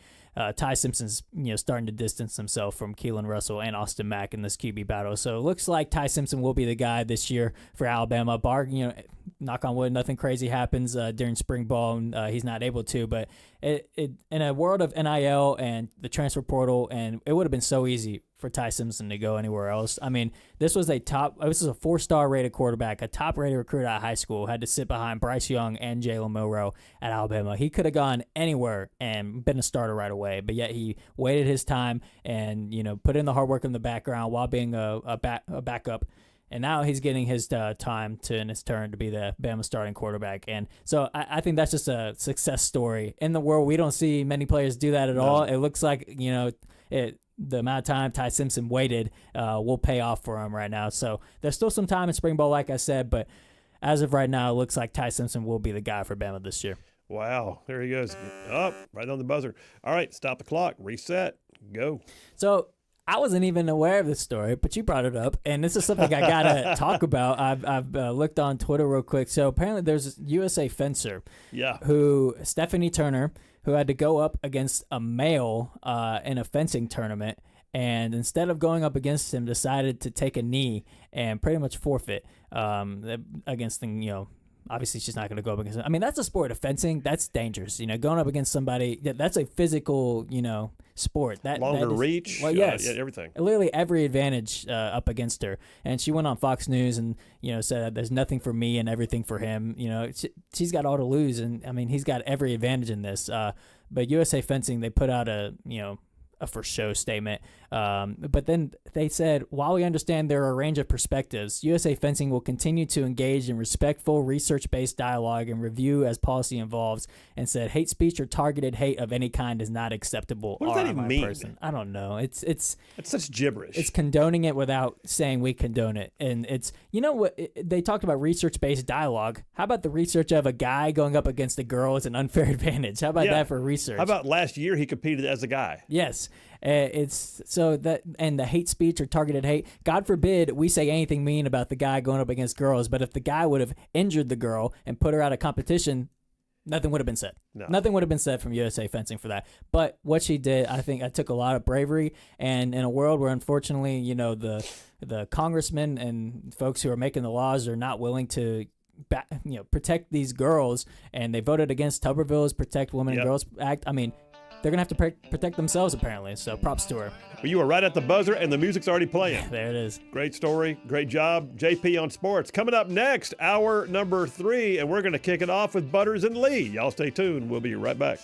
Ty Simpson's starting to distance himself from Keelan Russell and Austin Mack in this QB battle. So it looks like Ty Simpson will be the guy this year for Alabama. Bar, knock on wood, nothing crazy happens during spring ball, and he's not able to. But it in a world of NIL and the transfer portal, and it would have been so easy for Ty Simpson to go anywhere else. I mean, this was a 4-star rated quarterback, a top rated recruit out of high school, had to sit behind Bryce Young and Jalen Milroe at Alabama. He could have gone anywhere and been a starter right away, but yet he waited his time and, put in the hard work in the background while being a backup. And now he's getting his time and his turn to be the Bama starting quarterback. And so I think that's just a success story. In the world, we don't see many players do that at all. It looks like, the amount of time Ty Simpson waited will pay off for him right now. So there's still some time in spring ball, like I said, but as of right now, it looks like Ty Simpson will be the guy for Bama this year. Wow, there he goes. Right on the buzzer. All right, stop the clock, reset, go. So I wasn't even aware of this story, but you brought it up, and this is something I gotta talk about. I've looked on Twitter real quick. So apparently there's a USA fencer, Stephanie Turner, who had to go up against a male in a fencing tournament, and instead of going up against him, decided to take a knee and pretty much forfeit against the, obviously she's not going to go up against him. I mean, that's a sport of fencing. That's dangerous. Going up against somebody, that's a physical, sport. Longer that is, reach, well, yes, yeah, everything. Literally every advantage up against her. And she went on Fox News and said there's nothing for me and everything for him. She's got all to lose, and I mean he's got every advantage in this. But USA Fencing, they put out a for show statement. But then they said, while we understand there are a range of perspectives, USA Fencing will continue to engage in respectful, research-based dialogue and review as policy evolves, and said hate speech or targeted hate of any kind is not acceptable. What does that even mean? I don't know. It's such gibberish. It's condoning it without saying we condone it. And it's, they talked about research-based dialogue. How about the research of a guy going up against a girl as an unfair advantage? How about that for research? How about last year he competed as a guy? Yes. It's so that, and the hate speech or targeted hate, God forbid we say anything mean about the guy going up against girls, but if the guy would have injured the girl and put her out of competition, nothing would have been said. No. Nothing would have been said from USA Fencing for that. But what she did, I think, I took a lot of bravery, and in a world where unfortunately, the congressmen and folks who are making the laws are not willing to protect these girls, and they voted against Tuberville's Protect Women and Girls Act. I mean, they're going to have to protect themselves, apparently. So props to her. Well, you were right at the buzzer, and the music's already playing. There it is. Great story. Great job. JP on sports. Coming up next, hour number 3, and we're going to kick it off with Butters and Lee. Y'all stay tuned. We'll be right back.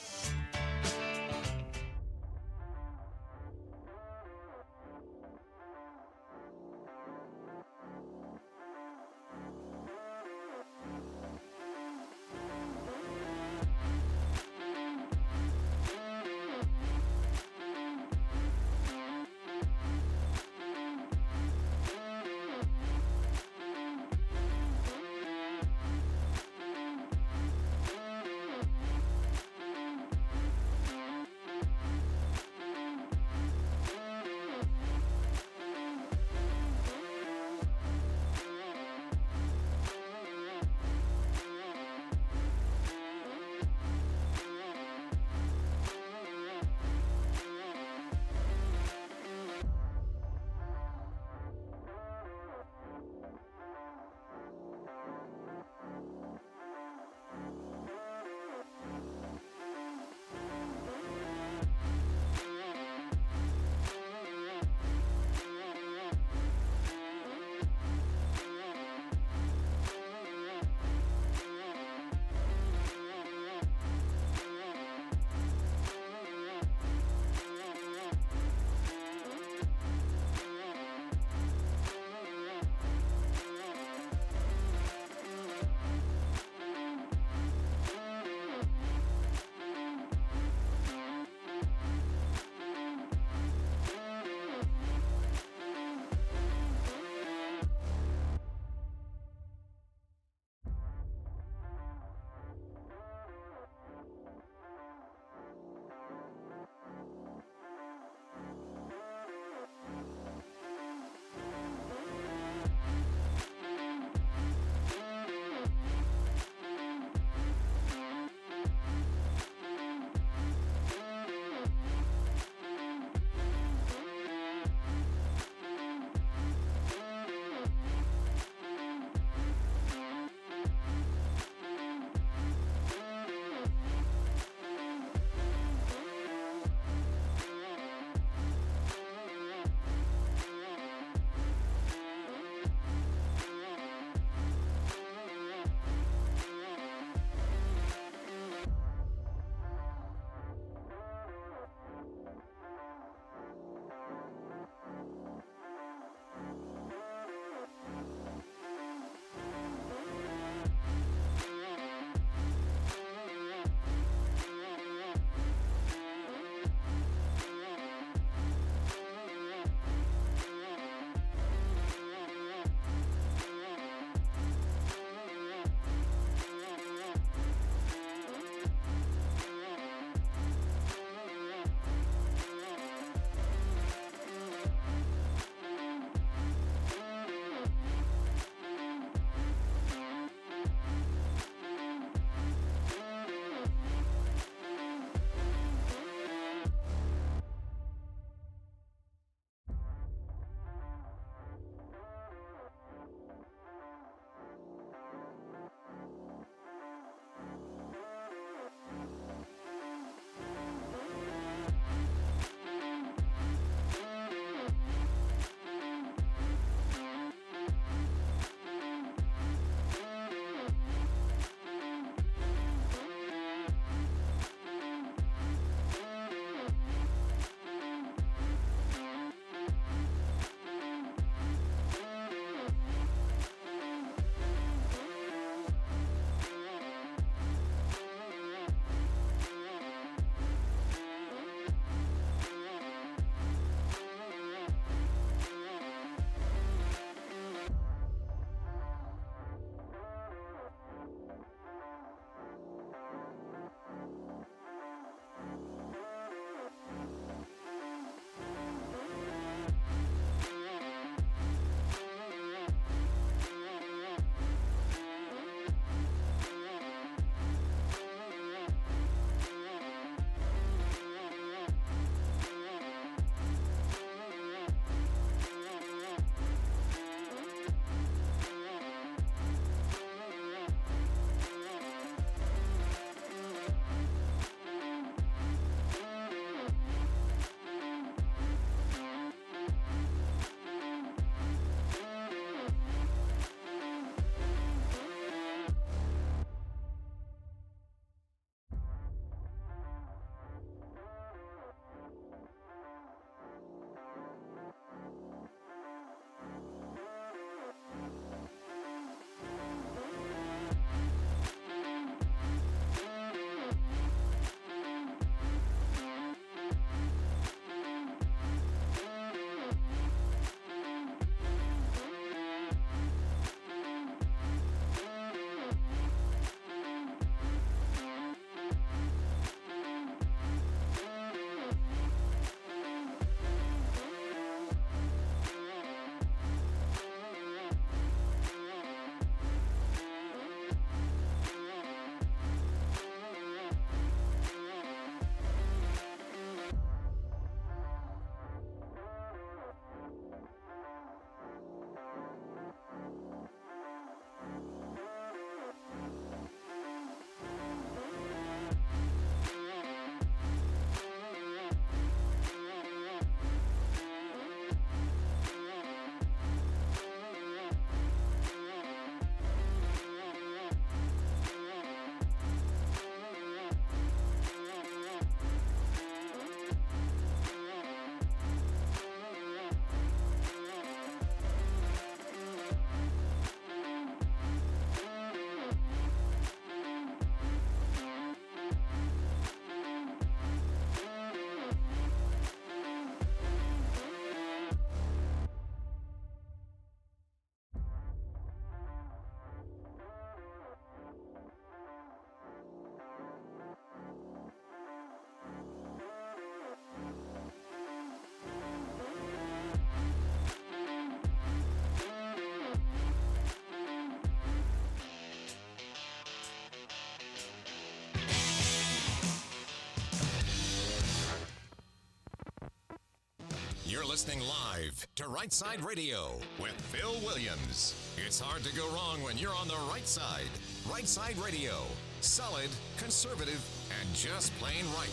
You're listening live to Rightside Radio with Phil Williams. It's hard to go wrong when you're on the right side. Rightside Radio. Solid, conservative, and just plain right.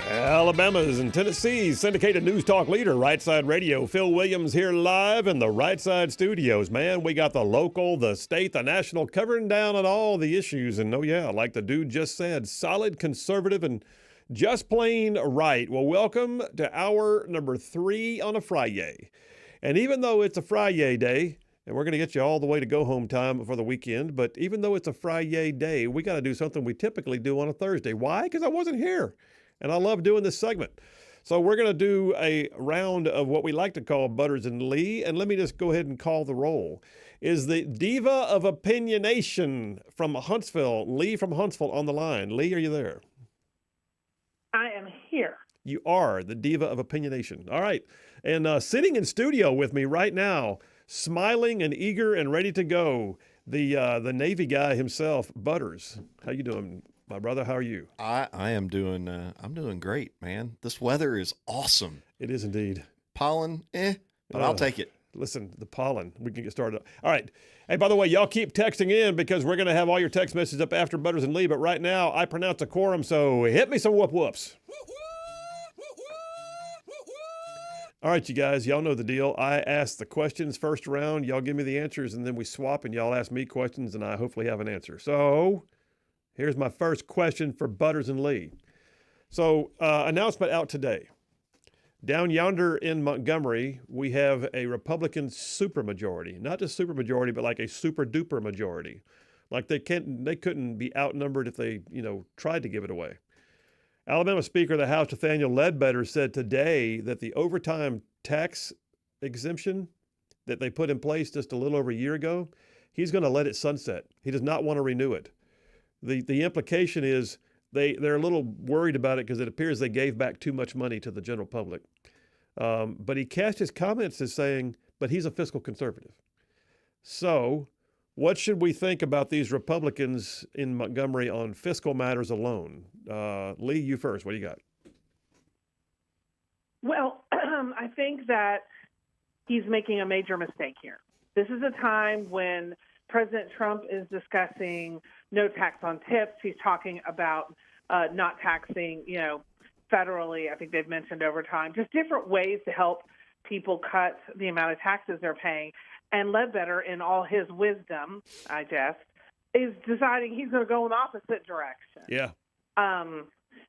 Alabama's and Tennessee's syndicated news talk leader, Rightside Radio. Phil Williams here live in the Rightside studios. Man, we got the local, the state, the national, covering down on all the issues. And oh yeah, like the dude just said, solid, conservative, and just plain right. Well, welcome to hour number 3 on a Friday. And even though it's a Friday day, and we're going to get you all the way to go home time for the weekend, but even though it's a Friday day, we got to do something we typically do on a Thursday. Why? Because I wasn't here. And I love doing this segment. So we're going to do a round of what we like to call Butters and Lee. And let me just go ahead and call the roll. Is the diva of opinionation from Huntsville, Lee from Huntsville, on the line. Lee, are you there? I am here. You are the diva of opinionation. All right. And sitting in studio with me right now, smiling and eager and ready to go, the Navy guy himself, Butters. How you doing, my brother? How are you? I am doing I'm doing great, man. This weather is awesome. It is indeed. Pollen, but I'll take it. Listen, the pollen. We can get started. All right. Hey, by the way, y'all keep texting in because we're going to have all your text messages up after Butters and Lee. But right now, I pronounce a quorum, so hit me some whoop-whoops. All right, you guys, y'all know the deal. I ask the questions first round. Y'all give me the answers, and then we swap, and y'all ask me questions, and I hopefully have an answer. So here's my first question for Butters and Lee. So announcement out today. Down yonder in Montgomery, we have a Republican supermajority. Not just supermajority, but like a super-duper majority. Like they couldn't be outnumbered if they, tried to give it away. Alabama Speaker of the House Nathaniel Ledbetter said today that the overtime tax exemption that they put in place just a little over a year ago, he's going to let it sunset. He does not want to renew it. The implication is they're a little worried about it because it appears they gave back too much money to the general public. But he cast his comments as saying, but he's a fiscal conservative. So what should we think about these Republicans in Montgomery on fiscal matters alone? Lee, you first. What do you got? Well, I think that he's making a major mistake here. This is a time when President Trump is discussing no tax on tips. He's talking about not taxing, federally. I think they've mentioned overtime, just different ways to help people cut the amount of taxes they're paying. And Ledbetter, in all his wisdom, I guess, is deciding he's going to go in the opposite direction. Yeah.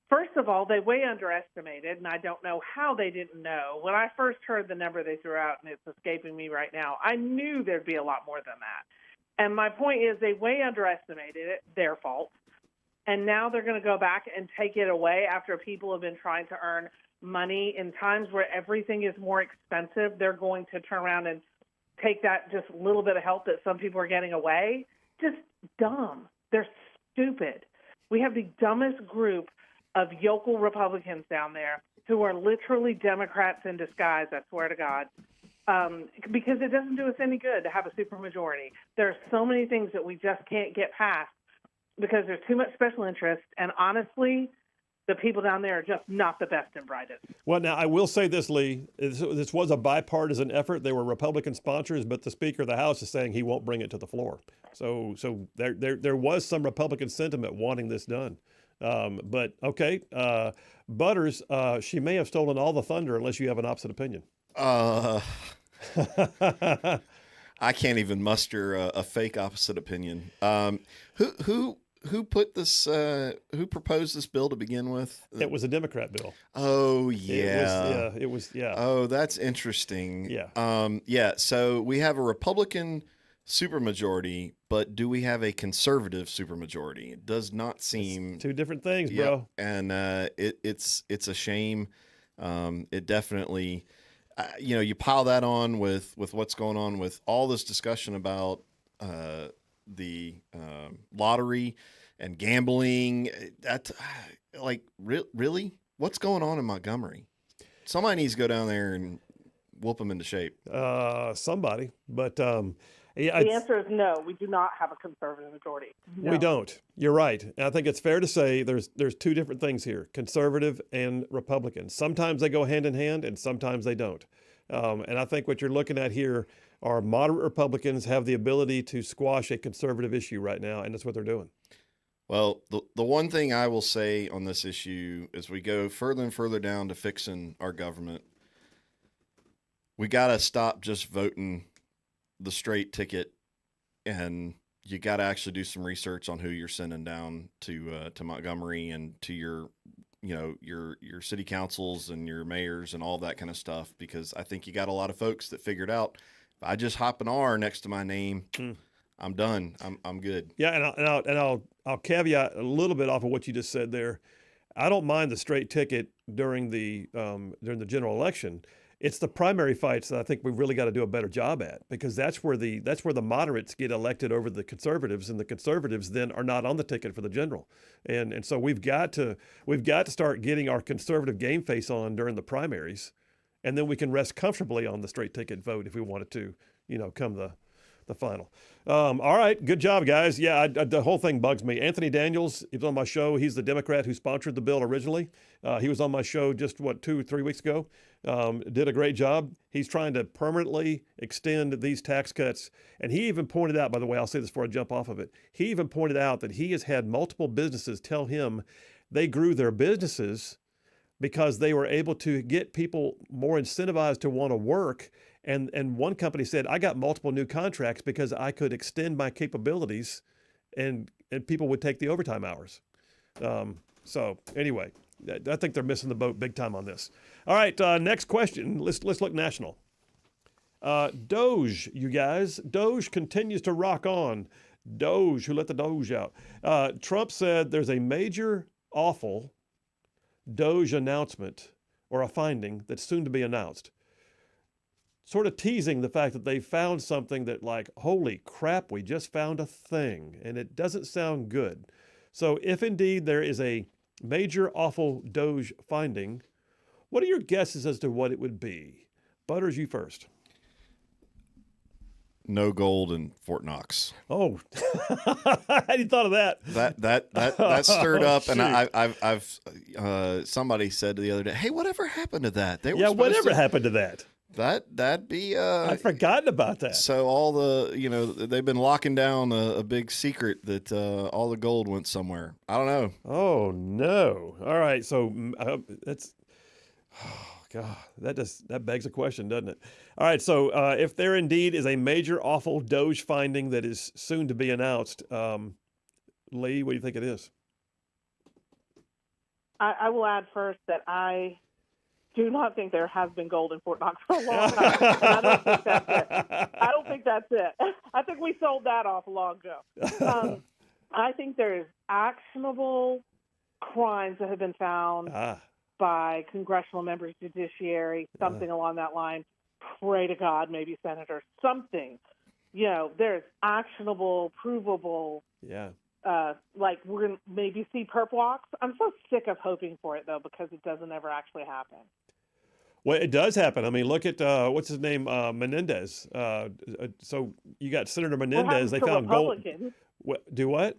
First of all, they way underestimated, and I don't know how they didn't know. When I first heard the number they threw out, and it's escaping me right now, I knew there'd be a lot more than that. And my point is they way underestimated it, their fault. And now they're going to go back and take it away after people have been trying to earn money in times where everything is more expensive. They're going to turn around and take that just little bit of help that some people are getting away. Just dumb. They're stupid. We have the dumbest group of yokel Republicans down there who are literally Democrats in disguise, I swear to God, because it doesn't do us any good to have a supermajority. There are so many things that we just can't get past because there's too much special interest, and honestly, the people down there are just not the best and brightest. Well, now, I will say this, Lee. This was a bipartisan effort. They were Republican sponsors, but the Speaker of the House is saying he won't bring it to the floor. So there was some Republican sentiment wanting this done. But, okay, Butters, she may have stolen all the thunder unless you have an opposite opinion. I can't even muster a fake opposite opinion. Who put this? Who proposed this bill to begin with? It was a Democrat bill. Oh yeah, it was. Oh, that's interesting. Yeah. So we have a Republican supermajority, but do we have a conservative supermajority? It does not seem it's two different things, bro. And it's a shame. It definitely, you pile that on with what's going on with all this discussion about the lottery and gambling. That really, what's going on in Montgomery? Somebody needs to go down there and whoop them into shape? Somebody, but The answer is no. We do not have a conservative majority. No. we don't. You're right. And I think it's fair to say there's two different things here: conservative and Republican. Sometimes they go hand in hand, and sometimes they don't. And I think what you're looking at here are moderate Republicans have the ability to squash a conservative issue right now, and that's what they're doing. Well, the one thing I will say on this issue as we go further and further down to fixing our government, we got to stop just voting the straight ticket, and you got to actually do some research on who you're sending down to Montgomery and to your city councils and your mayors and all that kind of stuff, because I think you got a lot of folks that figured out if I just hop an R next to my name, I'm done. I'm good. Yeah, and I'll caveat a little bit off of what you just said there. I don't mind the straight ticket during the general election. It's the primary fights that I think we've really got to do a better job at, because that's where the moderates get elected over the conservatives, and the conservatives then are not on the ticket for the general. And so we've got to start getting our conservative game face on during the primaries, and then we can rest comfortably on the straight ticket vote if we wanted to, come the final. All right, good job, guys. Yeah, the whole thing bugs me. Anthony Daniels, he was on my show. He's the Democrat who sponsored the bill originally. He was on my show just 2-3 weeks ago. Did a great job. He's trying to permanently extend these tax cuts. And he even pointed out, by the way, I'll say this before I jump off of it. He even pointed out that he has had multiple businesses tell him they grew their businesses because they were able to get people more incentivized to want to work. And one company said, I got multiple new contracts because I could extend my capabilities and people would take the overtime hours. So anyway, I think they're missing the boat big time on this. All right, next question. Let's look national. Doge, you guys. Doge continues to rock on. Doge, who let the Doge out? Trump said there's a major, awful Doge announcement or a finding that's soon to be announced. Sort of teasing the fact that they found something that, like, holy crap, we just found a thing, and it doesn't sound good. So if indeed there is a major, awful Doge finding, what are your guesses as to what it would be? Butters, you first. No gold in Fort Knox. Oh, I hadn't thought of that. That stirred up, shoot. and I've somebody said the other day, "Hey, whatever happened to that?" They were whatever happened to that? That'd be. I'd forgotten about that. So all the they've been locking down a big secret that all the gold went somewhere. I don't know. Oh no! All right, so that's. Oh God, that begs a question, doesn't it? All right, so if there indeed is a major, awful Doge finding that is soon to be announced, Lee, what do you think it is? I will add first that I do not think there has been gold in Fort Knox for a long time. And I don't think that's it. I think we sold that off long ago. I think there's actionable crimes that have been found by congressional members, judiciary, something along that line. Pray to God, maybe senator, something. There's actionable, provable. Yeah. Like we're going to maybe see perp walks. I'm so sick of hoping for it, though, because it doesn't ever actually happen. Well, it does happen. I mean, look at, what's his name, Menendez. So you got Senator Menendez. They found gold. Do what?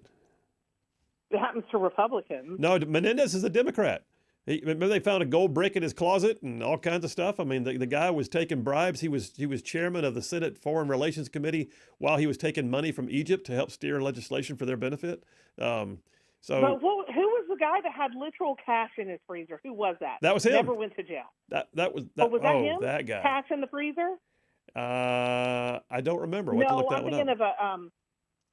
It happens to Republicans. No, Menendez is a Democrat. Remember they found a gold brick in his closet and all kinds of stuff? I mean, the guy was taking bribes. He was chairman of the Senate Foreign Relations Committee while he was taking money from Egypt to help steer legislation for their benefit. But who was the guy that had literal cash in his freezer? Who was that? That was him. Never went to jail. Was that him? That guy. Cash in the freezer? I don't remember. No, We'll have to look that I'm one thinking up. of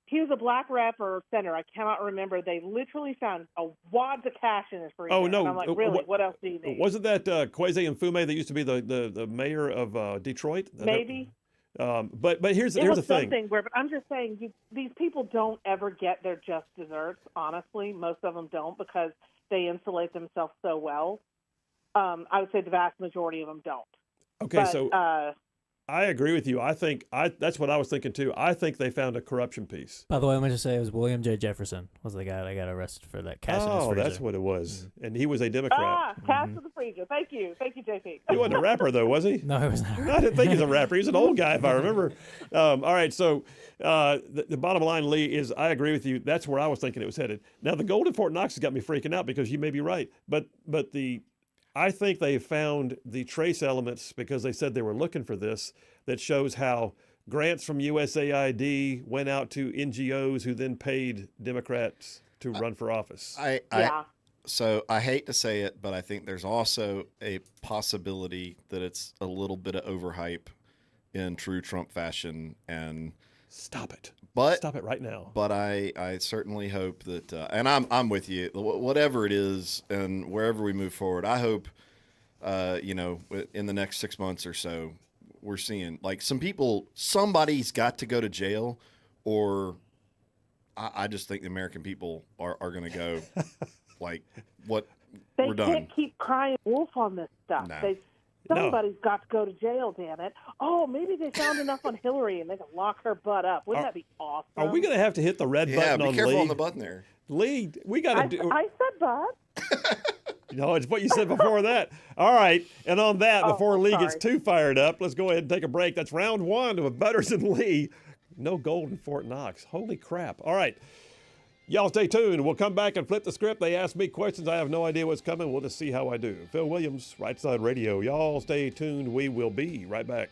he was a black rep or senator. I cannot remember. They literally found a wads of cash in his freezer. Oh, no. And I'm like, really? What else do you need? Wasn't that Kwesi Mfume that used to be the mayor of Detroit? Maybe. But here's the thing. But I'm just saying, these people don't ever get their just desserts. Honestly, most of them don't, because they insulate themselves so well. I would say the vast majority of them don't. Okay, I agree with you. I think that's what I was thinking too. I think they found a corruption piece. By the way, let me just say it was William J. Jefferson was the guy that got arrested for that cash in his freezer. That's what it was. And he was a Democrat. Cash in the freezer. Thank you, JP. He wasn't a rapper though, was he? No, he was not. I didn't think he was a rapper. He was an old guy, if I remember. All right, so the bottom line, Lee, is I agree with you. That's where I was thinking it was headed. Now, the gold in Fort Knox has got me freaking out because you may be right. But I think they found the trace elements because they said they were looking for this that shows how grants from USAID went out to NGOs who then paid Democrats to run for office. So I hate to say it, but I think there's also a possibility that it's a little bit of overhype in true Trump fashion. And stop it right now. But I certainly hope that, and I'm with you. Whatever it is, and wherever we move forward, I hope, in the next 6 months or so, we're seeing like somebody's got to go to jail, or I just think the American people are going to go like, what? We're done. They can't keep crying wolf on this stuff. No. Somebody's got to go to jail, damn it. Oh, maybe they found enough on Hillary and they can lock her butt up. Wouldn't that be awesome? Are we going to have to hit the red button on Lee? Yeah, be careful on the button there. Lee, we got to do... I said butt. No, it's what you said before that. All right, and on that, before Lee gets too fired up, let's go ahead and take a break. That's round one with Butters and Lee. No gold in Fort Knox. Holy crap. All right. Y'all stay tuned. We'll come back and flip the script. They ask me questions. I have no idea what's coming. We'll just see how I do. Phil Williams, Rightside Radio. Y'all stay tuned. We will be right back.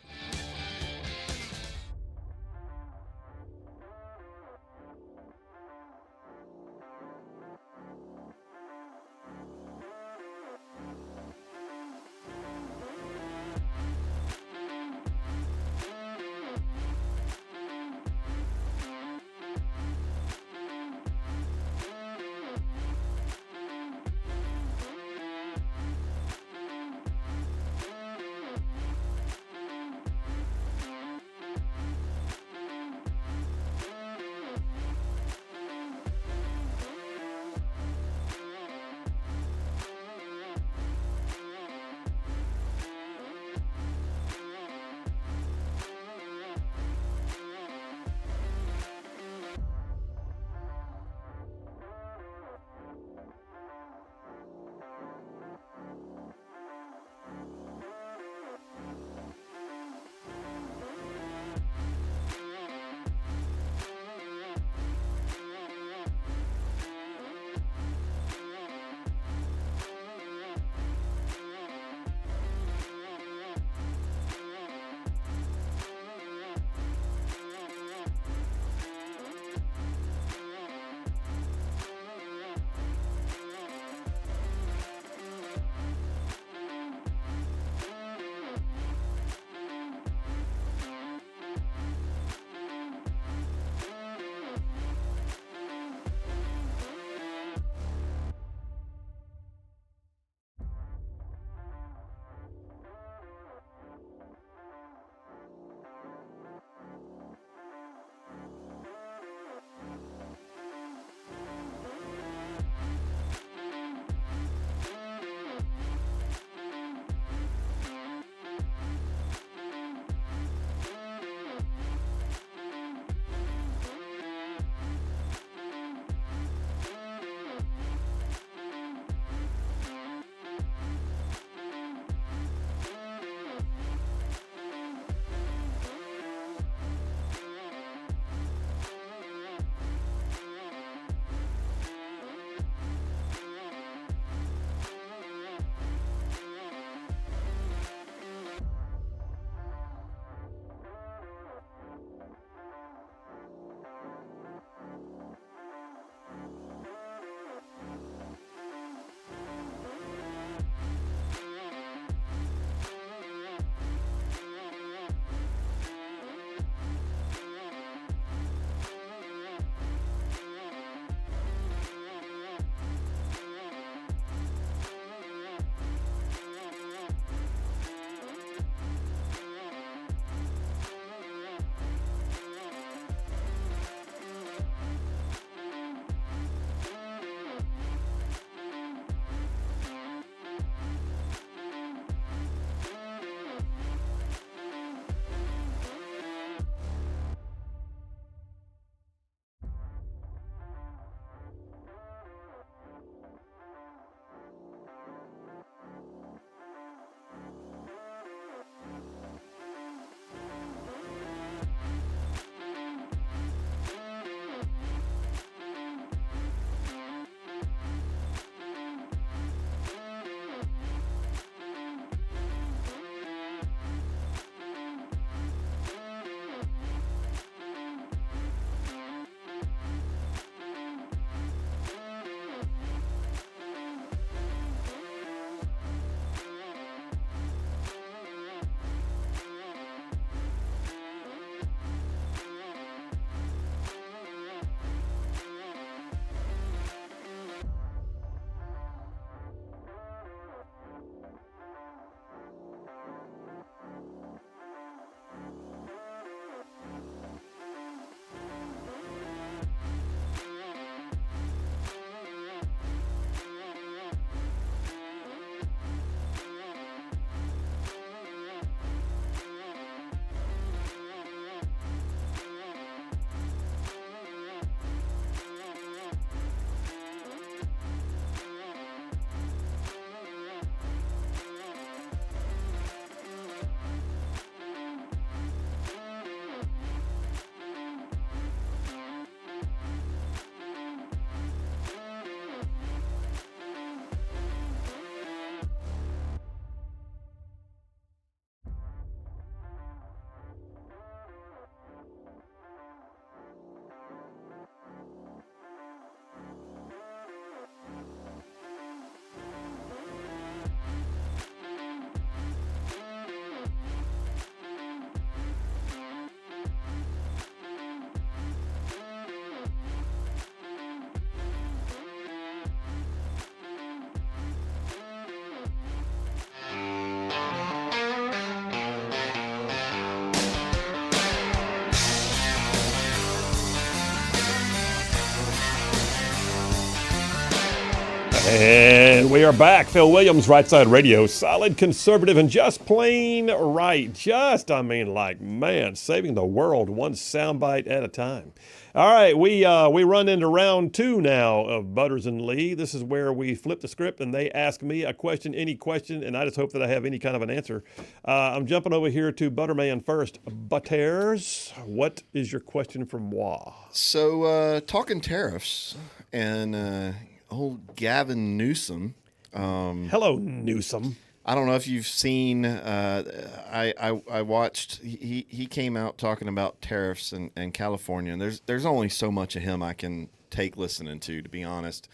And we are back. Phil Williams, Rightside Radio. Solid, conservative, and just plain right. Saving the world one soundbite at a time. All right, we run into round 2 now of Butters and Lee. This is where we flip the script and they ask me a question, any question, and I just hope that I have any kind of an answer. I'm jumping over here to Butterman first. Butters, what is your question for moi? So, talking tariffs and old Gavin Newsom. Hello, Newsom. I don't know if you've seen. I watched. He came out talking about tariffs and California. And there's only so much of him I can take listening to be honest.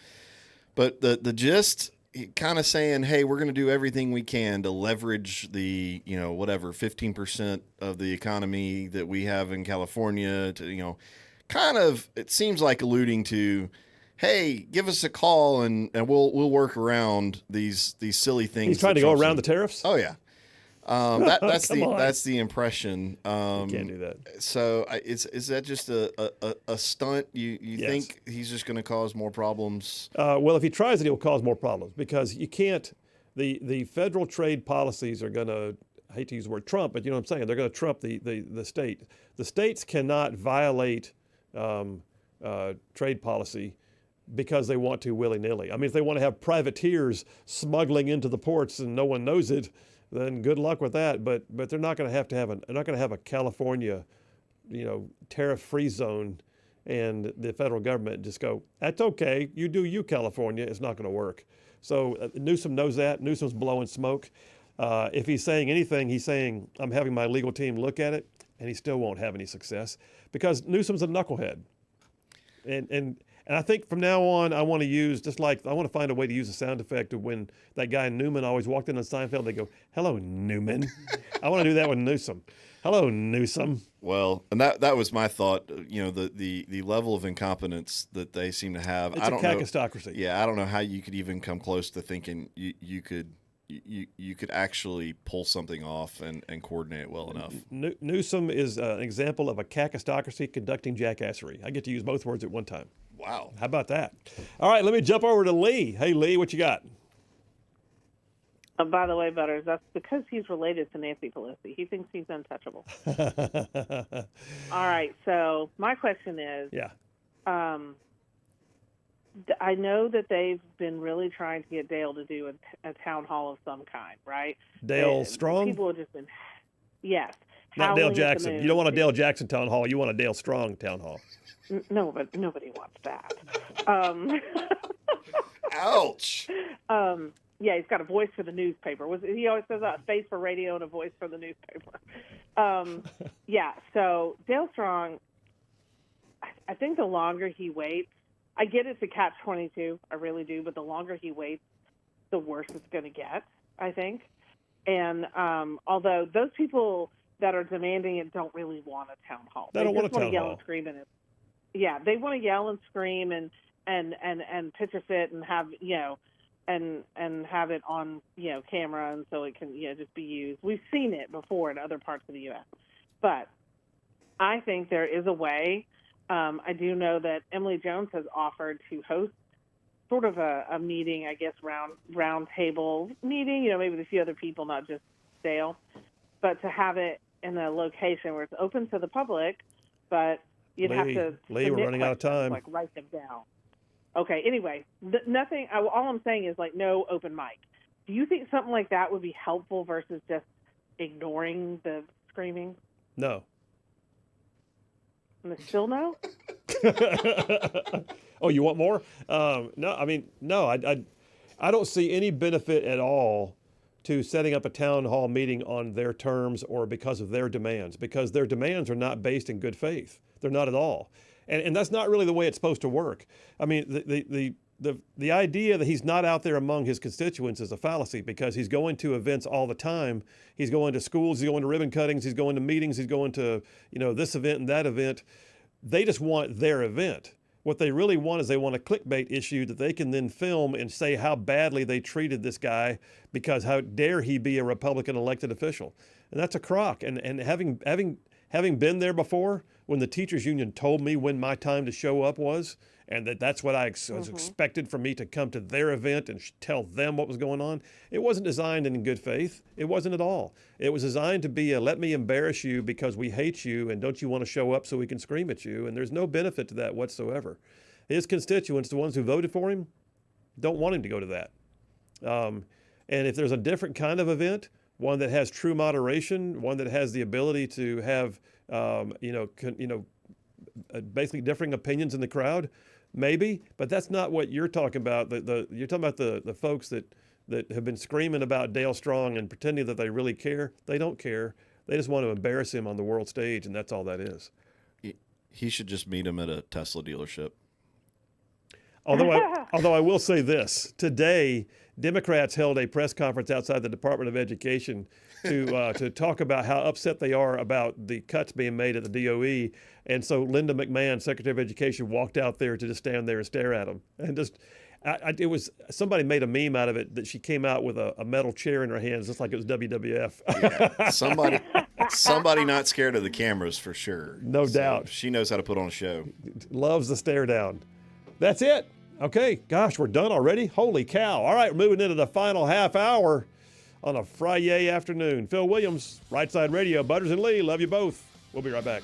But the gist, kind of saying, hey, we're going to do everything we can to leverage the 15% of the economy that we have in California to kind of, it seems like alluding to, hey, give us a call and we'll work around these silly things. He's trying to go around the tariffs? Oh yeah. That's the impression. You can't do that. So is that just a stunt? You Yes. think he's just going to cause more problems? Well, if he tries it, he'll cause more problems because you can't. The federal trade policies are going to. I hate to use the word Trump, but you know what I'm saying. They're going to trump the state. The states cannot violate trade policy because they want to willy-nilly. I mean, if they want to have privateers smuggling into the ports and no one knows it, then good luck with that. But they're not going to have a California, tariff-free zone, and the federal government just go, that's okay, you do you, California. It's not going to work. So Newsom knows that. Newsom's blowing smoke. If he's saying anything, he's saying, I'm having my legal team look at it, and he still won't have any success because Newsom's a knucklehead. And I think from now on, I want to find a way to use a sound effect of when that guy Newman always walked in on Seinfeld. They go, "Hello, Newman." I want to do that with Newsom. Hello, Newsom. Well, and that was my thought. The level of incompetence that they seem to have. It's I don't a cacistocracy. Yeah, I don't know how you could even come close to thinking you could actually pull something off and coordinate it well enough. Newsom is an example of a cacistocracy conducting jackassery. I get to use both words at one time. Wow. How about that? All right, let me jump over to Lee. Hey, Lee, what you got? By the way, Butters, that's because he's related to Nancy Pelosi. He thinks he's untouchable. All right, so my question is, I know that they've been really trying to get Dale to do a town hall of some kind, right? Dale Strong? People have just been, yes. Not Dale Jackson. You don't want a Dale Jackson town hall. You want a Dale Strong town hall. No, but nobody wants that. Ouch. Yeah, he's got a voice for the newspaper. He always says a face for radio and a voice for the newspaper. Yeah, so Dale Strong, I think the longer he waits, I get it's a catch-22, I really do, but the longer he waits, the worse it's going to get, I think. And although those people that are demanding it don't really want a town hall. They don't want a town yell hall. And scream and yeah, they want to yell and scream and pitch a fit and have and have it on camera, and so it can just be used. We've seen it before in other parts of the U.S. But I think there is a way. I do know that Emily Jones has offered to host sort of a meeting, I guess, round table meeting, maybe with a few other people, not just Dale, but to have it in a location where it's open to the public, but you'd have to. Lee, we're running out of time. Like write them down. Okay. Anyway, nothing. All I'm saying is no open mic. Do you think something like that would be helpful versus just ignoring the screaming? No. And still no? Oh, you want more? No. I mean, no. I don't see any benefit at all to setting up a town hall meeting on their terms or because of their demands, because their demands are not based in good faith. They're not at all. And that's not really the way it's supposed to work. I mean, the idea that he's not out there among his constituents is a fallacy because he's going to events all the time. He's going to schools, he's going to ribbon cuttings, he's going to meetings, he's going to, this event and that event. They just want their event. What they really want is they want a clickbait issue that they can then film and say how badly they treated this guy because how dare he be a Republican elected official. And that's a crock. And having having been there before, when the teachers union told me when my time to show up was, and that's what I was expected for me to come to their event and tell them what was going on, it wasn't designed in good faith. It wasn't at all. It was designed to be a let me embarrass you because we hate you and don't you want to show up so we can scream at you, and there's no benefit to that whatsoever. His constituents, the ones who voted for him, don't want him to go to that. And if there's a different kind of event, one that has true moderation, one that has the ability to have, basically differing opinions in the crowd, maybe. But that's not what you're talking about. You're talking about the folks that have been screaming about Dale Strong and pretending that they really care. They don't care. They just want to embarrass him on the world stage, and that's all that is. He should just meet him at a Tesla dealership. Although I will say this, today Democrats held a press conference outside the Department of Education to talk about how upset they are about the cuts being made at the DOE, and so Linda McMahon, Secretary of Education, walked out there to just stand there and stare at them, and just. It was somebody made a meme out of it that she came out with a metal chair in her hands, just like it was WWF. Yeah, somebody not scared of the cameras for sure. No doubt. She knows how to put on a show. Loves the stare down. That's it. Okay, gosh, we're done already? Holy cow. All right, we're moving into the final half hour on a Friday afternoon. Phil Williams, Rightside Radio, Butters and Lee, love you both. We'll be right back.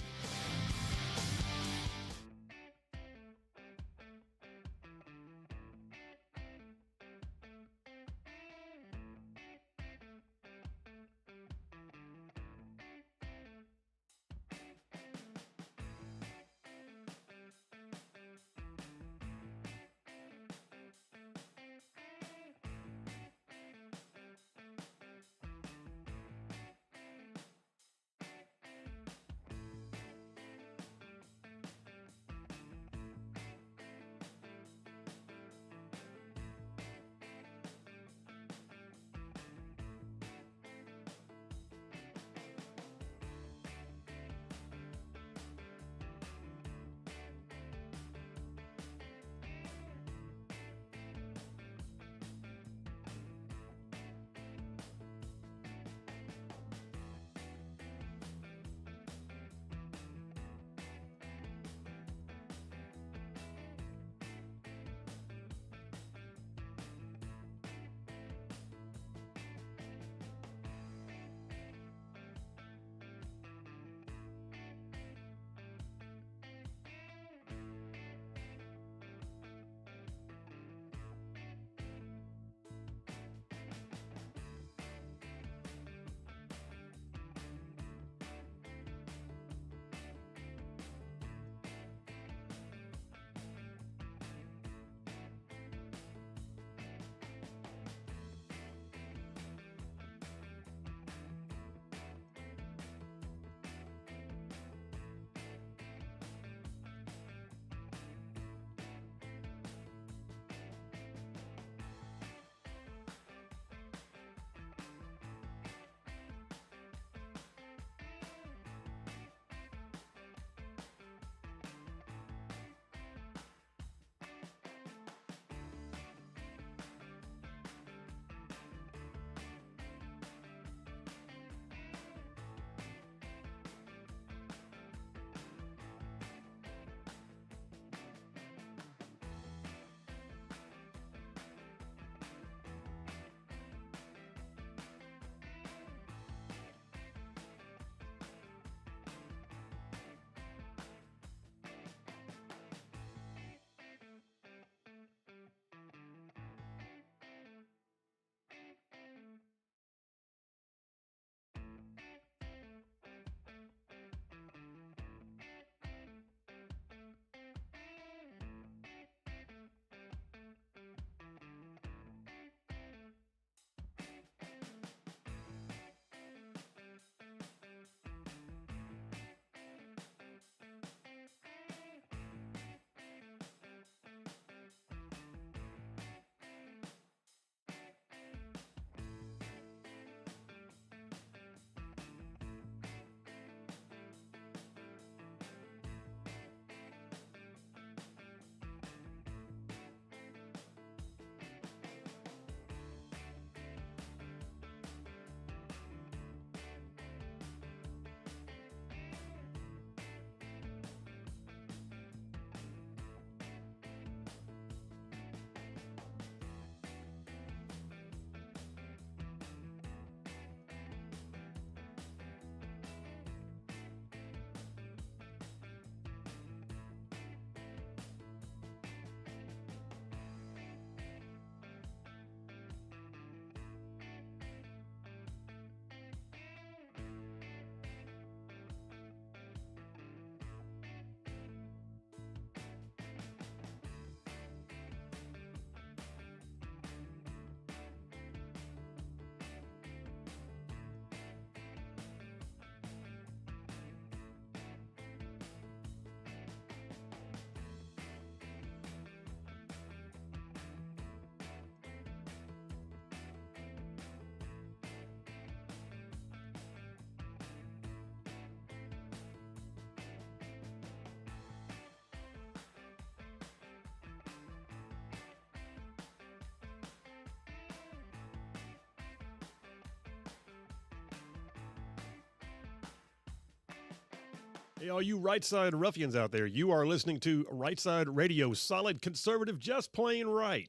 Hey, all you Rightside ruffians out there, you are listening to Rightside Radio, solid conservative, just plain right.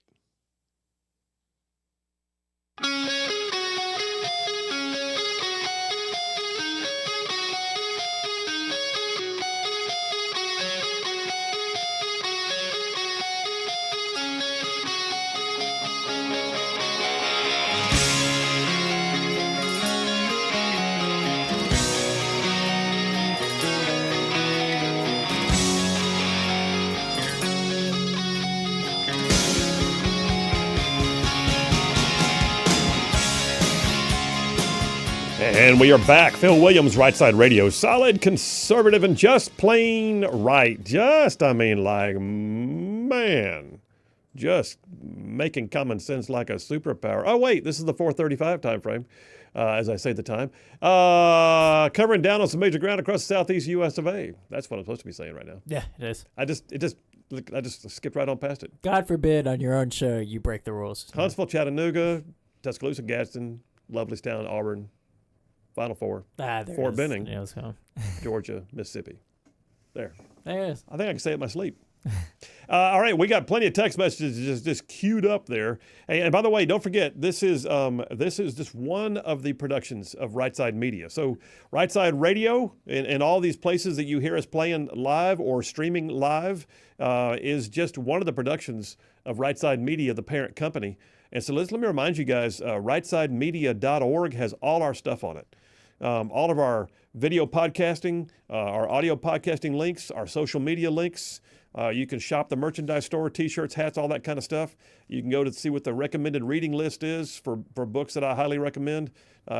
And we are back. Phil Williams, Rightside Radio. Solid, conservative, and just plain right. Just making common sense like a superpower. Oh, wait, this is the 4:35 time frame, as I say the time. Covering down on some major ground across the southeast U.S. of A. That's what I'm supposed to be saying right now. Yeah, it is. I just skipped right on past it. God forbid on your own show you break the rules. Huntsville, Chattanooga, Tuscaloosa, Gadsden, Lovelystown, Auburn, Final Four, Fort Benning, Georgia, Mississippi. There it is. I think I can say it in my sleep. All right, we got plenty of text messages just queued up there. And by the way, don't forget, this is just one of the productions of Rightside Media. So Rightside Radio and all these places that you hear us playing live or streaming live is just one of the productions of Rightside Media, the parent company. And so let me remind you guys, rightsidemedia.org has all our stuff on it. All of our video podcasting, our audio podcasting links, our social media links. You can shop the merchandise store, T-shirts, hats, all that kind of stuff. You can go to see what the recommended reading list is for books that I highly recommend.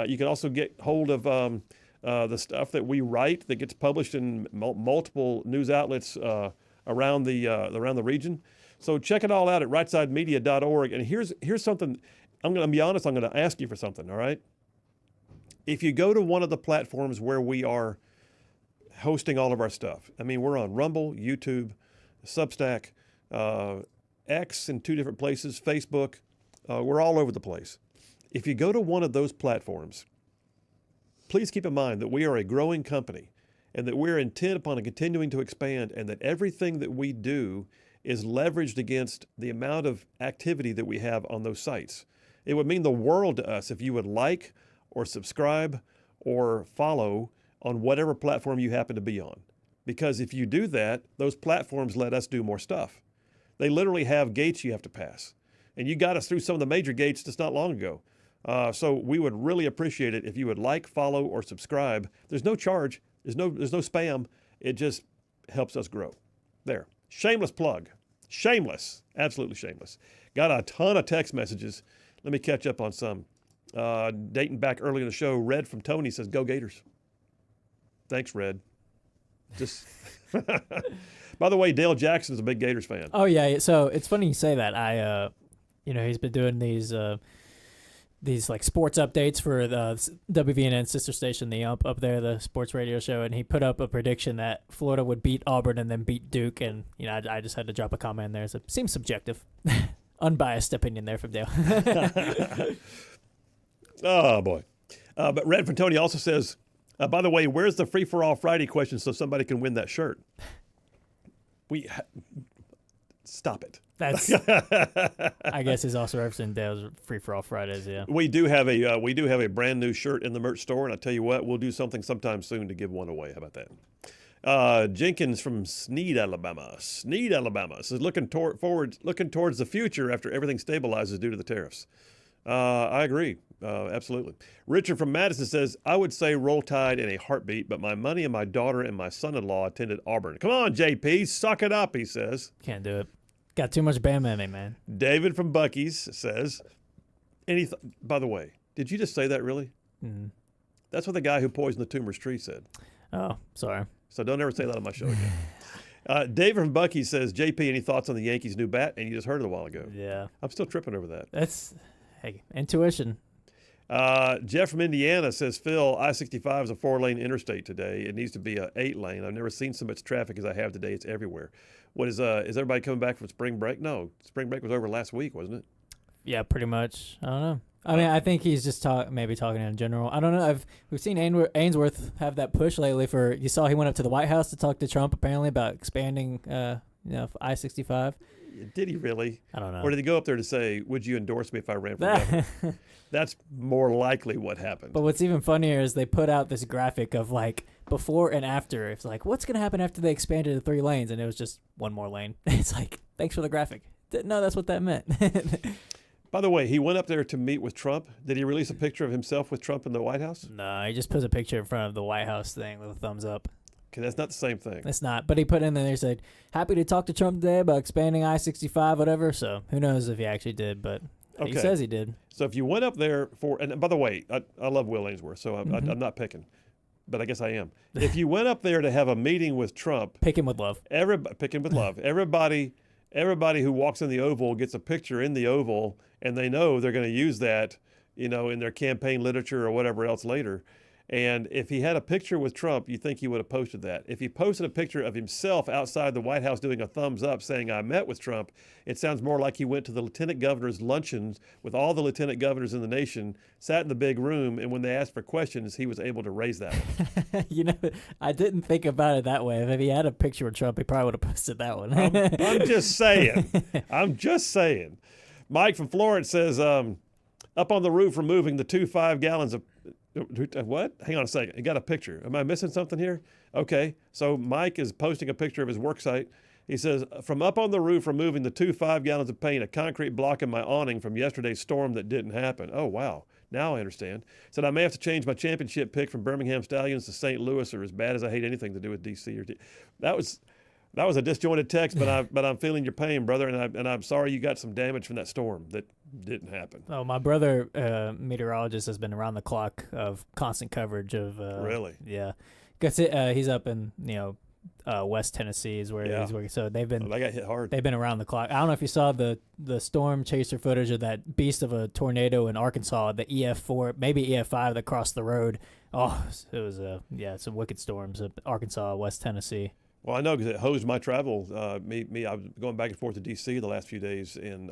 You can also get hold of the stuff that we write that gets published in multiple news outlets around the region. So check it all out at rightsidemedia.org. And here's something. I'm going to be honest. I'm going to ask you for something. All right. If you go to one of the platforms where we are hosting all of our stuff, I mean, we're on Rumble, YouTube, Substack, X in 2 different places, Facebook. We're all over the place. If you go to one of those platforms, please keep in mind that we are a growing company and that we're intent upon continuing to expand, and that everything that we do is leveraged against the amount of activity that we have on those sites. It would mean the world to us if you would like or subscribe or follow on whatever platform you happen to be on. Because if you do that, those platforms let us do more stuff. They literally have gates you have to pass. And you got us through some of the major gates just not long ago. So we would really appreciate it if you would like, follow, or subscribe. There's no charge. There's no spam. It just helps us grow. There. Shameless plug. Shameless. Absolutely shameless. Got a ton of text messages. Let me catch up on some. Dating back early in the show, Red from Tony says, "Go Gators." Thanks, Red. Just by the way, Dale Jackson's a big Gators fan. Oh yeah, so it's funny you say that. He's been doing these like sports updates for the WVNN sister station, the up there, the sports radio show, and he put up a prediction that Florida would beat Auburn and then beat Duke, and I just had to drop a comment in there. So it seems subjective, unbiased opinion there from Dale. Oh boy, but Red from Tony also says, by the way, where's the free for all Friday question so somebody can win that shirt? Stop it. That's. I guess he's also referencing Dale's free for all Fridays. Yeah. We do have a brand new shirt in the merch store, and I tell you what, we'll do something sometime soon to give one away. How about that? Jenkins from Sneed, Alabama, says looking towards the future after everything stabilizes due to the tariffs. I agree. Absolutely. Richard from Madison says, I would say Roll Tide in a heartbeat, but my money and my daughter and my son-in-law attended Auburn. Come on, JP, suck it up, he says. Can't do it. Got too much Bama in me, man. David from Buc-ee's says, by the way, did you just say that really? Mm-hmm. That's what the guy who poisoned the tumor's tree said. Oh, sorry. So don't ever say that on my show again. David from Buc-ee's says, JP, any thoughts on the Yankees' new bat? And you just heard it a while ago. Yeah. I'm still tripping over that. That's, hey, intuition. Jeff from Indiana says, Phil, I-65 is a 4-lane interstate today. It needs to be a 8-lane. I've never seen so much traffic as I have today. It's everywhere. What is everybody coming back from spring break? No, spring break was over last week, wasn't it? Yeah, pretty much. I don't know. I mean, I think he's just maybe talking in general. I don't know. We've seen Ainsworth have that push lately for. You saw he went up to the White House to talk to Trump apparently about expanding, I-65. Did he really? I don't know. Or did he go up there to say, "Would you endorse me if I ran for governor?" That's more likely what happened. But what's even funnier is they put out this graphic of like before and after. It's like, what's gonna happen after they expanded to 3 lanes, and it was just one more lane. It's like, thanks for the graphic. No, that's what that meant. By the way, he went up there to meet with Trump. Did he release a picture of himself with Trump in the White House? No, he just puts a picture in front of the White House thing with a thumbs up. Okay, that's not the same thing. It's not. But he put in there, he said, happy to talk to Trump today about expanding I-65, whatever. So who knows if he actually did, but he says he did. So if you went up there for, and by the way, I love Will Ainsworth, so I'm not picking, but I guess I am. If you went up there to have a meeting with Trump. Pick him with love. Pick him with love. Everybody who walks in the Oval gets a picture in the Oval, and they know they're going to use that, in their campaign literature or whatever else later. And if he had a picture with Trump, you think he would have posted that. If he posted a picture of himself outside the White House doing a thumbs up saying, I met with Trump, it sounds more like he went to the lieutenant governor's luncheons with all the lieutenant governors in the nation, sat in the big room, and when they asked for questions, he was able to raise that one. I didn't think about it that way. If he had a picture with Trump, he probably would have posted that one. I'm just saying. I'm just saying. Mike from Florida says, up on the roof removing the 2 5-gallons of what? Hang on a second. I got a picture. Am I missing something here? Okay. So Mike is posting a picture of his work site. He says, from up on the roof, removing the 2 5-gallons of paint, a concrete block in my awning from yesterday's storm that didn't happen. Oh, wow. Now I understand. Said, I may have to change my championship pick from Birmingham Stallions to St. Louis, or as bad as I hate anything to do with D.C. or That was a disjointed text, but I'm feeling your pain, brother, and I'm sorry you got some damage from that storm that didn't happen. Oh, my brother, meteorologist, has been around the clock of constant coverage of. Really? Yeah, because he's up in West Tennessee is where he's working. So they got hit hard. They've been around the clock. I don't know if you saw the storm chaser footage of that beast of a tornado in Arkansas, the EF4, maybe EF5 that crossed the road. Oh, it was some wicked storms up Arkansas, West Tennessee. Well, I know because it hosed my travel. I was going back and forth to D.C. the last few days, and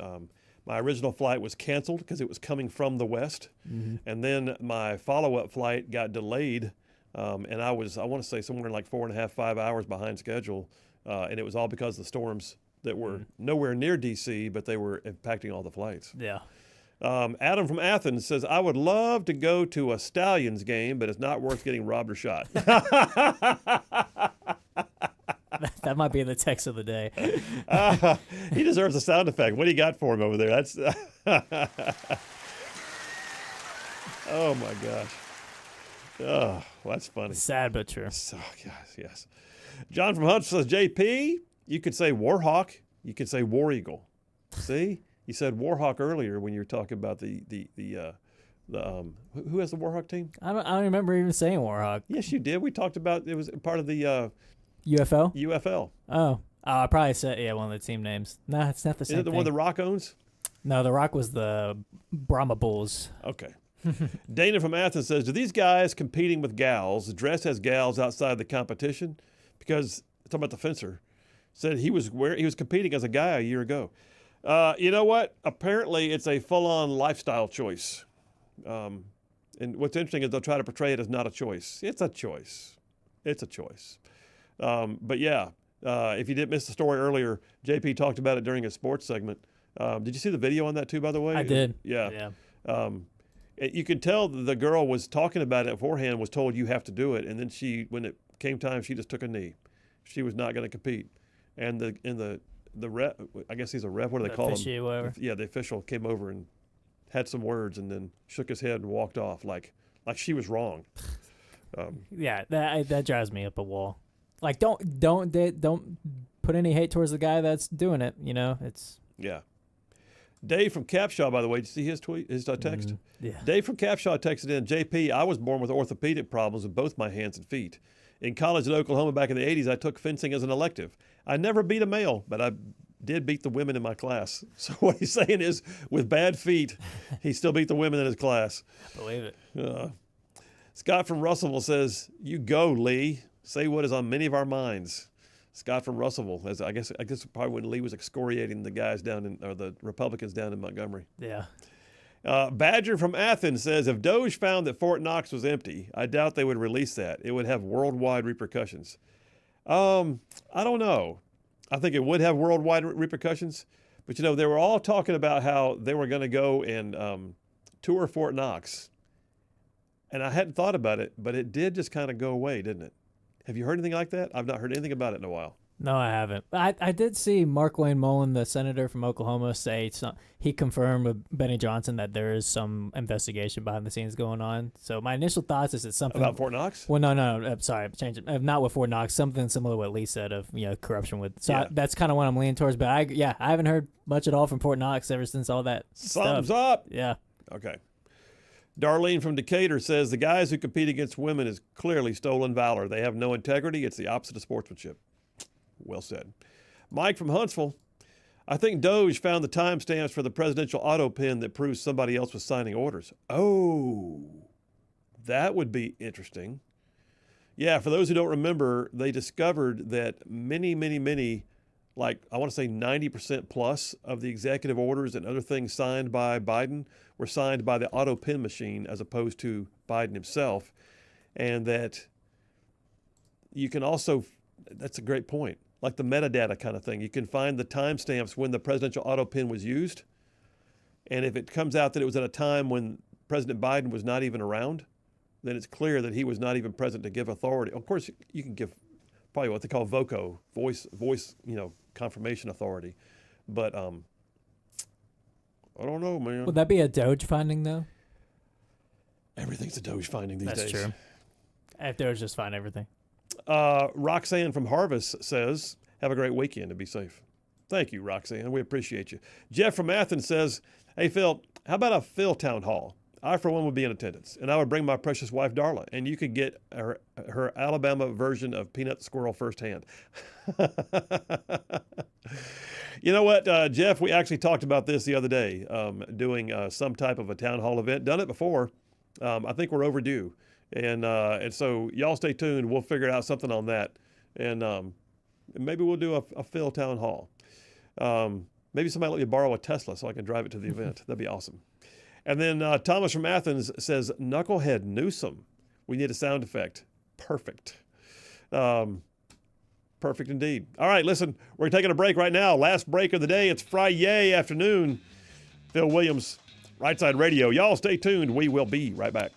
my original flight was canceled because it was coming from the west, and then my follow-up flight got delayed, and I want to say somewhere like 4.5, 5 hours behind schedule, and it was all because of the storms that were nowhere near D.C., but they were impacting all the flights. Yeah. Adam from Athens says, I would love to go to a Stallions game, but it's not worth getting robbed or shot. That might be the text of the day. He deserves a sound effect. What do you got for him over there? That's oh my gosh. Oh, well, that's funny. Sad but true. So, yes. John from Hutch says, JP, you could say Warhawk. You could say War Eagle. See? You said Warhawk earlier when you were talking about the who has the Warhawk team? I don't remember even saying Warhawk. Yes, you did. We talked about it was part of the UFL? UFL. Oh, I probably said one of the team names. No, it's not the same. Is it the thing. one The Rock owns? No, The Rock was the Brahma Bulls. Okay. Dana from Athens says, do these guys competing with gals dress as gals outside the competition? Because, talking about the fencer, said he was competing as a guy a year ago. You know what? Apparently, it's a full-on lifestyle choice. And what's interesting is they'll try to portray it as not a choice. It's a choice. It's a choice. But yeah, if you didn't miss the story earlier, JP talked about it during a sports segment. Did you see the video on that too, by the way? I did. Yeah. You could tell the girl was talking about it beforehand, was told you have to do it. And then when it came time, she just took a knee. She was not going to compete. And the ref, I guess he's a ref, what do they call him? Whatever. Yeah, the official came over and had some words and then shook his head and walked off like she was wrong. Yeah, that drives me up a wall. Like, don't put any hate towards the guy that's doing it. It's Dave from Capshaw, by the way, did you see his tweet, his text? Yeah. Dave from Capshaw texted in, JP, I was born with orthopedic problems with both my hands and feet. In college at Oklahoma back in the 80s, I took fencing as an elective. I never beat a male, but I did beat the women in my class. So what he's saying is, with bad feet, he still beat the women in his class. I believe it. Scott from Russellville says, you go, Lee. Say what is on many of our minds. Scott from Russellville, as I guess probably when Lee was excoriating the guys or the Republicans down in Montgomery. Yeah. Badger from Athens says, if Doge found that Fort Knox was empty, I doubt they would release that. It would have worldwide repercussions. I don't know. I think it would have worldwide repercussions. But, you know, they were all talking about how they were going to go and tour Fort Knox. And I hadn't thought about it, but it did just kind of go away, didn't it? Have you heard anything like that? I've not heard anything about it in a while. No, I haven't. I did see Mark Wayne Mullen, the senator from Oklahoma, say he confirmed with Benny Johnson that there is some investigation behind the scenes going on. So my initial thoughts is it's something About Fort Knox? Well, no. Sorry, change it. Not with Fort Knox. Something similar to what Lee said of corruption with. So that's kind of what I'm leaning towards. But I haven't heard much at all from Fort Knox ever since all that. Thumbs stuff. up. Yeah. Okay. Darlene from Decatur says the guys who compete against women is clearly stolen valor. They have no integrity. It's the opposite of sportsmanship. Well said. Mike from Huntsville. I think Doge found the timestamps for the presidential auto pen that proves somebody else was signing orders. Oh, that would be interesting. Yeah, for those who don't remember, they discovered that many, like I want to say 90% plus of the executive orders and other things signed by Biden were signed by the auto pen machine as opposed to Biden himself. And that you can also, that's a great point, like the metadata kind of thing. You can find the timestamps when the presidential auto pen was used. And if it comes out that it was at a time when President Biden was not even around, then it's clear that he was not even present to give authority. Of course, you can give probably what they call VOCO, voice, confirmation authority. But I don't know, man. Would that be a Doge finding, though? Everything's a Doge finding these days. That's true. If Doge just find everything. Roxanne from Harvest says, have a great weekend and be safe. Thank you, Roxanne. We appreciate you. Jeff from Athens says, hey, Phil, how about a Phil town hall? I, for one, would be in attendance, and I would bring my precious wife, Darla, and you could get her Alabama version of Peanut the Squirrel firsthand. You know what, Jeff, we actually talked about this the other day, doing some type of a town hall event. Done it before. I think we're overdue. And so y'all stay tuned. We'll figure out something on that. And maybe we'll do a Phil town hall. Maybe somebody let me borrow a Tesla so I can drive it to the event. That'd be awesome. And then Thomas from Athens says, Knucklehead Newsom. We need a sound effect. Perfect. Perfect indeed. All right, listen, we're taking a break right now. Last break of the day. It's Friday afternoon. Phil Williams, Rightside Radio. Y'all stay tuned. We will be right back.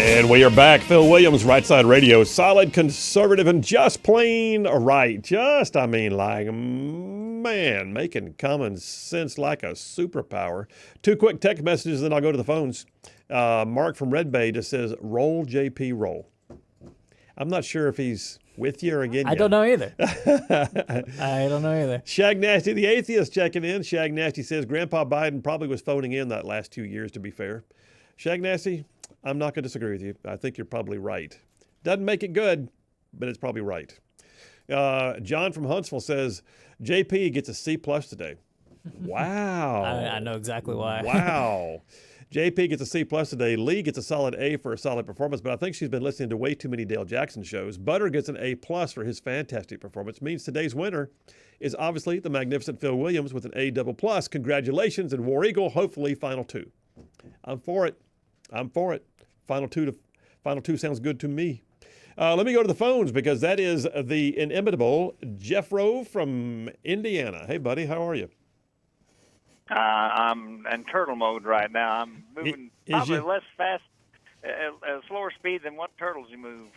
And we are back. Phil Williams, Rightside Radio. Solid, conservative, and just plain right. Man, making common sense like a superpower. 2 quick text messages, then I'll go to the phones. Mark from Red Bay just says, roll, JP, roll. I'm not sure if he's with you or against you. I don't know either. I don't know either. Shag Nasty, the atheist, checking in. Shag Nasty says, Grandpa Biden probably was phoning in that last 2 years, to be fair. Shag Nasty, I'm not going to disagree with you. I think you're probably right. Doesn't make it good, but it's probably right. John from Huntsville says, JP gets a C+ today. Wow. I know exactly why. Wow. JP gets a C+ today. Lee gets a solid A for a solid performance, but I think she's been listening to way too many Dale Jackson shows. Butter gets an A+ for his fantastic performance. Means today's winner is obviously the magnificent Phil Williams with an A++. Congratulations, and War Eagle, hopefully final 2. I'm for it. Final two sounds good to me. Let me go to the phones because that is the inimitable Jeff Rowe from Indiana. Hey, buddy, how are you? I'm in turtle mode right now. I'm moving probably less fast, at a slower speed than what turtles you move.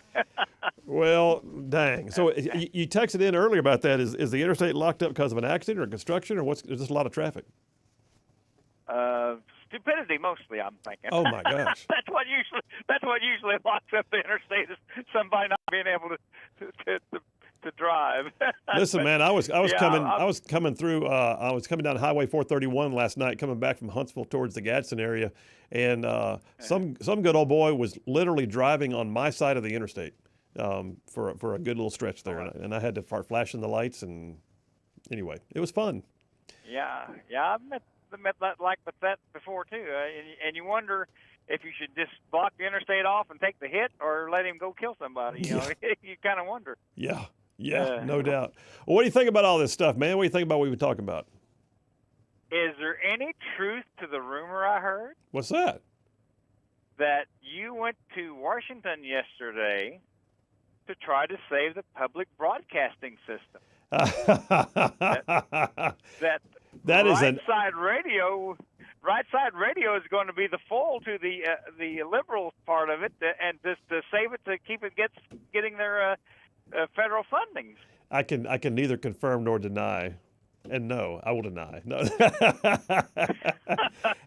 Well, dang. So you texted in earlier about that. Is the interstate locked up because of an accident or construction, or is this a lot of traffic? Stupidity mostly, I'm thinking. Oh my gosh. That's what usually locks up the interstate is somebody not being able to drive. Listen, man, I was coming down Highway 431 last night, coming back from Huntsville towards the Gadsden area, and some good old boy was literally driving on my side of the interstate for a good little stretch there, and I had to start flashing the lights, and anyway, it was fun. Yeah, I've met that before too, and you wonder if you should just block the interstate off and take the hit, or let him go kill somebody. You know, you kind of wonder. Yeah, no doubt. Well, what do you think about all this stuff, man? What do you think about what we've been talking about? Is there any truth to the rumor I heard? What's that? That you went to Washington yesterday to try to save the public broadcasting system. That is Rightside Radio. Rightside Radio is going to be the foil to the liberal part of it, and just to save it to keep it getting their federal fundings. I can neither confirm nor deny. And no, I will deny. No,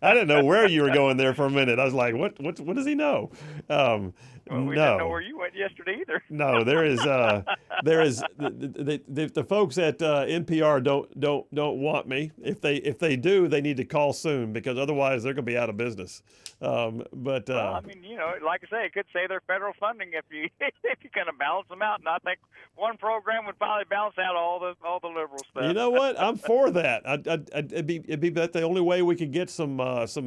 I didn't know where you were going there for a minute. I was like, what does he know? Well, we didn't know where you went yesterday either. No, there is the folks at NPR don't want me. If they do, they need to call soon because otherwise they're going to be out of business. Well, I mean, like I say, it could save their federal funding if you kind of balance them out. And I think one program would probably balance out all the liberal stuff. You know what? I'm for that. It'd be that the only way we could get some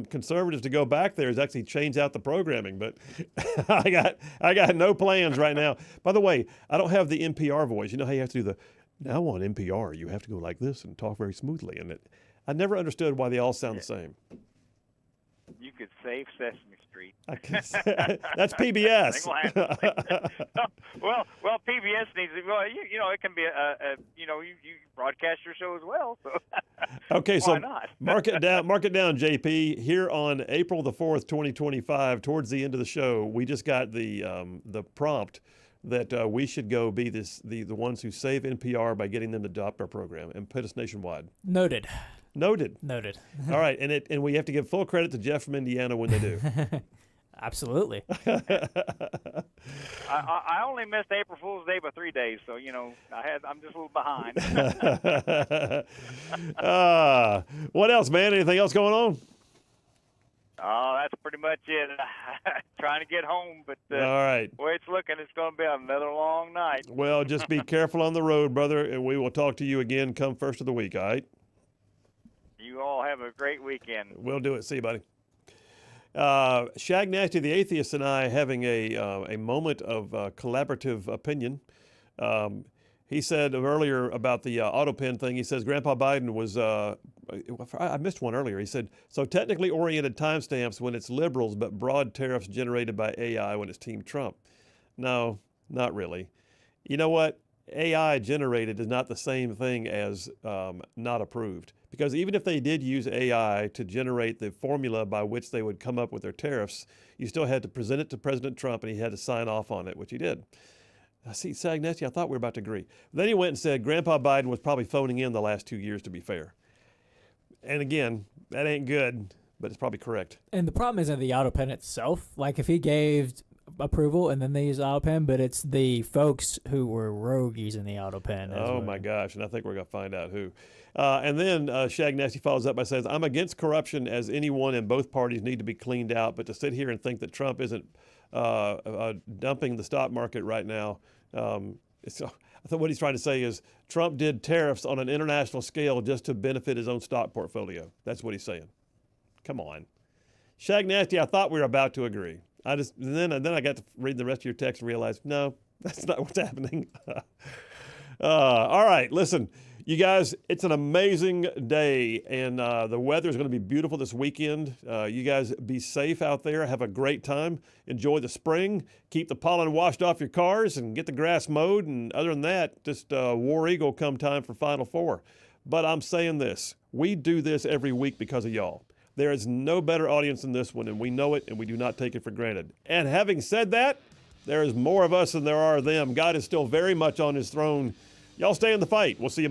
conservatives to go back there is actually change out the programming. But I got no plans right now. By the way, I don't have the NPR voice. You know how you have to do now on NPR, you have to go like this and talk very smoothly. And I never understood why they all sound the same. You could save Sesame Street. That's PBS. well, PBS needs to. Well, it can be you broadcast your show as well. So okay, so why not? mark it down, JP. Here on April the 4th, 2025, towards the end of the show, we just got the prompt that we should go be the ones who save NPR by getting them to adopt our program and put us nationwide. Noted. All right, and we have to give full credit to Jeff from Indiana when they do. Absolutely. I only missed April Fool's Day by 3 days, so I'm just a little behind. What else, man? Anything else going on? Oh, that's pretty much it. Trying to get home, but all right. The way it's looking, it's going to be another long night. Well, just be careful on the road, brother, and we will talk to you again come first of the week, all right? You all have a great weekend. We'll do it. See you, buddy. Shag Nasty the Atheist and I having a moment of collaborative opinion. He said earlier about the auto pen thing, he says Grandpa Biden was, I missed one earlier. He said, so technically oriented timestamps when it's liberals, but broad tariffs generated by AI when it's Team Trump. No, not really. You know what? AI generated is not the same thing as not approved. Because even if they did use AI to generate the formula by which they would come up with their tariffs, you still had to present it to President Trump, and he had to sign off on it, which he did. See, Sagnesty, I thought we were about to agree. Then he went and said Grandpa Biden was probably phoning in the last 2 years, to be fair. And again, that ain't good, but it's probably correct. And the problem isn't the auto pen itself. Like if he gave approval and then they use auto pen, but it's the folks who were rogue using the auto pen. My gosh, and I think we're going to find out who. And then Shag Nasty follows up by saying, I'm against corruption as anyone in both parties need to be cleaned out, but to sit here and think that Trump isn't dumping the stock market right now, I thought what he's trying to say is Trump did tariffs on an international scale just to benefit his own stock portfolio. That's what he's saying. Come on. Shag Nasty, I thought we were about to agree. Then I got to read the rest of your text and realized, no, that's not what's happening. All right, listen, you guys, it's an amazing day, and the weather is going to be beautiful this weekend. You guys be safe out there. Have a great time. Enjoy the spring. Keep the pollen washed off your cars and get the grass mowed. And other than that, just War Eagle come time for Final Four. But I'm saying this. We do this every week because of y'all. There is no better audience than this one, and we know it, and we do not take it for granted. And having said that, there is more of us than there are of them. God is still very much on his throne. Y'all stay in the fight. We'll see you Monday.